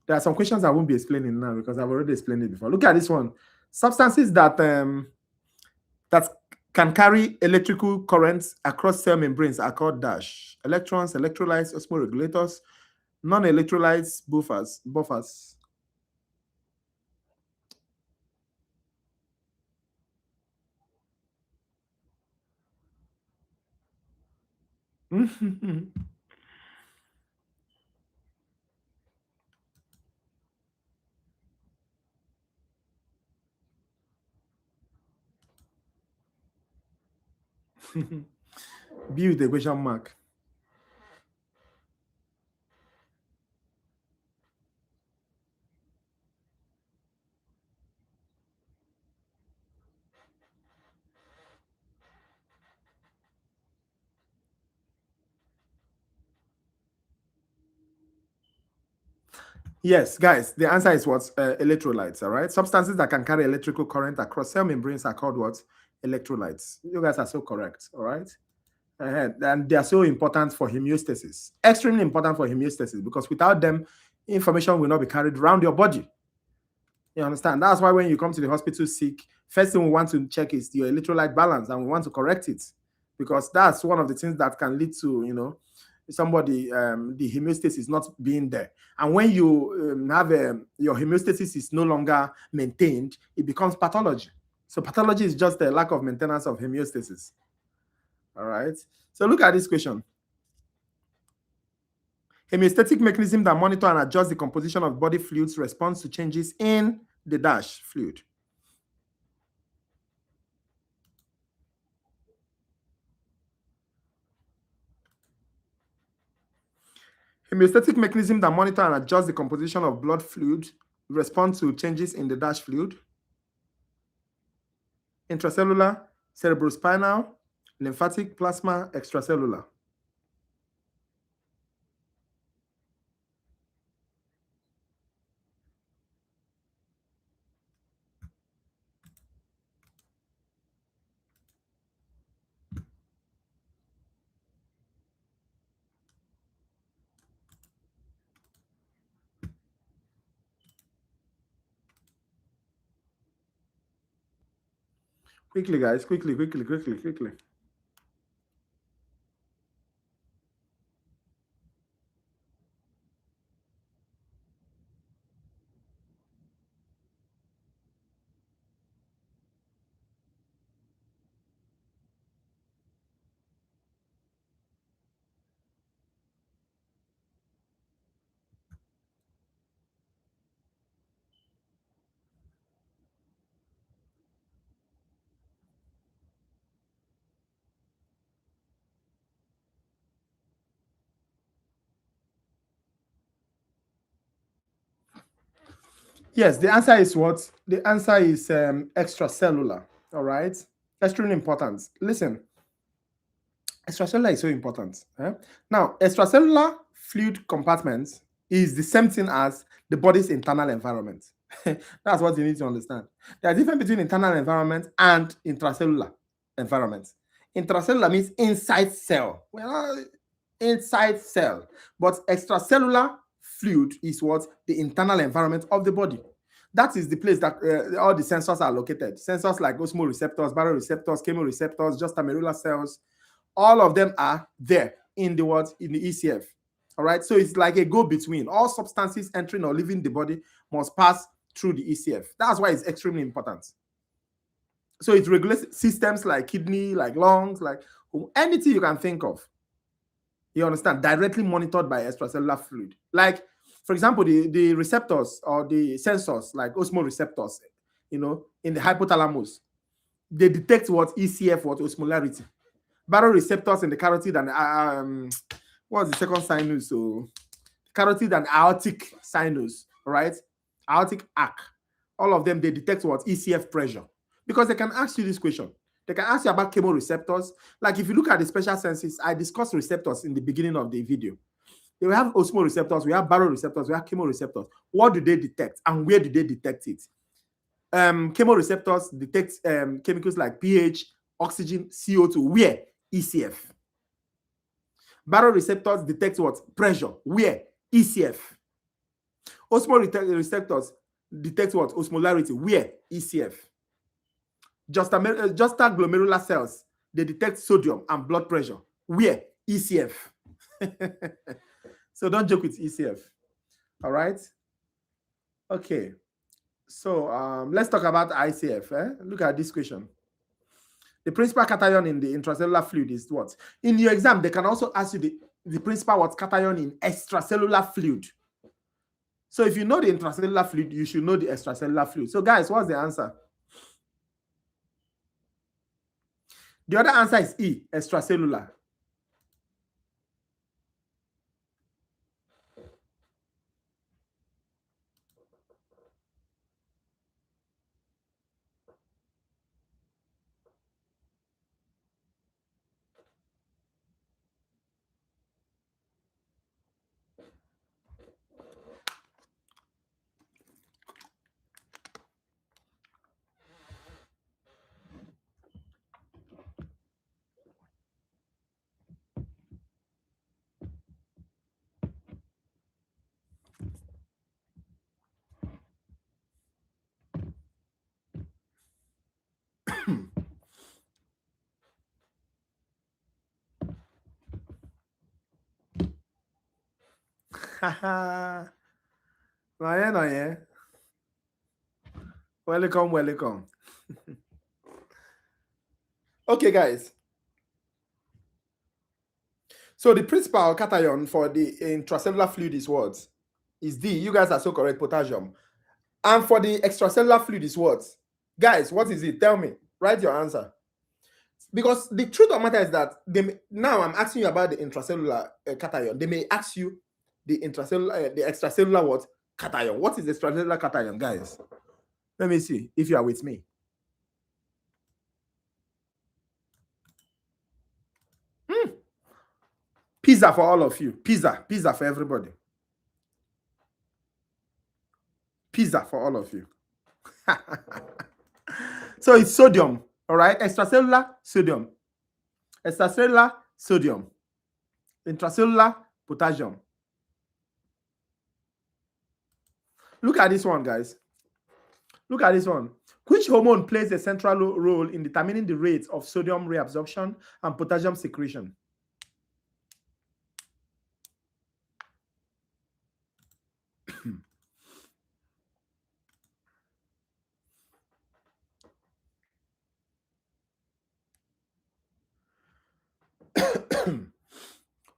There are some questions I won't be explaining now because I've already explained it before. Look at this one. Substances that can carry electrical currents across cell membranes are called dash. Electrons, electrolytes, osmoregulators, non-electrolytes, buffers. B with the question mark. Yes, guys, the answer is what? Electrolytes, all right? Substances that can carry electrical current across cell membranes are called what? Electrolytes. You guys are so correct, all right? And they are so important for homeostasis. Extremely important for homeostasis because without them, information will not be carried around your body. You understand? That's why when you come to the hospital sick, first thing we want to check is your electrolyte balance and we want to correct it because that's one of the things that can lead to, somebody, the homeostasis not being there. And when you have your homeostasis is no longer maintained, it becomes pathology. So pathology is just a lack of maintenance of homeostasis. All right. So look at this question. Homeostatic mechanism that monitor and adjust the composition of body fluids responds to changes in the dash fluid. Homeostatic mechanism that monitor and adjust the composition of blood fluid respond to changes in the dash fluid. Intracellular, cerebrospinal, lymphatic, plasma, extracellular. Quickly, guys, quickly. Yes, the answer is what? The answer is extracellular. All right. Extremely important. Listen, extracellular is so important. Now, extracellular fluid compartment is the same thing as the body's internal environment. That's what you need to understand. There's a difference between internal environment and intracellular environment. Intracellular means inside cell. Well, inside cell. But extracellular fluid is what? The internal environment of the body. That is the place that all the sensors are located. Sensors like osmoreceptors, baroreceptors, chemoreceptors, just glomerular cells, all of them are there in the what? In the ECF. All right. So it's like a go-between. All substances entering or leaving the body must pass through the ECF. That's why it's extremely important. So it regulates systems like kidney, like lungs, like anything you can think of. You understand? Directly monitored by extracellular fluid. Like, for example, the receptors or the sensors, like osmoreceptors, in the hypothalamus, they detect what? ECF, what? Osmolarity. Baroreceptors in the carotid and what's the second sinus? So carotid and aortic sinus, right? Aortic arc. All of them, they detect what? ECF pressure. Because they can ask you this question. They can ask you about chemoreceptors. Like if you look at the special senses, I discussed receptors in the beginning of the video. We have osmoreceptors, we have baroreceptors, we have chemoreceptors. What do they detect and where do they detect it? Chemoreceptors detect chemicals like pH, oxygen, CO2. Where? ECF. Baroreceptors detect what? Pressure. Where? ECF. Osmoreceptors detect what? Osmolarity. Where? ECF. Juxtaglomerular cells, they detect sodium and blood pressure. Where? ECF. So don't joke with ECF. All right. Okay. So let's talk about ICF. Look at this question. The principal cation in the intracellular fluid is what? In your exam, they can also ask you the principal what cation in extracellular fluid. So if you know the intracellular fluid, you should know the extracellular fluid. So guys, what's the answer? The other answer is E, extracellular. No, yeah. Welcome, welcome. Okay, guys. So the principal cation for the intracellular fluid is what? Is D. You guys are so correct, potassium. And for the extracellular fluid is what? Guys, what is it? Tell me. Write your answer. Because the truth of the matter is that now I'm asking you about the intracellular cation. They may ask you the intracellular, the extracellular what? Cation. What is the extracellular cation, guys? Let me see if you are with me. Pizza for all of you. Pizza for everybody. Pizza for all of you. So it's sodium, all right? Extracellular, sodium. Extracellular, sodium. Intracellular, potassium. Look at this one, guys. Look at this one. Which hormone plays a central role in determining the rate of sodium reabsorption and potassium secretion?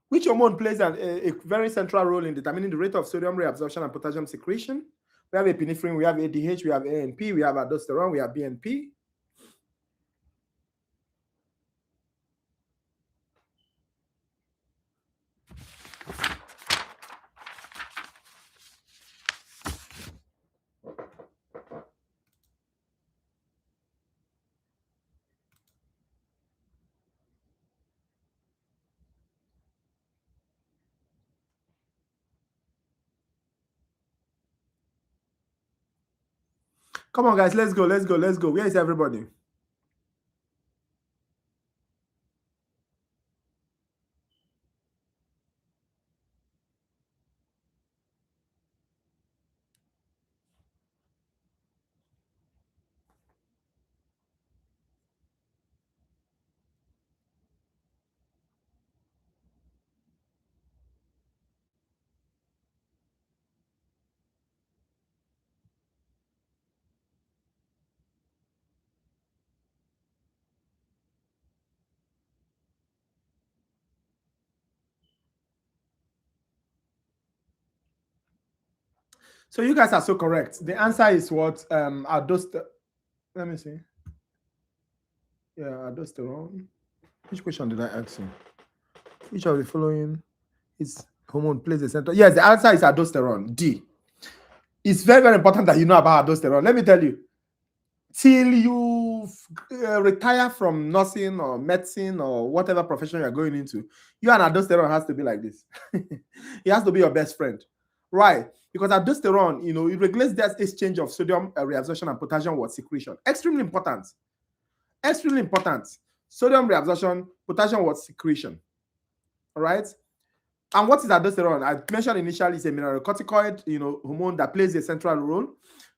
Which hormone plays a very central role in determining the rate of sodium reabsorption and potassium secretion? We have epinephrine, we have ADH, we have ANP, we have aldosterone, we have BNP. Come on, guys, let's go. Where is everybody? So you guys are so correct. The answer is what? Aldosterone. Let me see. Yeah, aldosterone. Which question did I ask you? Which of the following is hormone plays the center? Yes, the answer is aldosterone. D. It's very, very important that you know about aldosterone. Let me tell you. Till you retire from nursing or medicine or whatever profession you're going into, you and aldosterone has to be like this. It has to be your best friend. Right? Because aldosterone, it regulates the exchange of sodium reabsorption and potassium what secretion. Extremely important. Extremely important. Sodium reabsorption, potassium what secretion. All right? And what is aldosterone? I mentioned initially it's a mineralocorticoid, hormone that plays a central role.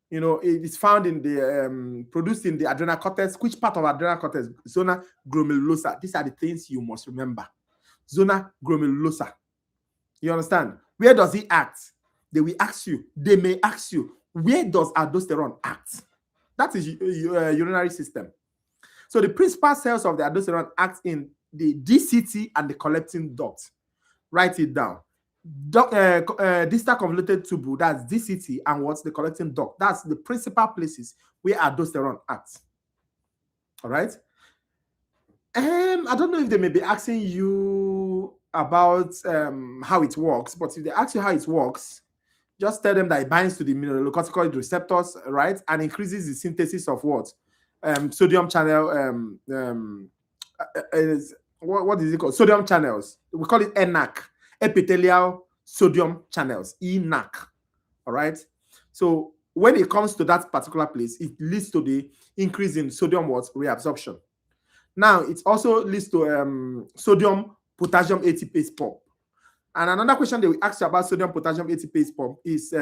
It is found in the produced in the adrenal cortex. Which part of adrenal cortex? Zona glomerulosa. These are the things you must remember. Zona glomerulosa. You understand? Where does it act? They will ask you. They may ask you, where does aldosterone act? That is urinary system. So the principal cells of the aldosterone act in the DCT and the collecting duct. Write it down. Distal convoluted tubule, that's DCT, and what's the collecting duct? That's the principal places where aldosterone acts. All right. I don't know if they may be asking you about how it works, but if they ask you how it works, just tell them that it binds to the mineralocorticoid receptors, right, and increases the synthesis of what? Sodium channel. What is it called? Sodium channels. We call it ENaC. Epithelial sodium channels, ENaC. All right. So when it comes to that particular place, it leads to the increase in sodium reabsorption. Now it also leads to sodium potassium ATPase pump. And another question they will ask you about sodium potassium ATPase pump is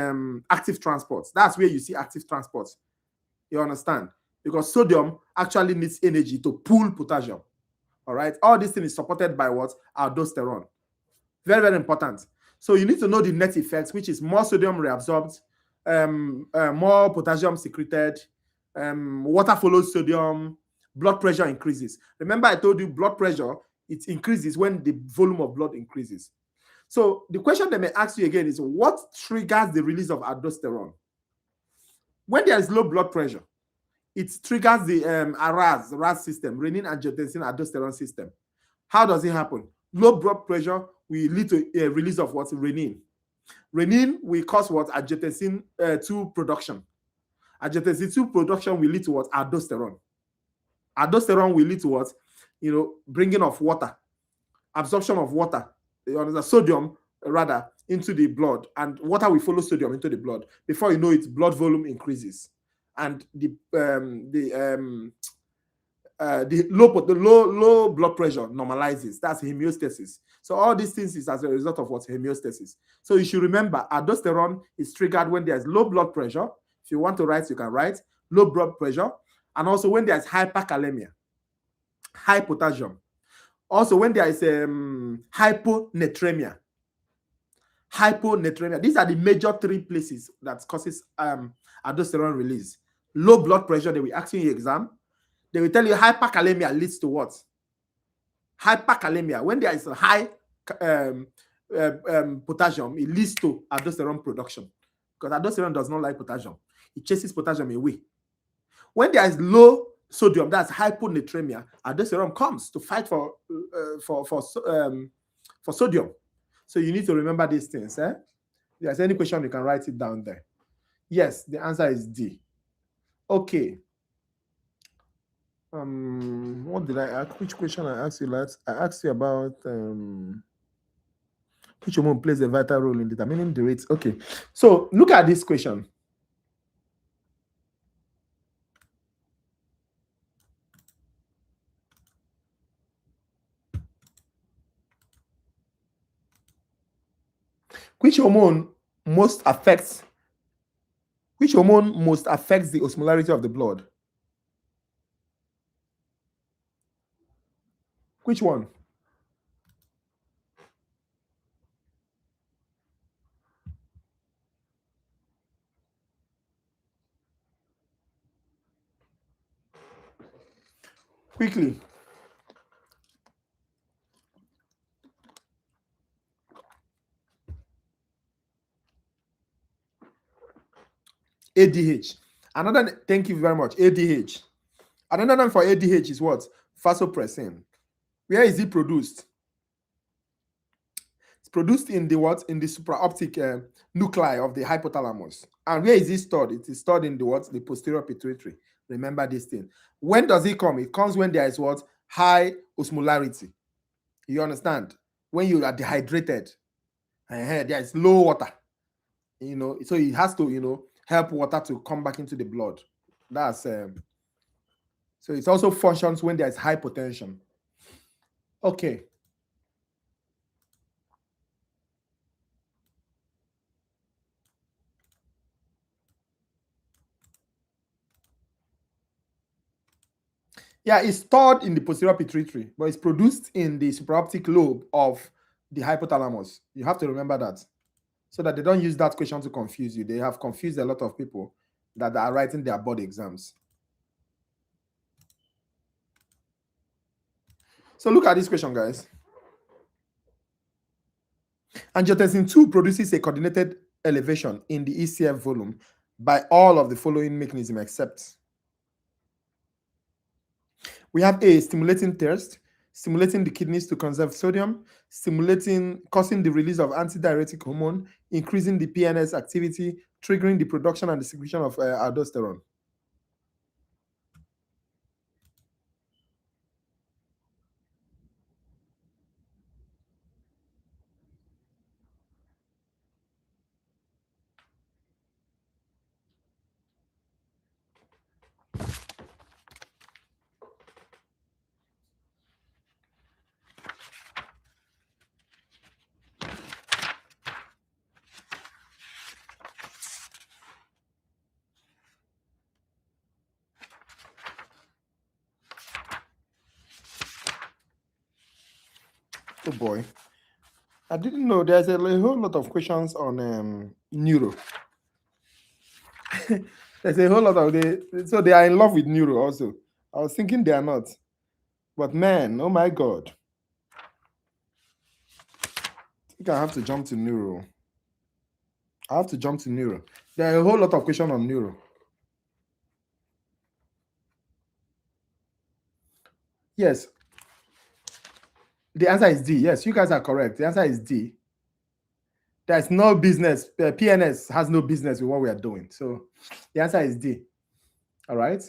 active transport. That's where you see active transport. You understand? Because sodium actually needs energy to pull potassium. All right. All this thing is supported by what? Aldosterone. Very, very important. So you need to know the net effects, which is more sodium reabsorbed, more potassium secreted, water follows sodium, blood pressure increases. Remember, I told you blood pressure, it increases when the volume of blood increases. So the question they may ask you again is, what triggers the release of aldosterone? When there is low blood pressure, it triggers the RAS system, renin angiotensin aldosterone system. How does it happen? Low blood pressure will lead to a release of what? Renin. Renin will cause what? Angiotensin 2 production. Angiotensin 2 production will lead to what? Aldosterone. Aldosterone will lead to what? Bringing of water, absorption of water, sodium rather, into the blood, and water will follow sodium into the blood. Before you know it, blood volume increases, and the low blood pressure normalizes. That's homeostasis. So all these things is as a result of what? Homeostasis. So you should remember, aldosterone is triggered when there's low blood pressure. If you want to write, you can write low blood pressure, and also when there's hyperkalemia, high potassium. Also when there is hyponatremia. Hyponatremia. These are the major 3 places that causes aldosterone release. Low blood pressure, they will ask you in your exam. They will tell you hyperkalemia leads to what? Hyperkalemia. When there is a high potassium, it leads to aldosterone production, because aldosterone does not like potassium. It chases potassium away. When there is low sodium, that's hyponatremia, aldosterone comes to fight for sodium. So you need to remember these things. If there's any question, you can write it down there. Yes, the answer is D. Okay. What did I ask? Which question I asked you last? I asked you about which hormone plays a vital role in determining the rates. Okay, so look at this question. Which hormone most affects the osmolarity of the blood? Which one? Quickly. ADH. Thank you very much. ADH. Another name for ADH is what? Vasopressin. Where is it produced? It's produced in the what? In the supraoptic nuclei of the hypothalamus. And where is it stored? It is stored in the what? The posterior pituitary. Remember this thing. When does it come? It comes when there is what? High osmolarity. You understand? When you are dehydrated, there is low water. So it has to, help water to come back into the blood. That's so it also functions when there is hypotension. Okay. Yeah, it's stored in the posterior pituitary, but it's produced in the supraoptic lobe of the hypothalamus. You have to remember that, so that they don't use that question to confuse you. They have confused a lot of people that are writing their board exams. So look at this question, guys. Angiotensin 2 produces a coordinated elevation in the ECF volume by all of the following mechanisms except. We have A, stimulating thirst, stimulating the kidneys to conserve sodium, causing the release of antidiuretic hormone, increasing the PNS activity, triggering the production and the secretion of aldosterone. Oh boy. I didn't know there's a whole lot of questions on neuro. There's a whole lot of so they are in love with neuro also. I was thinking they are not, but man, oh my god, I think I have to jump to neuro. I have to jump to neuro. There are a whole lot of questions on neuro. Yes, the answer is D. Yes, you guys are correct. The answer is D. There's no business. PNS has no business with what we are doing. So the answer is D. All right.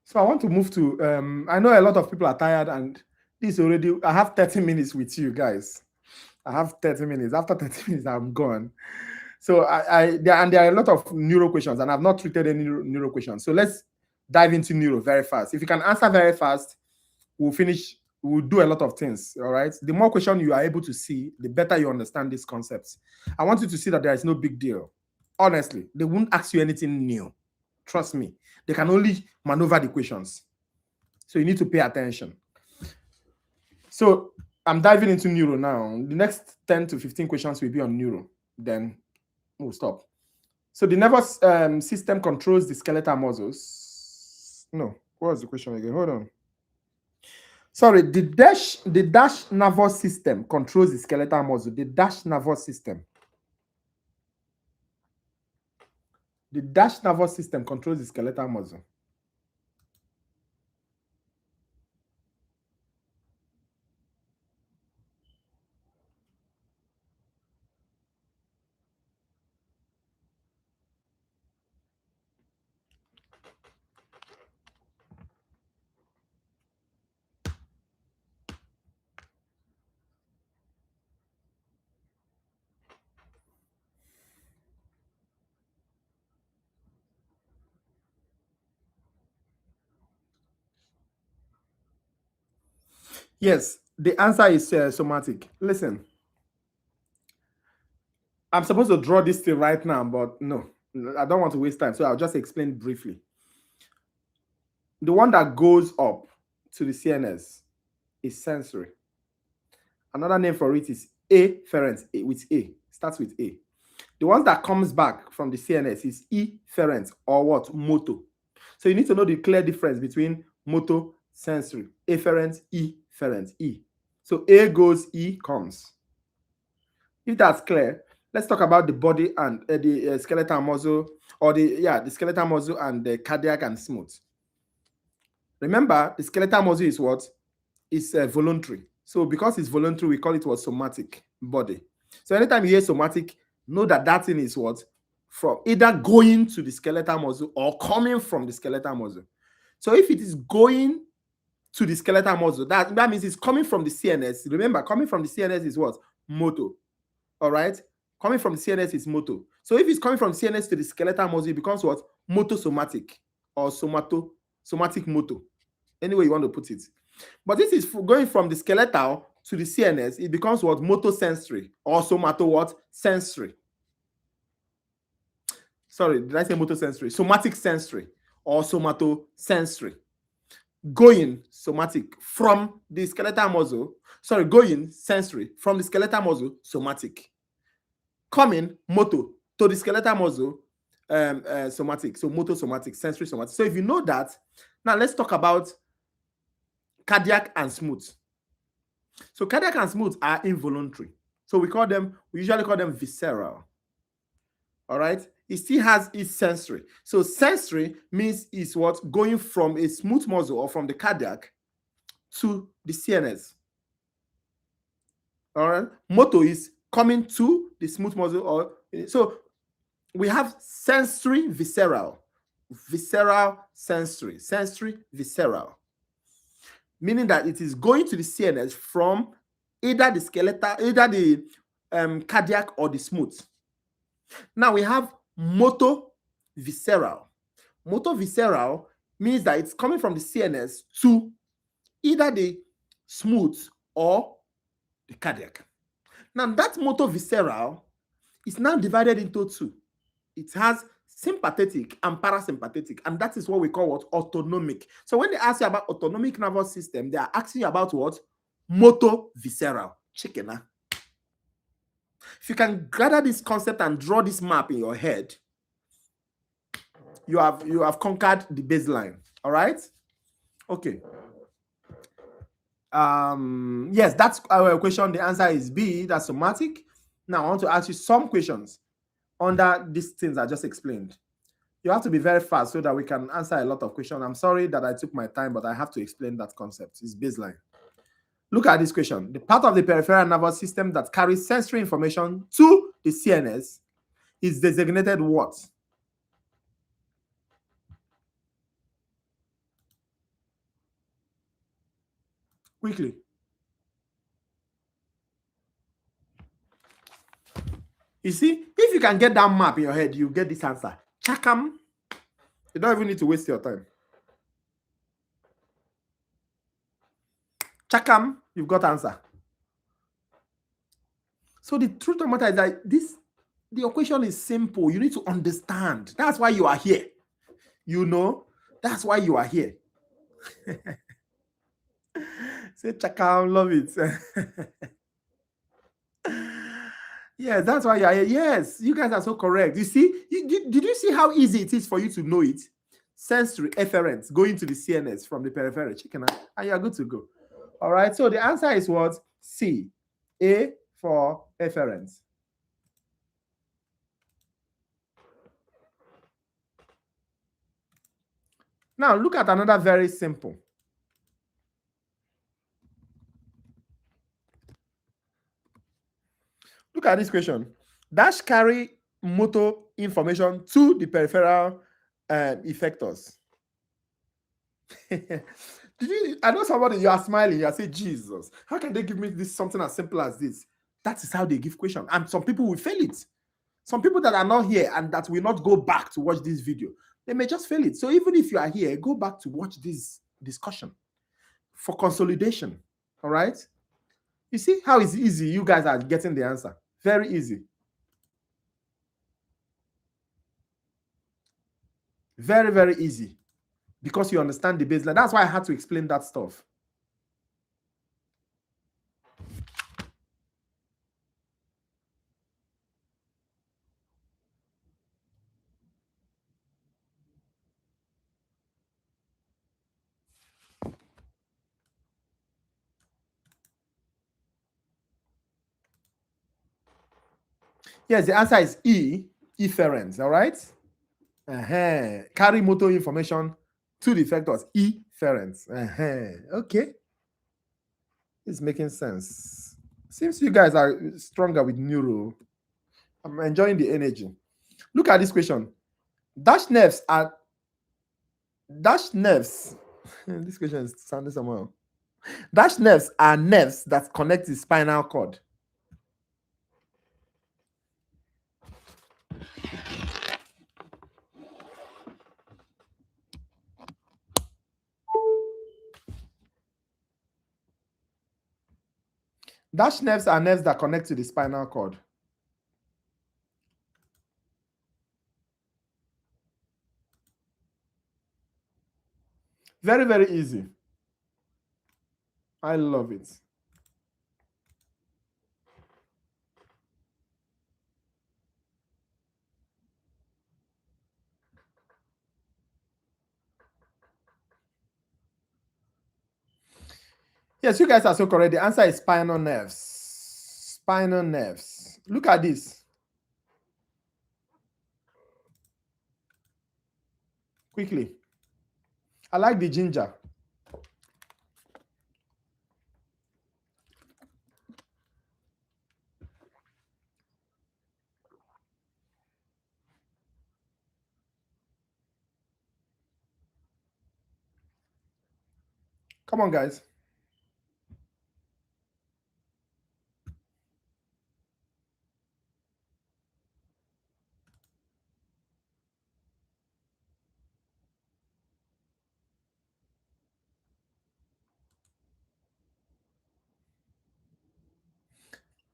So I want to move to, I know a lot of people are tired and this already, I have 30 minutes with you guys. I have 30 minutes. After 30 minutes, I'm gone. So there are a lot of neuro questions and I've not treated any neuro questions. So let's dive into neuro very fast. If you can answer very fast, we'll finish, we'll do a lot of things, all right? The more questions you are able to see, the better you understand these concepts. I want you to see that there is no big deal. Honestly, they won't ask you anything new. Trust me. They can only maneuver the questions. So you need to pay attention. So I'm diving into neuro now. The next 10 to 15 questions will be on neuro. Then we'll stop. So the nervous system controls the skeletal muscles. No, what was the question again? Hold on. Sorry, the dash nervous system controls the skeletal muscle. The dash nervous system. The dash nervous system controls the skeletal muscle. Yes, the answer is somatic. Listen, I'm supposed to draw this thing right now, but no, I don't want to waste time. So I'll just explain briefly. The one that goes up to the CNS is sensory. Another name for it is afferent, with A, starts with A. The ones that comes back from the CNS is efferent or what? Motor. So you need to know the clear difference between motor, sensory, afferent, efferent, E. So A goes, E comes. If that's clear, let's talk about the body and the skeletal muscle, or the skeletal muscle and the cardiac and smooth. Remember, the skeletal muscle is what? It's voluntary. So because it's voluntary, we call it what? Somatic body. So anytime you hear somatic, know that that thing is what? From either going to the skeletal muscle or coming from the skeletal muscle. So if it is going to the skeletal muscle, that means it's coming from the CNS. Remember, coming from the CNS is what? Motor. All right? Coming from the CNS is motor. So if it's coming from CNS to the skeletal muscle, it becomes what? Motosomatic or somatic motor. Any way you want to put it. But this is going from the skeletal to the CNS, it becomes what? Motosensory or somato what? Sensory. Sorry, did I say motosensory? Somatic sensory or somatosensory. Going somatic from the skeletal muscle. Sorry, going sensory from the skeletal muscle, somatic. Coming motor to the skeletal muscle, somatic. So motosomatic, sensory somatic. So if you know that, now let's talk about cardiac and smooth. So cardiac and smooth are involuntary. So we usually call them visceral. All right. It still has its sensory. So sensory means it's what? Going from a smooth muscle or from the cardiac to the CNS. All right. Motor is coming to the smooth muscle, or so we have sensory visceral, sensory, visceral, meaning that it is going to the CNS from either the skeletal, either the cardiac or the smooth. Now we have motor visceral. Motor visceral means that it's coming from the CNS to either the smooth or the cardiac. Now that motor visceral is now divided into two. It has sympathetic and parasympathetic, and that is what we call what? Autonomic. So when they ask you about autonomic nervous system, they are asking you about what? Motor visceral. Chicken. Huh? If you can gather this concept and draw this map in your head, you have conquered the baseline. All right. Okay. Yes, that's our question. The answer is B. That's somatic. Now I want to ask you some questions under these things I just explained. You have to be very fast so that we can answer a lot of questions. I'm sorry that I took my time, but I have to explain that concept. It's baseline. Look at this question. The part of the peripheral nervous system that carries sensory information to the CNS is designated what? Quickly. You see, if you can get that map in your head, you get this answer. Chakam. You don't even need to waste your time. Chakam, you've got answer. So the truth of the matter is that the equation is simple. You need to understand. That's why you are here. You know, that's why you are here. Say chakam, love it. Yes, that's why you are here. Yes, you guys are so correct. You see, did you see how easy it is for you to know it? Sensory efferents going to the CNS from the peripheral, chicken, and you're good to go. All right, so the answer is what? C. A for efferents. Now, look at another very simple. Look at this question. Dash carry motor information to the peripheral effectors. I know somebody, you are smiling, you are saying, Jesus, how can they give me this something as simple as this? That is how they give question. And some people will fail it. Some people that are not here and that will not go back to watch this video, they may just fail it. So even if you are here, go back to watch this discussion for consolidation. All right? You see how it's easy you guys are getting the answer. Very easy. Very, very easy. Because you understand the baseline. That's why I had to explain that stuff. Yes, the answer is E, efferents, all right? Carry motor information to the effectors, efferents. Okay. It's making sense. Seems you guys are stronger with neuro. I'm enjoying the energy. Look at this question. Dash nerves. This question is sounding somehow. Dash nerves are nerves that connect the spinal cord. Dash nerves are nerves that connect to the spinal cord. Very, very easy. I love it. Yes, you guys are so correct. The answer is spinal nerves. Spinal nerves. Look at this. Quickly. I like the ginger. Come on, guys.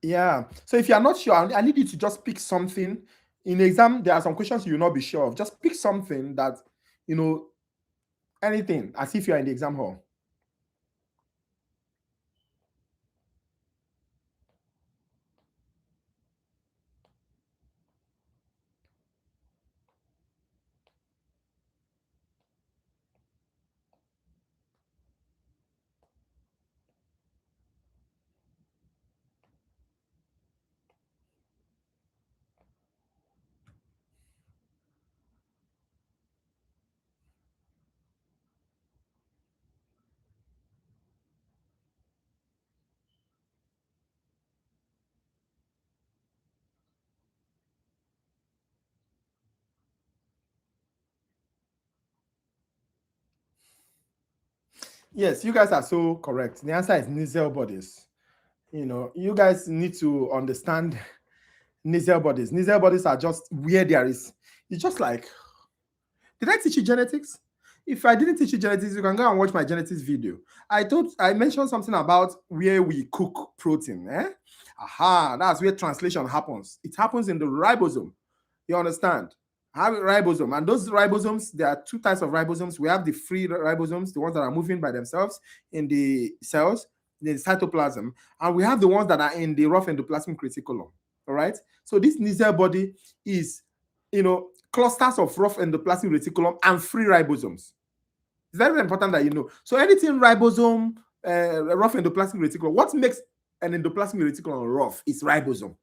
Yeah. So if you are not sure, I need you to just pick something. In the exam, there are some questions you will not be sure of. Just pick something that, you know, anything, as if you are in the exam hall. Yes, you guys are so correct. The answer is nasal bodies. You know, you guys need to understand nasal bodies. Nasal bodies are just where there is. It's just like, did I teach you genetics? If I didn't teach you genetics, you can go and watch my genetics video. I mentioned something about where we cook protein. Aha, that's where translation happens. It happens in the ribosome. You understand? Have a ribosome, and those ribosomes, there are two types of ribosomes. We have the free ribosomes, the ones that are moving by themselves in the cells, the cytoplasm, and we have the ones that are in the rough endoplasmic reticulum. All right. So this nasal body is, clusters of rough endoplasmic reticulum and free ribosomes. It's very, very important that you know. So anything ribosome, rough endoplasmic reticulum, what makes an endoplasmic reticulum rough is ribosome.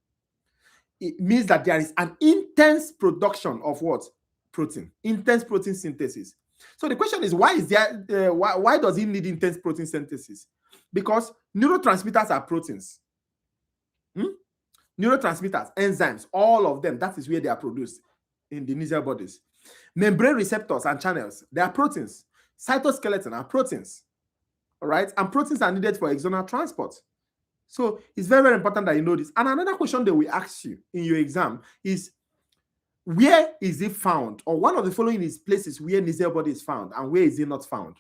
It means that there is an intense production of what? Protein, intense protein synthesis. So the question is, why is there? Why does it need intense protein synthesis? Because neurotransmitters are proteins. Neurotransmitters, enzymes, all of them, that is where they are produced in the nasal bodies. Membrane receptors and channels, they are proteins. Cytoskeleton are proteins. All right, and proteins are needed for external transport. So it's very, very important that you know this. And another question they will ask you in your exam is, where is it found? Or one of the following is places where nasal body is found, and where is it not found?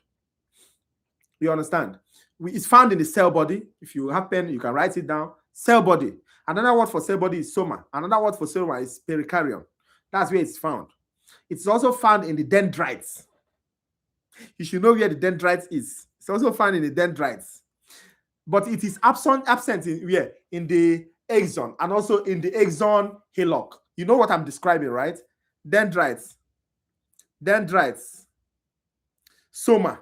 You understand? It's found in the cell body. If you have pen, you can write it down. Cell body. Another word for cell body is soma. Another word for soma is pericardium. That's where it's found. It's also found in the dendrites. You should know where the dendrites is. It's also found in the dendrites. But it is absent in where? In the axon, and also in the axon hillock. You know what I'm describing, right? Dendrites, soma,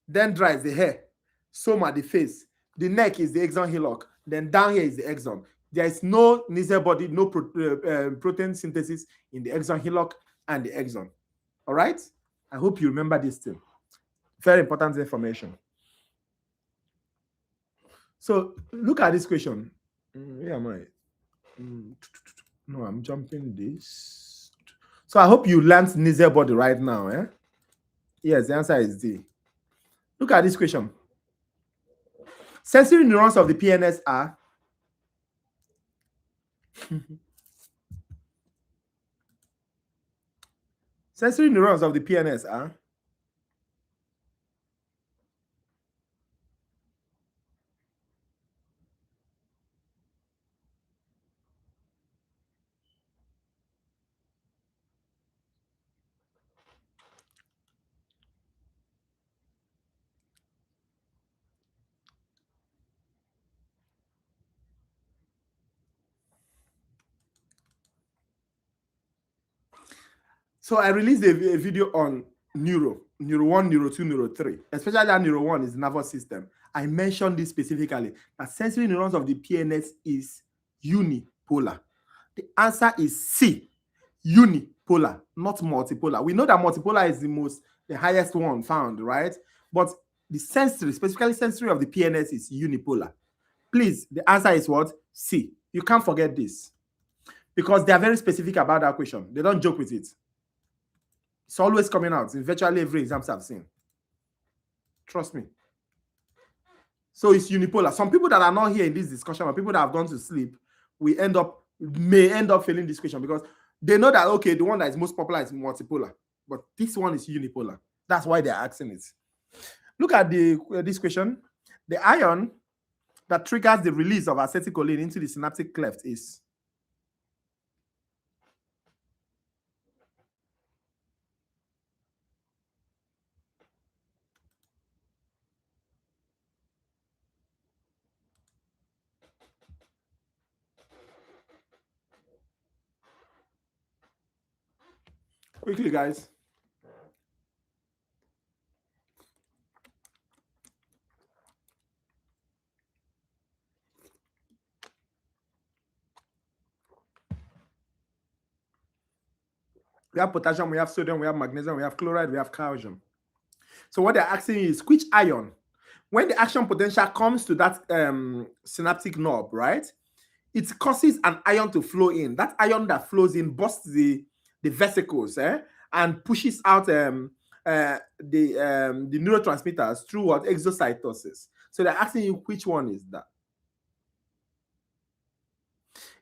dendrites, the hair, soma, the face, the neck is the axon hillock, then down here is the axon. There is no nasal body, no protein synthesis in the axon hillock and the axon. All right? I hope you remember this thing. Very important information. So look at this question. Where am I? No, I'm jumping this. So I hope you learned nasal body right now. Yes, the answer is D. Look at this question. Sensory neurons of the PNS are sensory neurons of the PNS are So I released a video on neuro 1, neuro 2, neuro 3, especially that neuro 1 is nervous system. I mentioned this specifically, that sensory neurons of the PNS is unipolar. The answer is C, unipolar, not multipolar. We know that multipolar is the highest one found, right? But the sensory, specifically sensory of the PNS is unipolar. Please, the answer is what? C. You can't forget this, because they are very specific about that question. They don't joke with it. It's always coming out in virtually every exam I've seen. Trust me. So it's unipolar. Some people that are not here in this discussion, or people that have gone to sleep, may end up failing this question, because they know that, okay, the one that is most popular is multipolar, but this one is unipolar. That's why they're asking it. Look at this question. The ion that triggers the release of acetylcholine into the synaptic cleft is? Quickly, guys. We have potassium, we have sodium, we have magnesium, we have chloride, we have calcium. So what they're asking is which ion, when the action potential comes to that synaptic knob, right? It causes an ion to flow in. That ion that flows in busts the vesicles, and pushes out the neurotransmitters through what? Exocytosis. So they're asking you which one is that?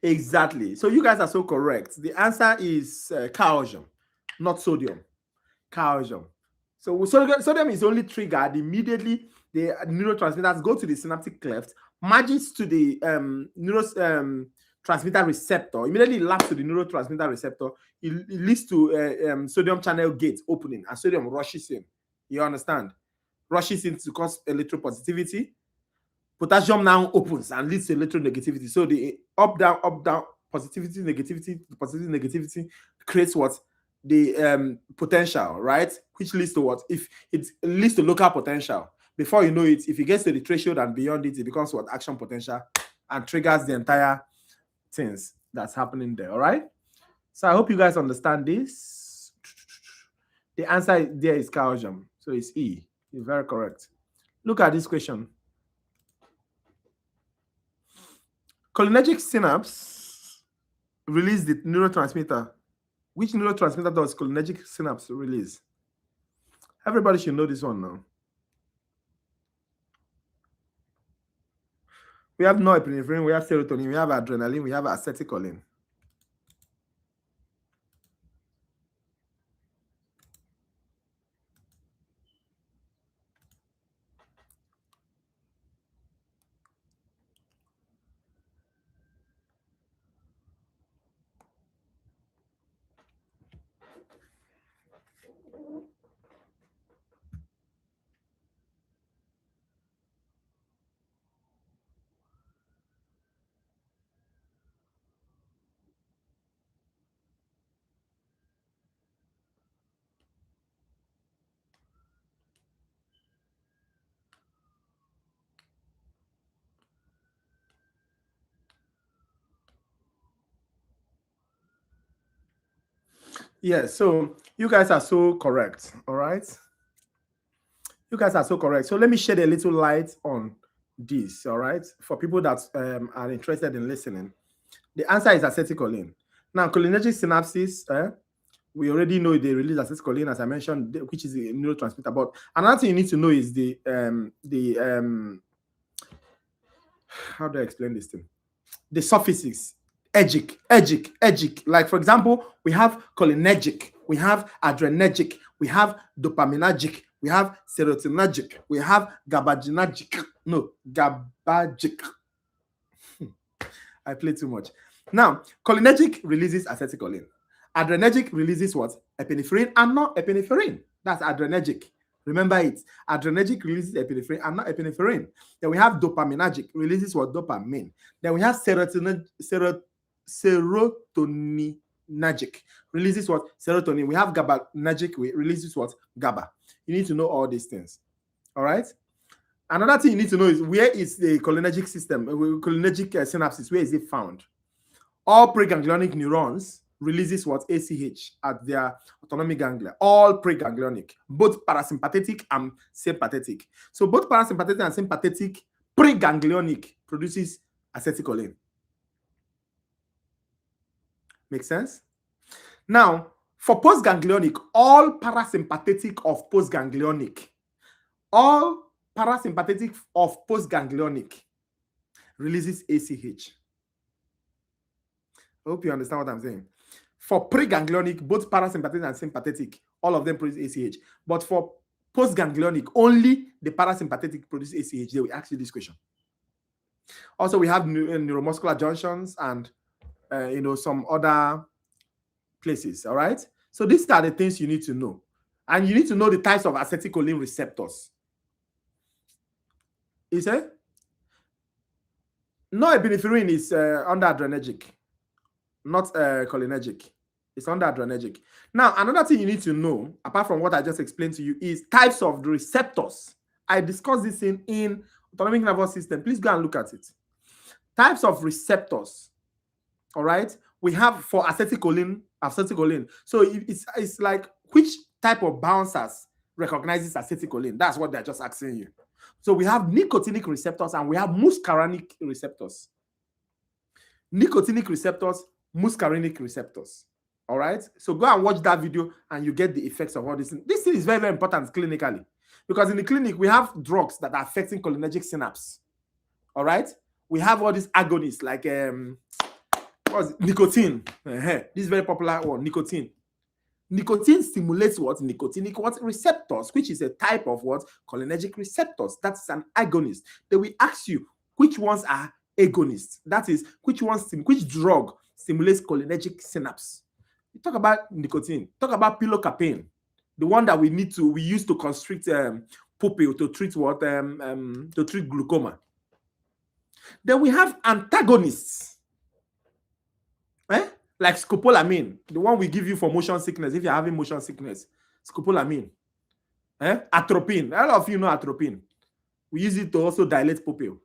Exactly. So you guys are so correct. The answer is calcium, not sodium. Calcium. So sodium is only triggered immediately. The neurotransmitters go to the synaptic cleft, marches to the neurotransmitter receptor. Immediately it laps to the neurotransmitter receptor. It leads to sodium channel gate opening, and sodium rushes in. You understand? Rushes in to cause electropositivity. Potassium now opens and leads to electronegativity. So the up down, positivity, negativity creates what? The potential, right? Which leads to what? If it leads to local potential, before you know it, if it gets to the threshold and beyond it, it becomes what? Action potential, and triggers the entire things that's happening there. All right. So I hope you guys understand this. The answer there is calcium. So it's E. You're very correct. Look at this question. Cholinergic synapse release the neurotransmitter. Which neurotransmitter does cholinergic synapse release? Everybody should know this one now. We have norepinephrine, we have serotonin, we have adrenaline, we have acetylcholine. Yeah, so you guys are so correct. All right. You guys are so correct. So let me shed a little light on this. All right. For people that are interested in listening, the answer is acetylcholine. Now, cholinergic synapses, we already know they release acetylcholine, as I mentioned, which is a neurotransmitter. But another thing you need to know is how do I explain this thing? The suffixes, ergic. Like, for example, we have cholinergic, we have adrenergic, we have dopaminergic, we have serotonergic, we have GABAergic. I play too much. Now, cholinergic releases acetylcholine. Adrenergic releases what? Epinephrine and not epinephrine. That's adrenergic. Remember it. Adrenergic releases epinephrine and not epinephrine. Then we have dopaminergic, releases what? Dopamine. Then we have serotoninergic, releases what? Serotonin. We have GABAergic, releases what? GABA. You need to know all these things. All right. Another thing you need to know is where is the cholinergic system, cholinergic synapses, where is it found? All preganglionic neurons releases what? ACH at their autonomic ganglia. All preganglionic, both parasympathetic and sympathetic. So both parasympathetic and sympathetic preganglionic produces acetylcholine. Make sense? Now, for postganglionic, all parasympathetic of postganglionic, all parasympathetic of postganglionic releases ACH. I hope you understand what I'm saying. For preganglionic, both parasympathetic and sympathetic, all of them produce ACH. But for postganglionic, only the parasympathetic produce ACH. They will ask you this question. Also, we have neuromuscular junctions and some other places. All right. So these are the things you need to know, and you need to know the types of acetylcholine receptors. Is it? No, epinephrine is underadrenergic, not cholinergic. It's underadrenergic. Now, another thing you need to know, apart from what I just explained to you, is types of the receptors. I discussed this in autonomic nervous system. Please go and look at it. Types of receptors. All right. We have for acetylcholine. So it's like which type of bouncers recognizes acetylcholine. That's what they're just asking you. So we have nicotinic receptors and we have muscarinic receptors. Nicotinic receptors, muscarinic receptors. All right. So go and watch that video and you get the effects of all this. This thing is very, very important clinically because in the clinic we have drugs that are affecting cholinergic synapse. All right. We have all these agonists like nicotine. This is very popular one, nicotine. Nicotine stimulates what? Nicotinic what? Receptors, which is a type of what? Cholinergic receptors. That's an agonist. Then we ask you which ones are agonists. That is, which drug stimulates cholinergic synapse. We talk about nicotine. Talk about pilocarpine, the one that we use to constrict pupil to treat what? To treat glaucoma. Then we have antagonists. Like scopolamine, the one we give you for motion sickness, if you're having motion sickness. Scopolamine. Atropine. A lot of you know atropine. We use it to also dilate pupil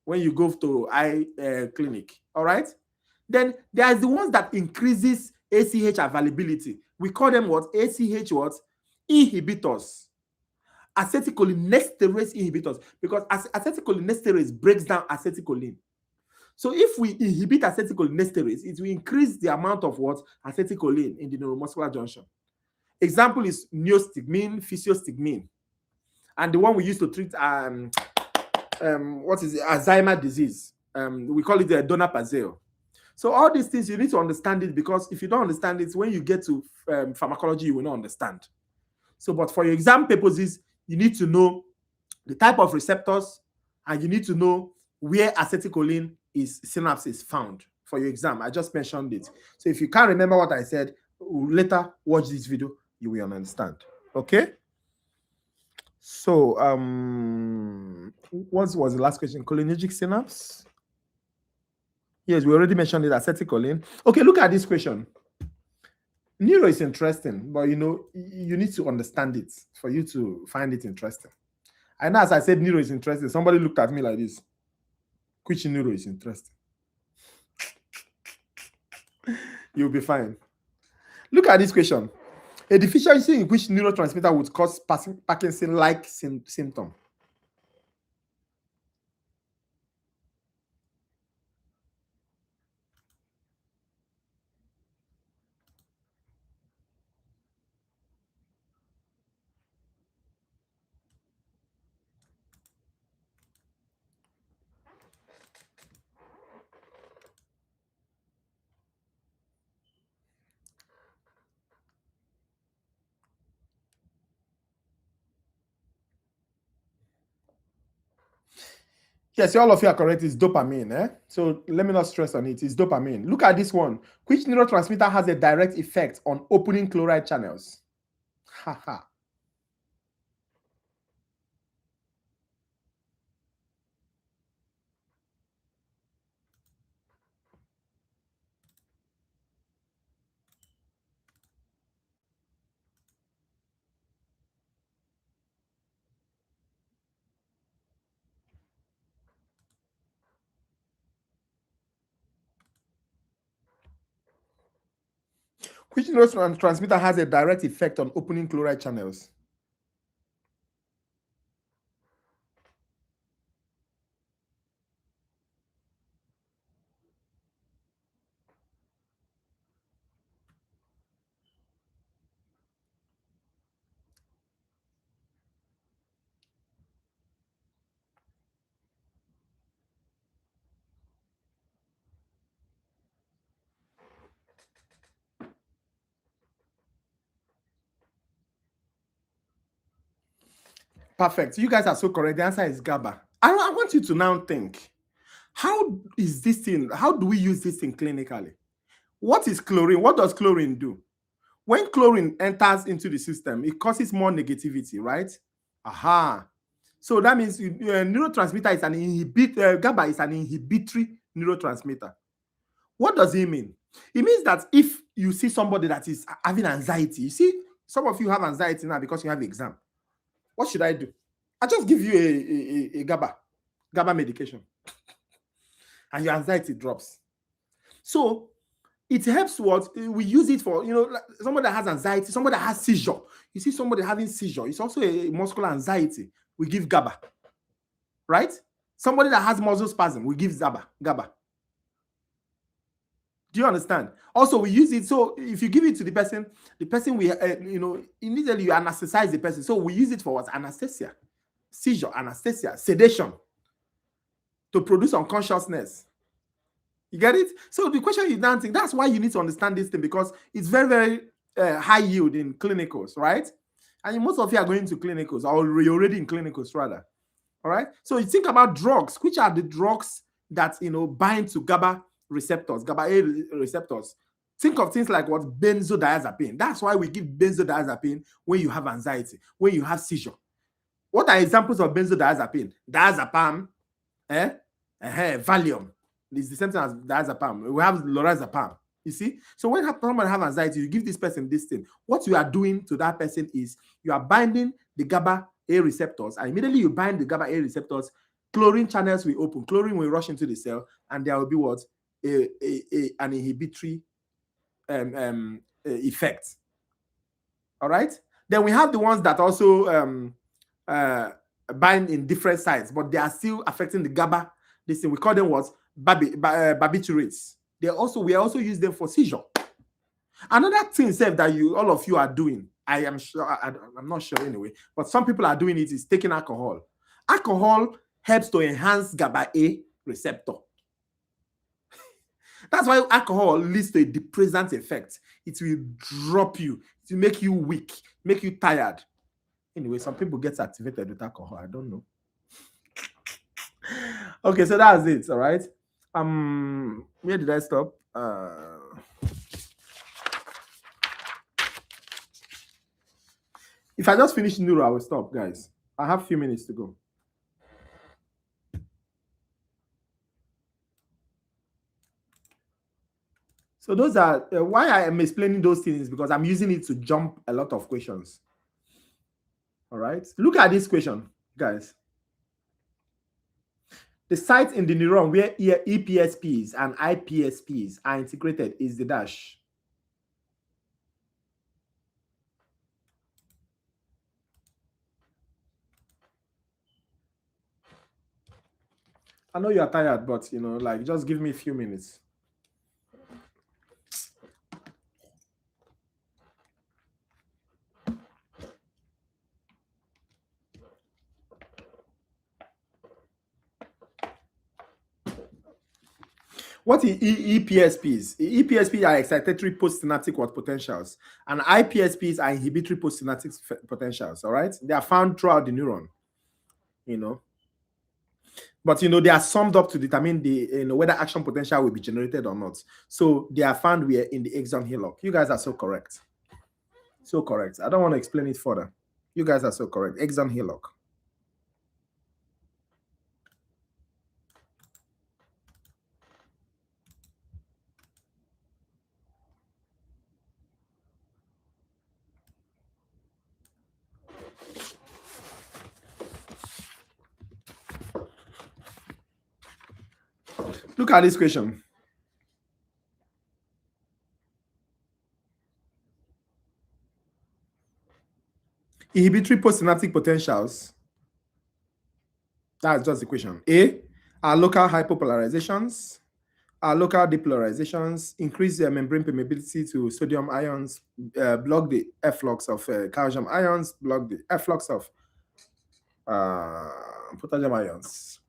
when you go to eye clinic. All right? Then there's the ones that increases ACH availability. We call them what? ACH what? Inhibitors. Acetylcholinesterase inhibitors. Because acetylcholinesterase breaks down acetylcholine. So if we inhibit acetylcholinesterase, it will increase the amount of what? Acetylcholine in the neuromuscular junction. Example is neostigmine, physiostigmine. And the one we use to treat Alzheimer's disease. We call it the donepezil. So all these things, you need to understand it because if you don't understand it, when you get to pharmacology, you will not understand. So, but for your exam purposes, you need to know the type of receptors and you need to know where acetylcholine synapse is found for your exam. I just mentioned it. So if you can't remember what I said, later watch this video, you will understand. Okay? So what was the last question? Cholinergic synapse? Yes, we already mentioned it, acetylcholine. Okay, look at this question. Neuro is interesting, but you need to understand it for you to find it interesting. And as I said, neuro is interesting. Somebody looked at me like this. Which neuro is interesting? You'll be fine. Look at this question. A deficiency in which neurotransmitter would cause Parkinson-like symptom? Yes, all of you are correct. It's dopamine. So let me not stress on it. It's dopamine. Look at this one. Which neurotransmitter has a direct effect on opening chloride channels? Haha. Which neurotransmitter has a direct effect on opening chloride channels? Perfect. You guys are so correct. The answer is GABA. I want you to now think. How is this thing? How do we use this thing clinically? What is chlorine? What does chlorine do? When chlorine enters into the system, it causes more negativity, right? Aha. So that means neurotransmitter is an GABA is an inhibitory neurotransmitter. What does it mean? It means that if you see somebody that is having anxiety, you see, some of you have anxiety now because you have exam. What should I do? I just give you a GABA medication, and your anxiety drops. So it helps what we use it for, like somebody that has anxiety, somebody that has seizure. You see somebody having seizure, it's also a muscular anxiety. We give GABA, right? Somebody that has muscle spasm, we give GABA. Do you understand? Also, we use it. So if you give it to the person will, immediately you anesthetize the person. So we use it for what? Anesthesia, seizure, anesthesia, sedation, to produce unconsciousness. You get it? So the question is dancing. That's why you need to understand this thing, because it's very, very high yield in clinicals, right? And most of you are going to clinicals, or you're already in clinicals rather. All right. So you think about drugs. Which are the drugs that bind to GABA receptors, GABA A receptors? Think of things like what? Benzodiazepine. That's why we give benzodiazepine when you have anxiety, when you have seizure. What are examples of benzodiazepine? Diazepam, Valium. It's the same thing as diazepam. We have lorazepam. You see? So when someone have anxiety, you give this person this thing. What you are doing to that person is you are binding the GABA A receptors, and immediately you bind the GABA A receptors, chlorine channels will open, chlorine will rush into the cell, and there will be what? An inhibitory effect. All right? Then we have the ones that also bind in different sites, but they are still affecting the GABA. This thing, we call them what? Barbiturates. We also use them for seizure. Another thing, that all of you are doing, I am sure, I'm not sure anyway, but some people are doing it, is taking alcohol. Alcohol helps to enhance GABA A receptor. That's why alcohol leads to a depressant effect. It will drop you. It will make you weak, make you tired. Anyway, some people get activated with alcohol. I don't know. Okay, so that's it. All right. Where did I stop? If I just finish neuro, I will stop, guys. I have a few minutes to go. So those are why I am explaining those things, because I'm using it to jump a lot of questions. All right. Look at this question, guys. The site in the neuron where EPSPs and IPSPs are integrated is the dash. I know you are tired, but just give me a few minutes. What is EPSPs? EPSPs are excitatory postsynaptic potentials, and IPSPs are inhibitory postsynaptic potentials. All right, they are found throughout the neuron. But they are summed up to determine the whether action potential will be generated or not. So they are found where in the axon hillock. You guys are so correct. So correct. I don't want to explain it further. You guys are so correct. Axon hillock. Look at this question. Inhibitory postsynaptic potentials. That's just the question. A are local hypopolarizations, are local depolarizations, increase the membrane permeability to sodium ions, block the efflux of calcium ions, block the efflux of potassium ions.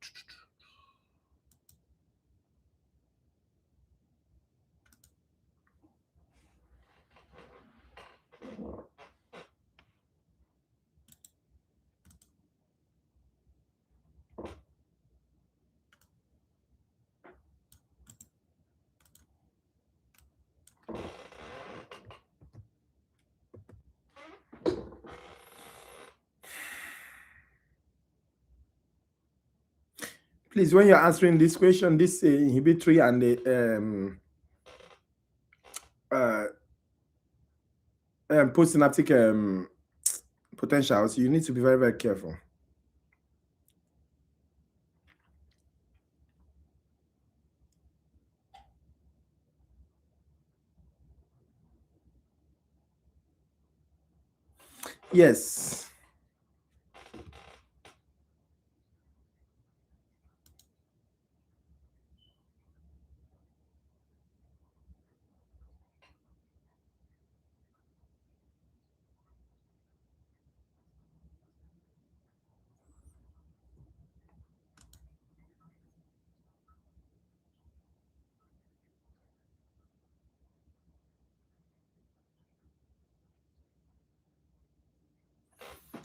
Please, when you're answering this question, this inhibitory and the postsynaptic potentials, you need to be very, very careful. Yes.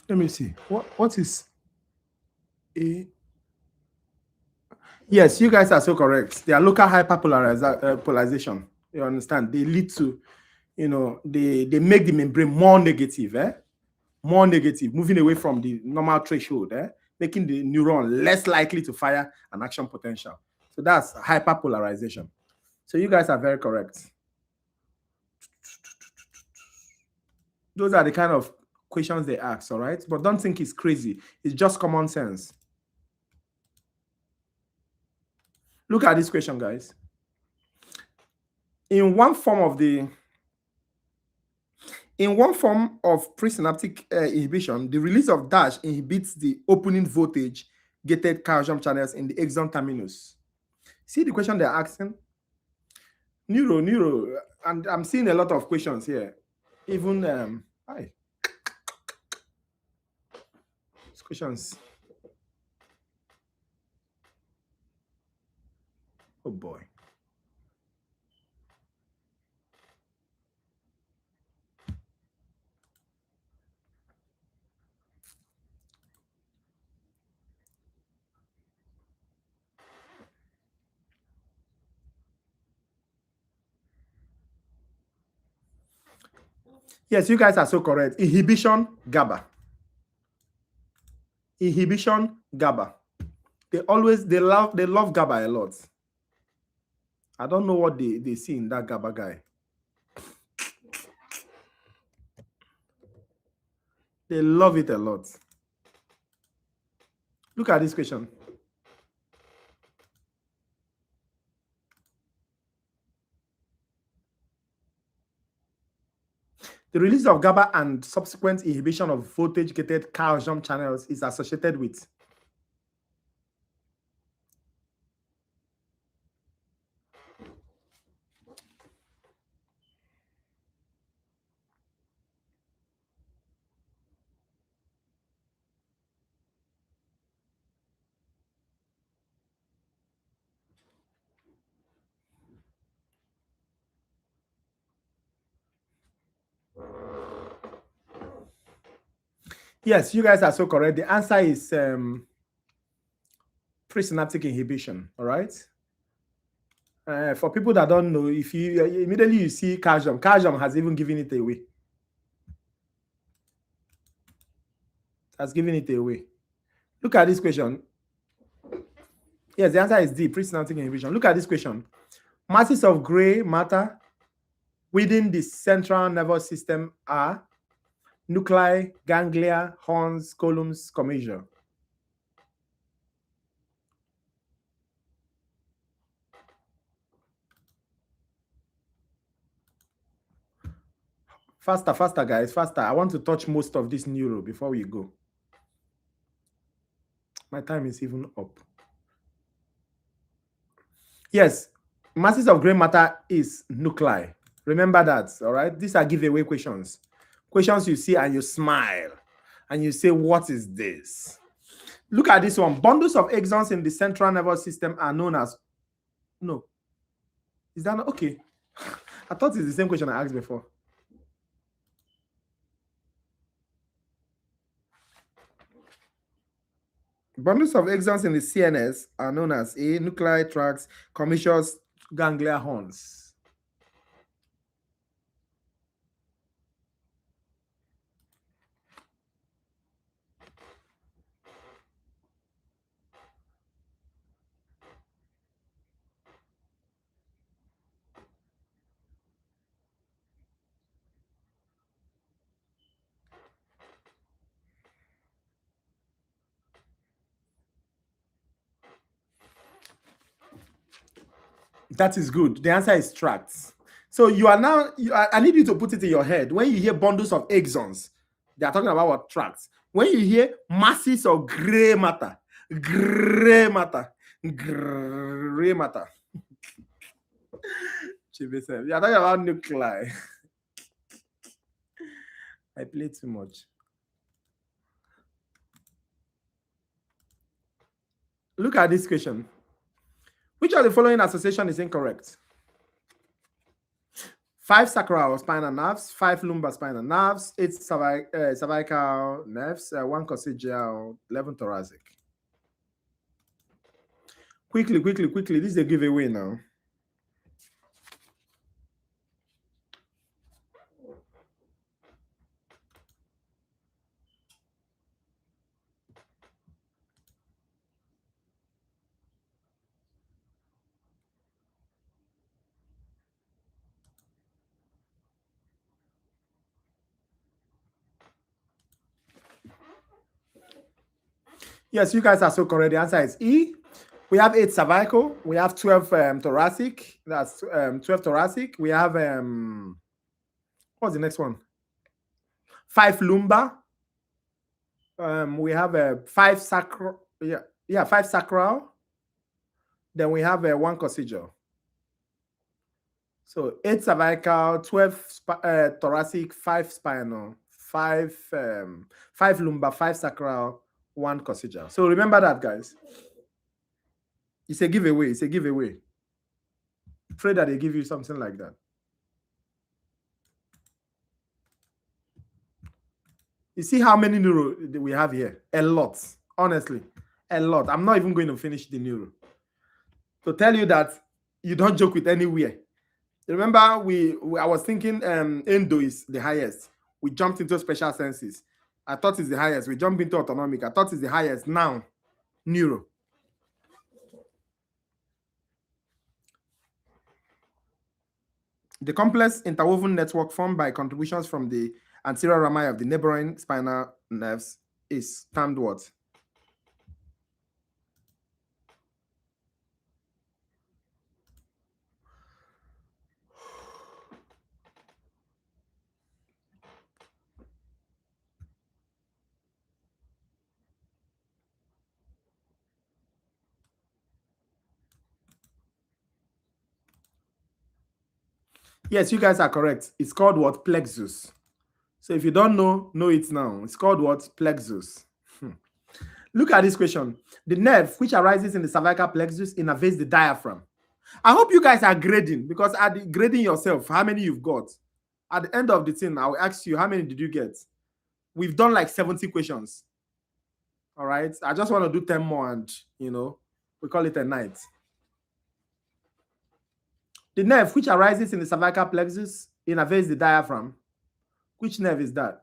Let me see. What is a? Yes, you guys are so correct. They are local hyperpolarization. You understand? They lead to, they make the membrane more negative, more negative, moving away from the normal threshold, making the neuron less likely to fire an action potential. So that's hyperpolarization. So you guys are very correct. Those are the kind of questions they ask, all right? But don't think it's crazy. It's just common sense. Look at this question, guys. In one form of presynaptic inhibition, the release of DASH inhibits the opening voltage gated calcium channels in the axon terminus. See the question they're asking? Neuro, and I'm seeing a lot of questions here. Even hi. These questions. Oh boy. Yes, you guys are so correct. Inhibition, GABA. Inhibition, GABA. They love GABA a lot. I don't know what they see in that GABA guy. They love it a lot. Look at this question. The release of GABA and subsequent inhibition of voltage-gated calcium channels is associated with. Yes, you guys are so correct. The answer is presynaptic inhibition. All right. For people that don't know, if you immediately you see calcium has even given it away. Has given it away. Look at this question. Yes, the answer is D, presynaptic inhibition. Look at this question. Masses of gray matter within the central nervous system are nuclei, ganglia, horns, columns, commissure. Faster, guys, faster. I want to touch most of this neuro before we go. My time is even up. Yes, masses of gray matter is nuclei. Remember that, all right? These are giveaway questions. Questions you see and you smile and you say, what is this? Look at this one. Bundles of axons in the central nervous system are known as... No. Is that not... Okay. I thought it's the same question I asked before. Bundles of axons in the CNS are known as A, nuclei, tracts, commissures, ganglia, horns. That is good. The answer is tracts. So you are now, I need you to put it in your head. When you hear bundles of axons, they are talking about what? Tracts. When you hear masses of gray matter, gray matter, gray matter. Nchebe-jah, you are talking about nuclei. I play too much. Look at this question. Which of the following association is incorrect? 5 sacral spinal nerves, 5 lumbar spinal nerves, 8 cervical nerves, 1 coccygeal, 11 thoracic. Quickly. This is a giveaway now. Yes, you guys are so correct. The answer is E. We have 8 cervical. We have 12 thoracic. That's 12 thoracic. We have what's the next one? 5 lumbar. We have 5 sacral. Yeah, 5 sacral. Then we have 1 coccygeal. So 8 cervical, 12 thoracic, 5 spinal, 5 lumbar, 5 sacral, 1 coccygeal. So remember that, guys. It's a giveaway. It's a giveaway. Pray that they give you something like that. You see how many neuro we have here? A lot. Honestly, a lot. I'm not even going to finish the neuro. To tell you that you don't joke with anywhere. Remember, I was thinking endo is the highest. We jumped into special senses. I thought it's the highest. We jumped into autonomic. I thought it's the highest. Now, neuro. The complex interwoven network formed by contributions from the anterior rami of the neighboring spinal nerves is termed what? Yes, you guys are correct. It's called what? Plexus. So if you don't know it now. It's called what? Plexus. Look at this question. The nerve which arises in the cervical plexus innervates the diaphragm. I hope you guys are grading, because at the grading yourself, how many you've got. At the end of the thing, I will ask you, how many did you get? We've done like 70 questions. All right. I just want to do 10 more and, we call it a night. The nerve which arises in the cervical plexus innervates the diaphragm. Which nerve is that?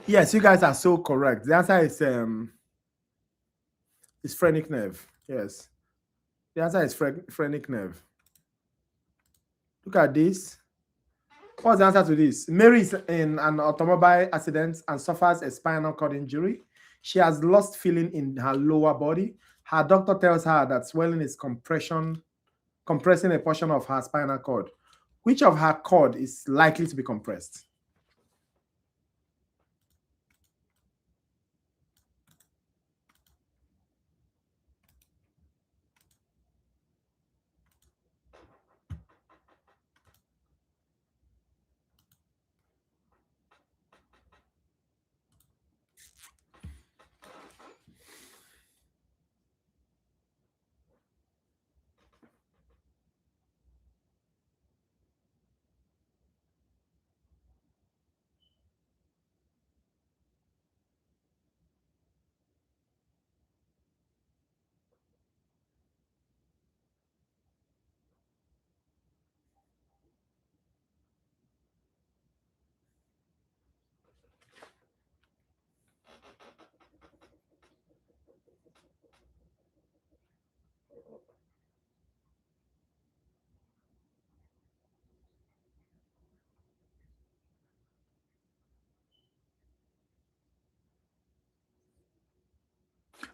Yes, you guys are so correct. The answer is phrenic nerve. Yes. The answer is phrenic nerve. Look at this. What's the answer to this? Mary is in an automobile accident and suffers a spinal cord injury. She has lost feeling in her lower body. Her doctor tells her that swelling is compressing a portion of her spinal cord. Which of her cord is likely to be compressed?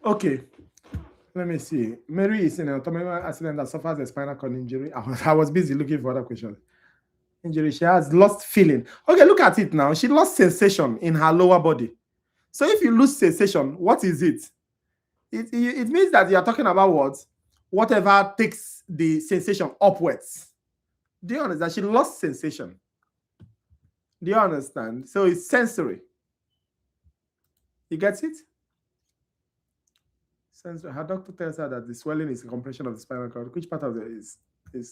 Okay, let me see. Mary is in an automobile accident that suffers a spinal cord injury. I was busy looking for other questions. Injury. She has lost feeling. Okay, look at it now. She lost sensation in her lower body. So if you lose sensation, what is it? It means that you are talking about what? Whatever takes the sensation upwards. Do you understand? She lost sensation. Do you understand? So it's sensory. You get it? Sensory. Her doctor tells her that the swelling is a compression of the spinal cord. Which part of it is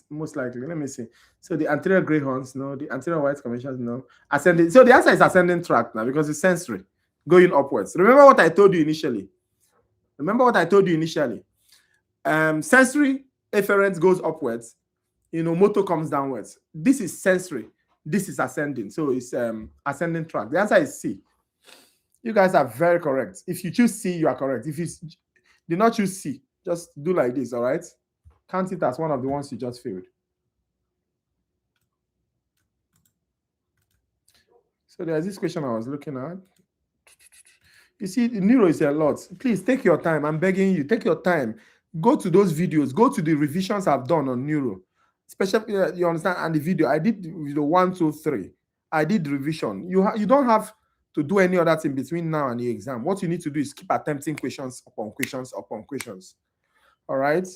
most likely? Let me see. So the anterior gray horns, no. The anterior white commissions, no. Ascending. So the answer is ascending tract now because it's sensory, going upwards. Remember what I told you initially. Sensory efferent goes upwards. Motor comes downwards. This is sensory. This is ascending. So it's ascending tract. The answer is C. You guys are very correct. If you choose C, you are correct. If you do not choose C, just do like this, all right? Count it as one of the ones you just failed. So there's this question I was looking at. You see, neuro is a lot. Please take your time. I'm begging you, take your time. Go to those videos. Go to the revisions I've done on neuro. Especially, you understand, and the video. I did video 1, 2, 3. I did revision. You don't have to do any other thing between now and the exam. What you need to do is keep attempting questions upon questions upon questions. All right.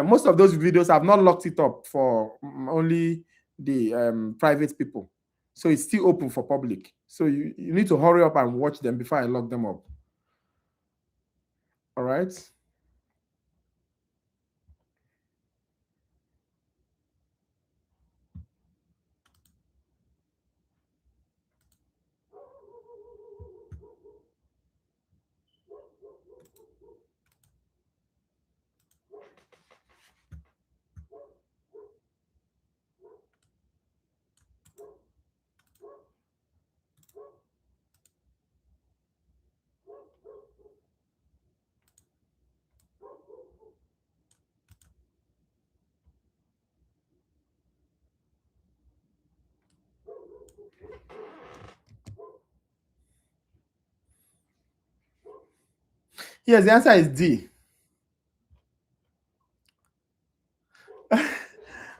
Most of those videos I've not locked it up for only the private people. So it's still open for public. So you need to hurry up and watch them before I lock them up. All right. Yes, the answer is D.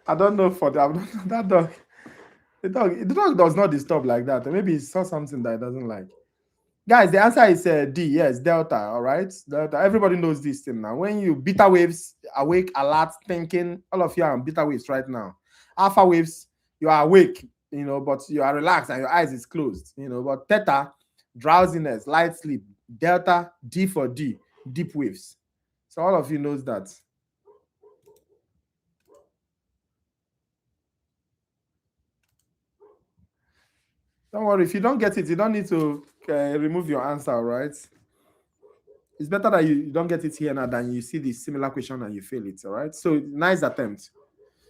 I don't know for that dog. The dog does not disturb like that. Maybe he saw something that he doesn't like. Guys, the answer is D. Yes, delta. All right, delta. Everybody knows this thing now. When you beta waves, awake, alert, thinking, all of you are on beta waves right now. Alpha waves, you are awake, but you are relaxed and your eyes is closed, But theta, drowsiness, light sleep. Delta, D for D, deep waves. So all of you knows that. Don't worry, if you don't get it, you don't need to remove your answer, right? It's better that you don't get it here now than you see the similar question and you fail it, all right? So nice attempt.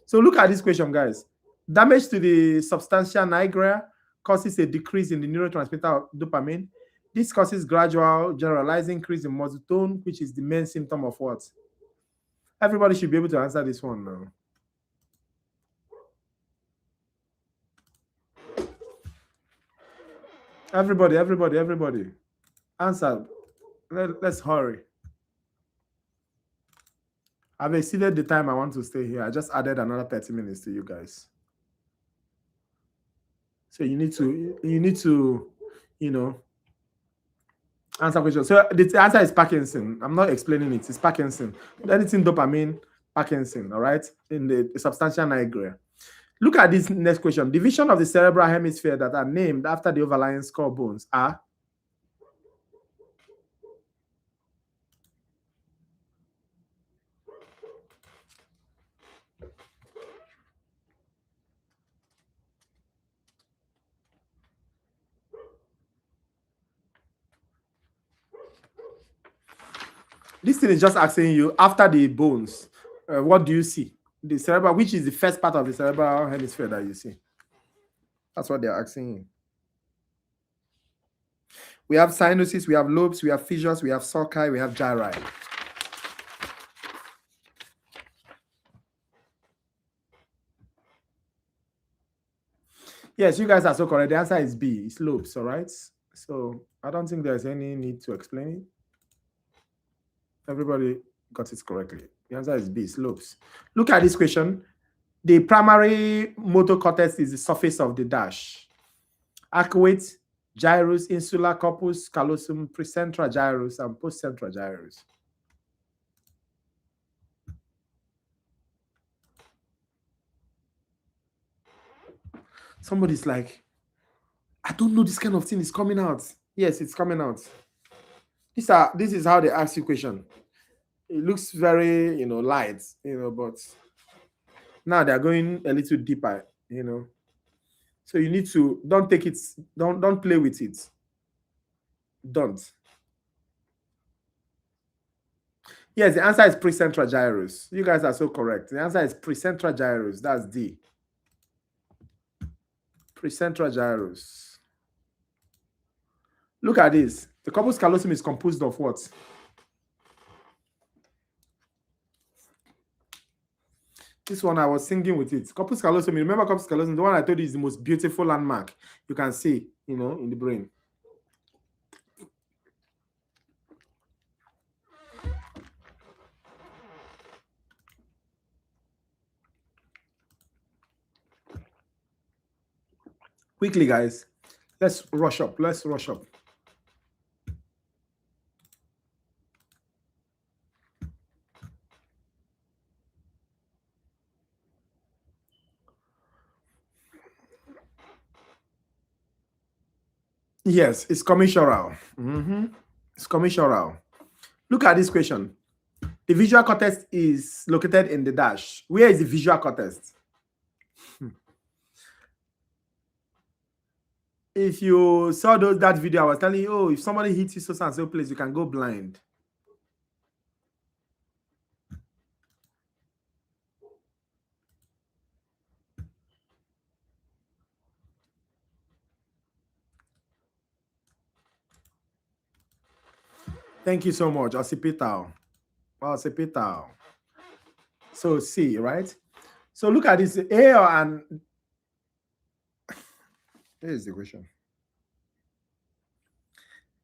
So look at this question, guys. Damage to the substantia nigra causes a decrease in the neurotransmitter dopamine. This causes gradual generalized increase in muscle tone, which is the main symptom of what? Everybody should be able to answer this one now. Everybody. Answer. Let's hurry. I've exceeded the time I want to stay here. I just added another 30 minutes to you guys. So you need to, answer questions. So the answer is Parkinson. I'm not explaining it. It's Parkinson. Anything dopamine, Parkinson, all right? In the substantia nigra. Look at this next question. Division of the cerebral hemisphere that are named after the overlying skull bones are? This thing is just asking you, after the bones, what do you see? The cerebral, which is the first part of the cerebral hemisphere that you see? That's what they're asking you. We have sinuses, we have lobes, we have fissures, we have sulci, we have gyri. Yes, you guys are so correct. The answer is B. It's lobes, all right? So I don't think there's any need to explain it. Everybody got it correctly. The answer is B, slopes. Look at this question. The primary motor cortex is the surface of the dash. Arcuate, gyrus, insula, corpus callosum, precentral gyrus, and postcentral gyrus. Somebody's like, I don't know, this kind of thing is coming out. Yes, it's coming out. This is how they ask you question. It looks very, light, but now they're going a little deeper, So you need to don't take it, don't play with it. Don't. Yes, the answer is precentral gyrus. You guys are so correct. The answer is precentral gyrus. That's D. Precentral gyrus. Look at this. The corpus callosum is composed of what? This one I was singing with it. Corpus callosum. You remember corpus callosum? The one I told you is the most beautiful landmark you can see, in the brain. Quickly, guys. Let's rush up. Yes, it's commissural. It's commissural. Look at this question. The visual cortex is located in the dash. Where is the visual cortex? If you saw that video, I was telling you, oh, if somebody hits you so and so place, you can go blind. Thank you so much, occipital. Occipital. So C, right? So look at this. And here's the question.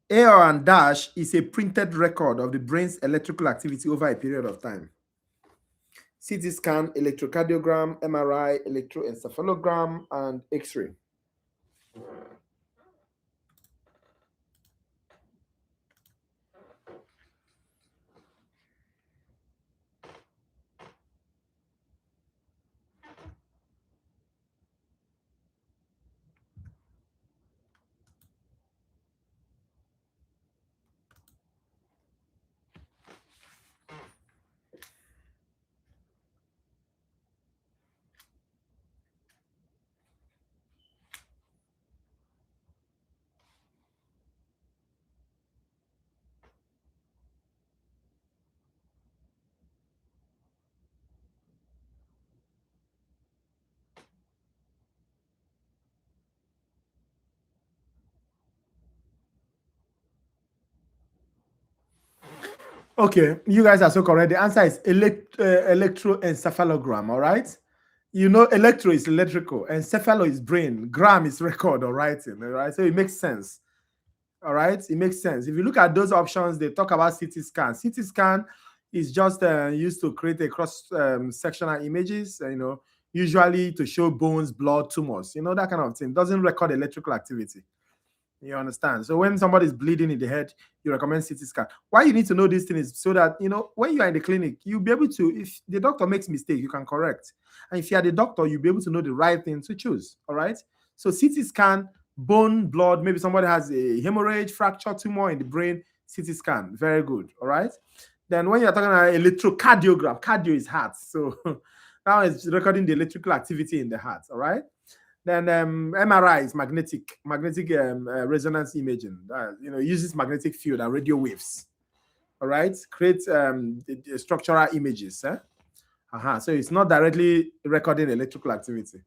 AR and dash is a printed record of the brain's electrical activity over a period of time. CT scan, electrocardiogram, MRI, electroencephalogram, and X-ray. Okay, you guys are so correct. The answer is electroencephalogram, all right? Electro is electrical, encephalo is brain, gram is record or writing, all right? So it makes sense, all right? It makes sense. If you look at those options, they talk about CT scan. CT scan is just used to create a cross-sectional images, usually to show bones, blood, tumors, that kind of thing. Doesn't record electrical activity. You understand? So when somebody's bleeding in the head, you recommend CT scan. Why you need to know this thing is so that, when you are in the clinic, you'll be able to, if the doctor makes mistake, you can correct. And if you are the doctor, you'll be able to know the right thing to choose. All right? So CT scan, bone, blood, maybe somebody has a hemorrhage, fracture, tumor in the brain, CT scan. Very good. All right? Then when you're talking about electrocardiogram, cardio is heart. So now it's recording the electrical activity in the heart. All right? Then MRI is magnetic resonance imaging. Uses magnetic field and radio waves. All right, creates the structural images. So it's not directly recording electrical activity.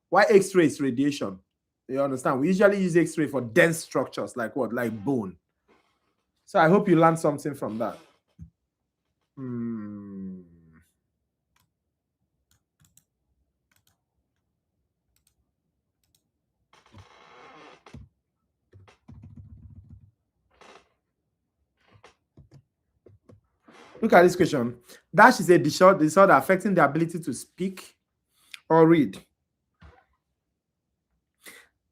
Why X-ray is radiation? You understand? We usually use X-ray for dense structures like what? Like bone. So I hope you learned something from that. Look at this question. Dash is a disorder affecting the ability to speak or read.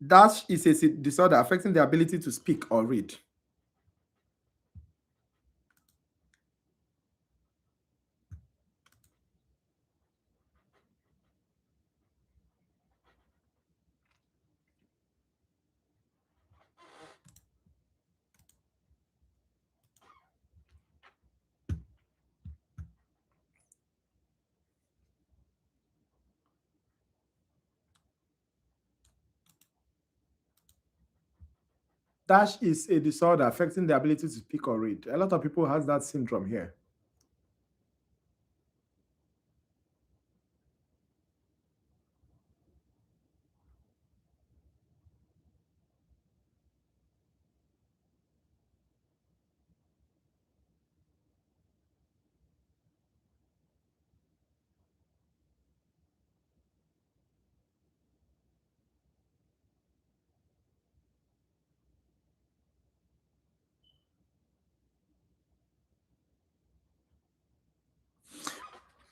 Dash is a disorder affecting the ability to speak or read. Dash is a disorder affecting the ability to speak or read. A lot of people has that syndrome here.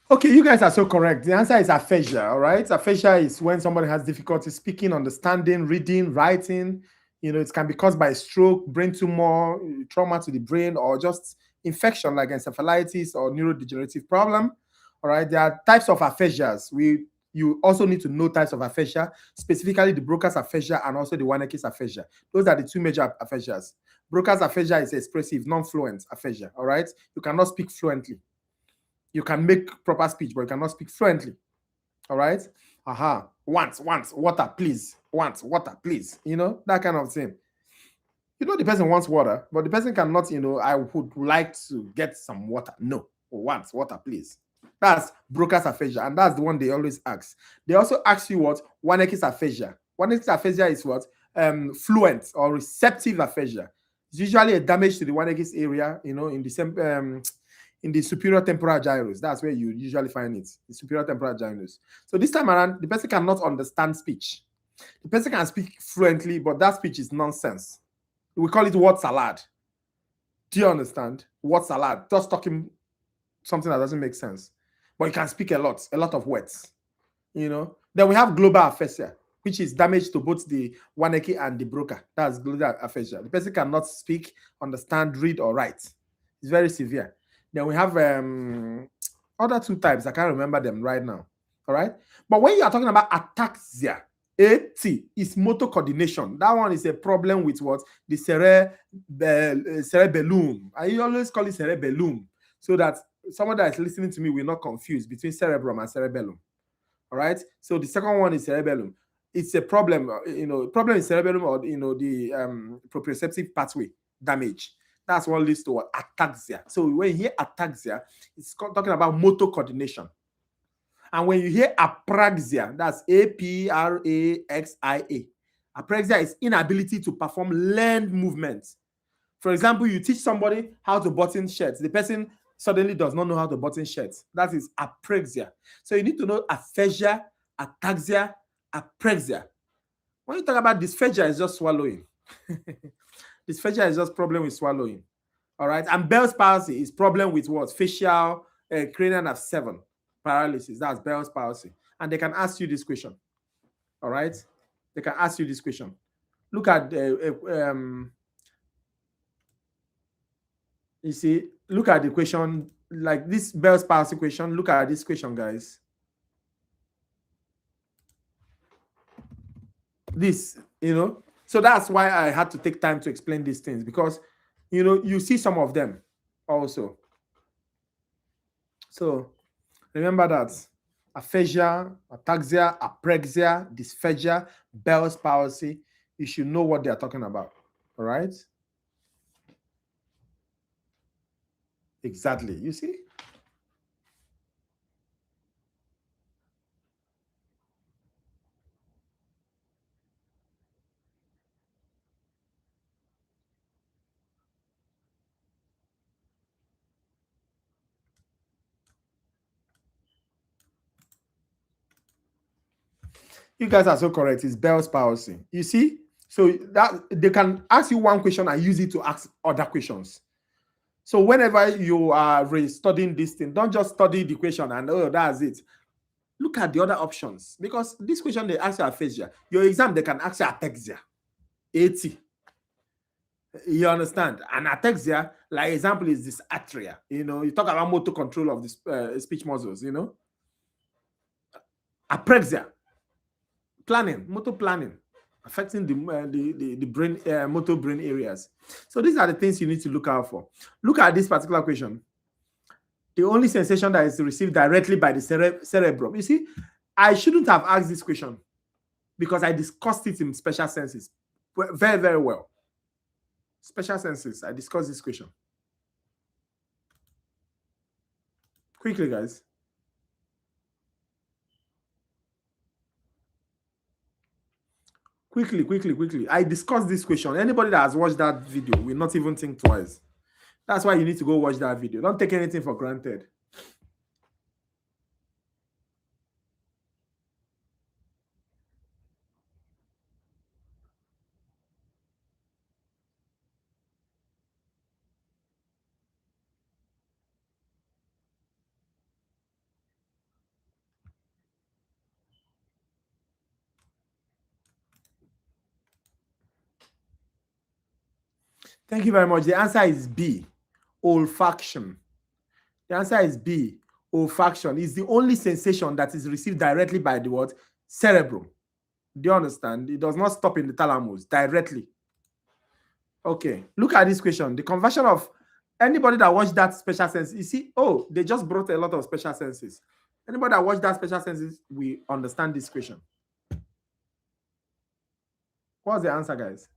Okay, you guys are so correct. The answer is aphasia, all right? Aphasia is when somebody has difficulty speaking, understanding, reading, writing. You know, it can be caused by stroke, brain tumor, trauma to the brain, or just infection like encephalitis or neurodegenerative problem. All right, there are types of aphasias. You also need to know types of aphasia, specifically the Broca's aphasia and also the Wernicke's aphasia. Those are the two major aphasias. Broca's aphasia is expressive, non-fluent aphasia. All right, you cannot speak fluently. You can make proper speech, but you cannot speak fluently. All right. Want, water, please. Want, water, please. You know, that kind of thing. You know, the person wants water, but the person cannot, you know, I would like to get some water. No. Want, water, please. That's Broca's aphasia, and that's the one they always ask. They also ask you what Wernicke's aphasia. Wernicke's aphasia is what? Fluent or receptive aphasia. It's usually a damage to the Wernicke's area, you know, in the same in the superior temporal gyrus. That's where you usually find it, the superior temporal gyrus. So this time around, the person cannot understand speech. The person can speak fluently, but that speech is nonsense. We call it word salad. Do you understand? Word salad, just talking something that doesn't make sense. But you can speak a lot of words, you know. Then we have global aphasia, which is damage to both the Wernicke and the Broca. That's global aphasia. The person cannot speak, understand, read, or write. It's very severe. Then we have other two types. I can't remember them right now. All right. But when you are talking about ataxia, AT is motor coordination. That one is a problem with what? The cerebellum. I always call it cerebellum so that someone that is listening to me will not confuse between cerebrum and cerebellum. All right. So the second one is cerebellum. It's a problem, you know, problem in cerebellum or, you know, the proprioceptive pathway damage. That's what leads to what? Ataxia. So when you hear ataxia, it's talking about motor coordination. And when you hear apraxia, that's APRAXIA. Apraxia is inability to perform learned movements. For example, you teach somebody how to button shirts. The person suddenly does not know how to button shirts. That is apraxia. So you need to know aphasia, ataxia, apraxia. When you talk about dysphagia, it's just swallowing. Dysphagia is just problem with swallowing. All right. And Bell's palsy is problem with what? Facial cranial nerve 7 paralysis. That's Bell's palsy. And they can ask you this question. All right. They can ask you this question. Look at you see, look at the question, like this Bell's palsy question. Look at this question, guys. This, you know, so that's why I had to take time to explain these things, because, you know, you see some of them also. So remember that aphasia, ataxia, apraxia, dysphagia, Bell's palsy, you should know what they are talking about. All right. Exactly. You see? You guys are so correct. It's Bell's palsy. You see? So that they can ask you one question and use it to ask other questions. So whenever you are studying this thing, don't just study the equation and oh, that's it. Look at the other options, because this question they ask you aphasia. Your exam they can ask you ataxia, 80. You understand? And ataxia, like example, is this atria. You know, you talk about motor control of the speech muscles. You know, apraxia, planning, motor planning, affecting the brain, motor brain areas. So these are the things you need to look out for. Look at this particular question. The only sensation that is received directly by the cerebrum. You see, I shouldn't have asked this question because I discussed it in special senses very, very well. Special senses, I discussed this question. Quickly, guys. Quickly. I discussed this question. Anybody that has watched that video will not even think twice. That's why you need to go watch that video. Don't take anything for granted. Thank you very much. The answer is B, olfaction. The answer is B, olfaction. Is the only sensation that is received directly by the what? Cerebrum. Do you understand? It does not stop in the thalamus directly. Okay, look at this question. The conversion of anybody that watched that special sense, you see, oh, they just brought a lot of special senses. Anybody that watched that special senses, we understand this question. What's the answer, guys?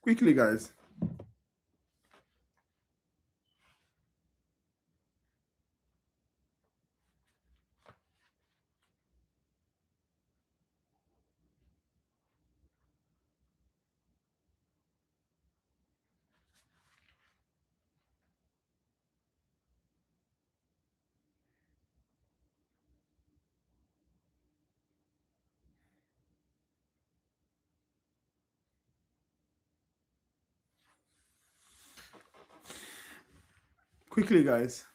Quickly, guys. Quickly, guys.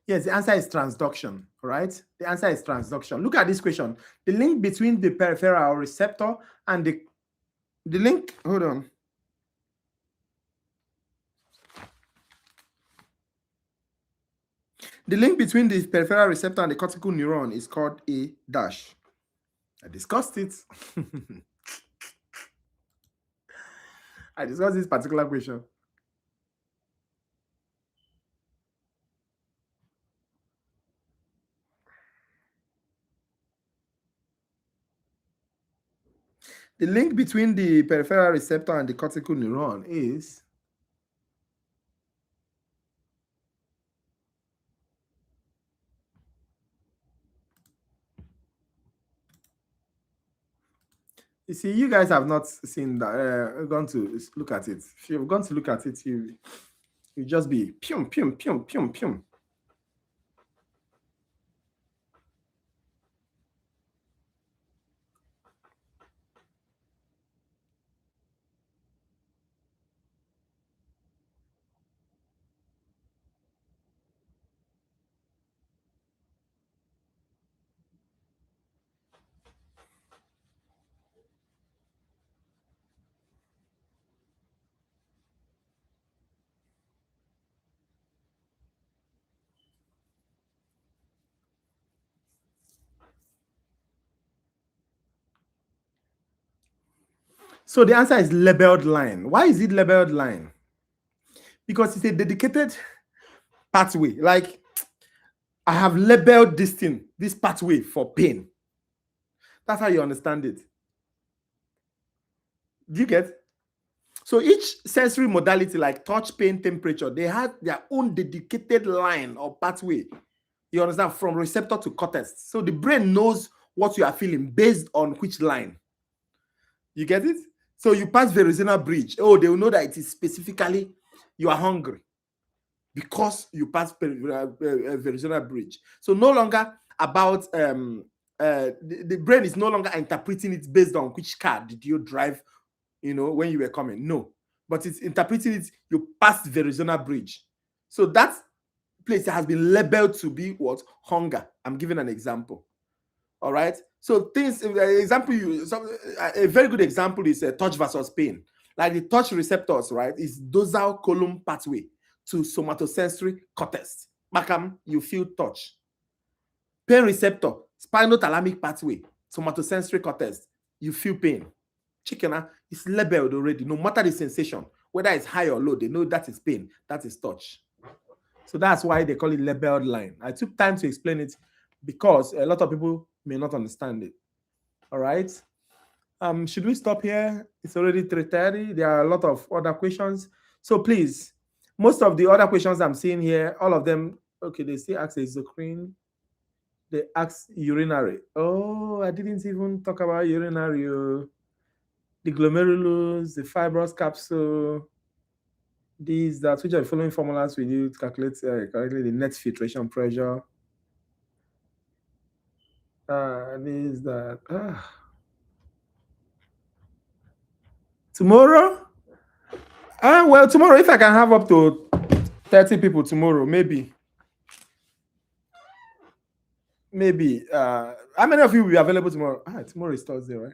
Yes, the answer is transduction, right? The answer is transduction. Look at this question. The link between the peripheral receptor and the link, hold on. The link between the peripheral receptor and the cortical neuron is called a dash. I discussed it. I discussed this particular question. The link between the peripheral receptor and the cortical neuron is you see, you guys have not seen that, gone to look at it. If you've gone to look at it, you just be pium, pium, pium, pium, pium. So the answer is labeled line. Why is it labeled line? Because it's a dedicated pathway. Like, I have labeled this thing, this pathway for pain. That's how you understand it. Do you get? So each sensory modality, like touch, pain, temperature, they have their own dedicated line or pathway. You understand? From receptor to cortex. So the brain knows what you are feeling based on which line. You get it? So you pass the Verosina bridge. Oh, they will know that it is specifically you are hungry because you pass Verosina bridge. So no longer about the brain is no longer interpreting it based on which car did you drive, when you were coming. No, but it's interpreting it. You passed Verosina bridge. So that place has been labeled to be what? Hunger. I'm giving an example. All right. So things, a very good example is touch versus pain. Like the touch receptors, right, is dorsal column pathway to somatosensory cortex. Makam, you feel touch. Pain receptor, spinothalamic pathway, somatosensory cortex, you feel pain. Chicken is labeled already. No matter the sensation, whether it's high or low, they know that is pain, that is touch. So that's why they call it labeled line. I took time to explain it because a lot of people may not understand it. All right. Should we stop here? It's already 3:30. There are a lot of other questions. So please, most of the other questions I'm seeing here, all of them, okay, they still ask exocrine. They ask urinary. Oh, I didn't even talk about urinary. The glomerulus, the fibrous capsule, these, that, which are the following formulas we use to calculate correctly the net filtration pressure. These, that. Tomorrow? Well, tomorrow, if I can have up to 30 people tomorrow, maybe. How many of you will be available tomorrow? Tomorrow is Thursday, right?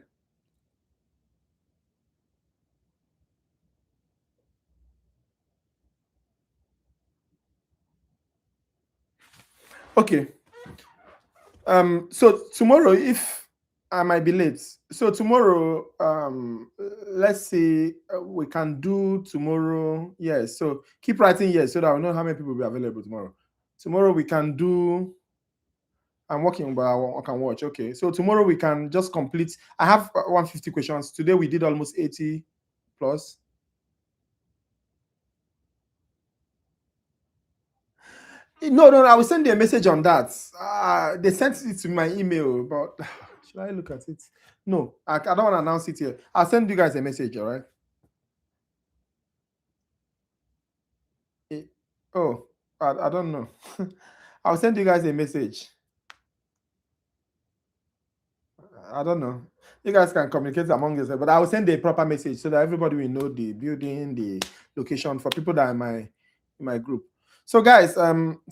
Okay. So tomorrow, if I might be late. So tomorrow, let's see, we can do tomorrow. Yes. So keep writing yes, so that I know how many people will be available tomorrow. Tomorrow we can do. I'm working, but I can watch. Okay. So tomorrow we can just complete. I have 150 questions. Today we did almost 80 plus. No, I will send you a message on that. They sent it to my email, but should I look at it? No, I don't want to announce it here. I'll send you guys a message, all right? Oh, I don't know. I'll send you guys a message. I don't know. You guys can communicate among yourselves, but I will send a proper message so that everybody will know the building, the location for people that are in my group. So, guys,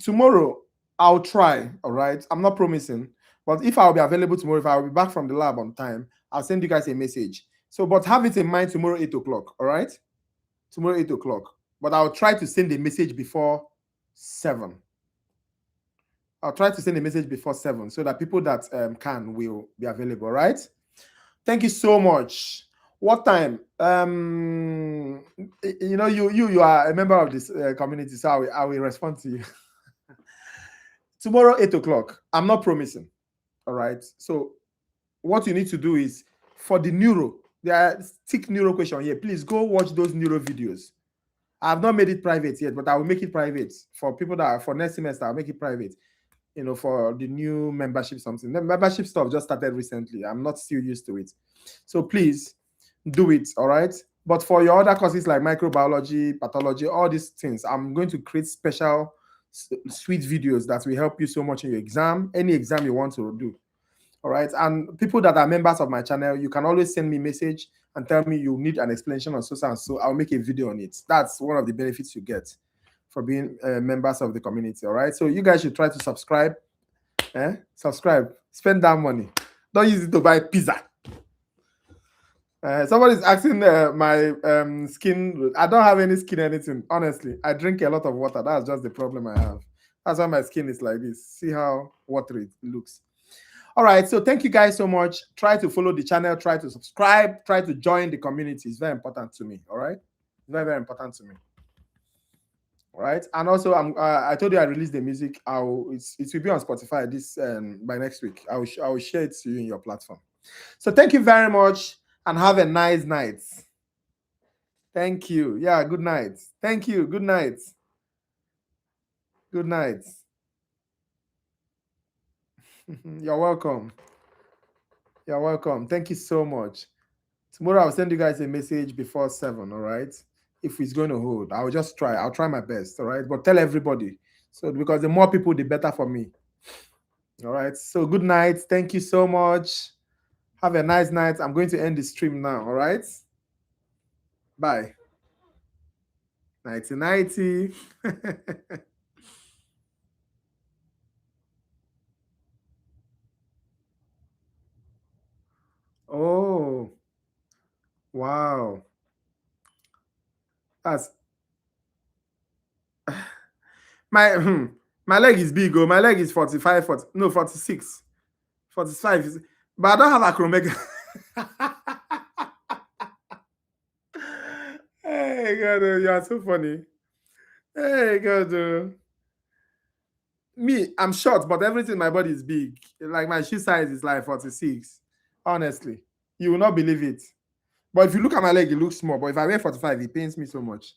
tomorrow I'll try. All right, I'm not promising, but if I'll be available tomorrow, if I'll be back from the lab on time, I'll send you guys a message. So, but have it in mind tomorrow 8:00. All right, tomorrow 8:00. But I'll try to send a message before 7. I'll try to send a message before 7 so that people that will be available, right? Thank you so much. What time? You are a member of this community, so I will respond to you. Tomorrow, 8:00. I'm not promising. All right. So what you need to do is for the neuro, there are thick neuro question here. Please go watch those neuro videos. I have not made it private yet, but I will make it private for people that are for next semester. I'll make it private. For the new membership something. The membership stuff just started recently. I'm not still used to it. So please do it, all right? But for your other courses like microbiology, pathology, all these things, I'm going to create special sweet videos that will help you so much in your exam, any exam you want to do. All right. And people that are members of my channel, you can always send me a message and tell me you need an explanation on so and so. I'll make a video on it. That's one of the benefits you get for being members of the community. All right. So you guys should try to subscribe. Subscribe. Spend that money. Don't use it to buy pizza. Somebody's asking my skin. I don't have any skin anything. Honestly, I drink a lot of water. That's just the problem I have. That's why my skin is like this. See how watery it looks. All right. So thank you guys so much. Try to follow the channel. Try to subscribe. Try to join the community. It's very important to me. All right. Very, very important to me. All right. And also, I told you I released the music. It will be on Spotify this by next week. I will share it to you in your platform. So thank you very much and have a nice night. Thank you. Yeah. Good night. Thank you. Good night. Good night. You're welcome. You're welcome. Thank you so much. Tomorrow I'll send you guys a message before 7, all right? If it's going to hold, I'll just try. I'll try my best, all right? But tell everybody. So because the more people, the better for me. All right. So good night. Thank you so much. Have a nice night. I'm going to end the stream now, all right? Bye. 90-90. Oh, wow. That's my my leg is big. Oh, my leg is 45, 40, no, 46, 45. But I don't have acromegaly. Hey, God, you are so funny. Hey, God. Me, I'm short, but everything in my body is big. Like my shoe size is like 46. Honestly, you will not believe it. But if you look at my leg, it looks small. But if I wear 45, it pains me so much.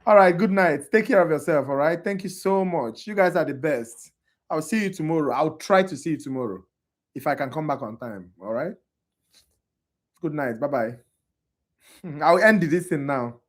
All right, good night. Take care of yourself. All right. Thank you so much. You guys are the best. I'll see you tomorrow. I'll try to see you tomorrow if I can come back on time. All right. Good night. Bye bye. I'll end this thing now.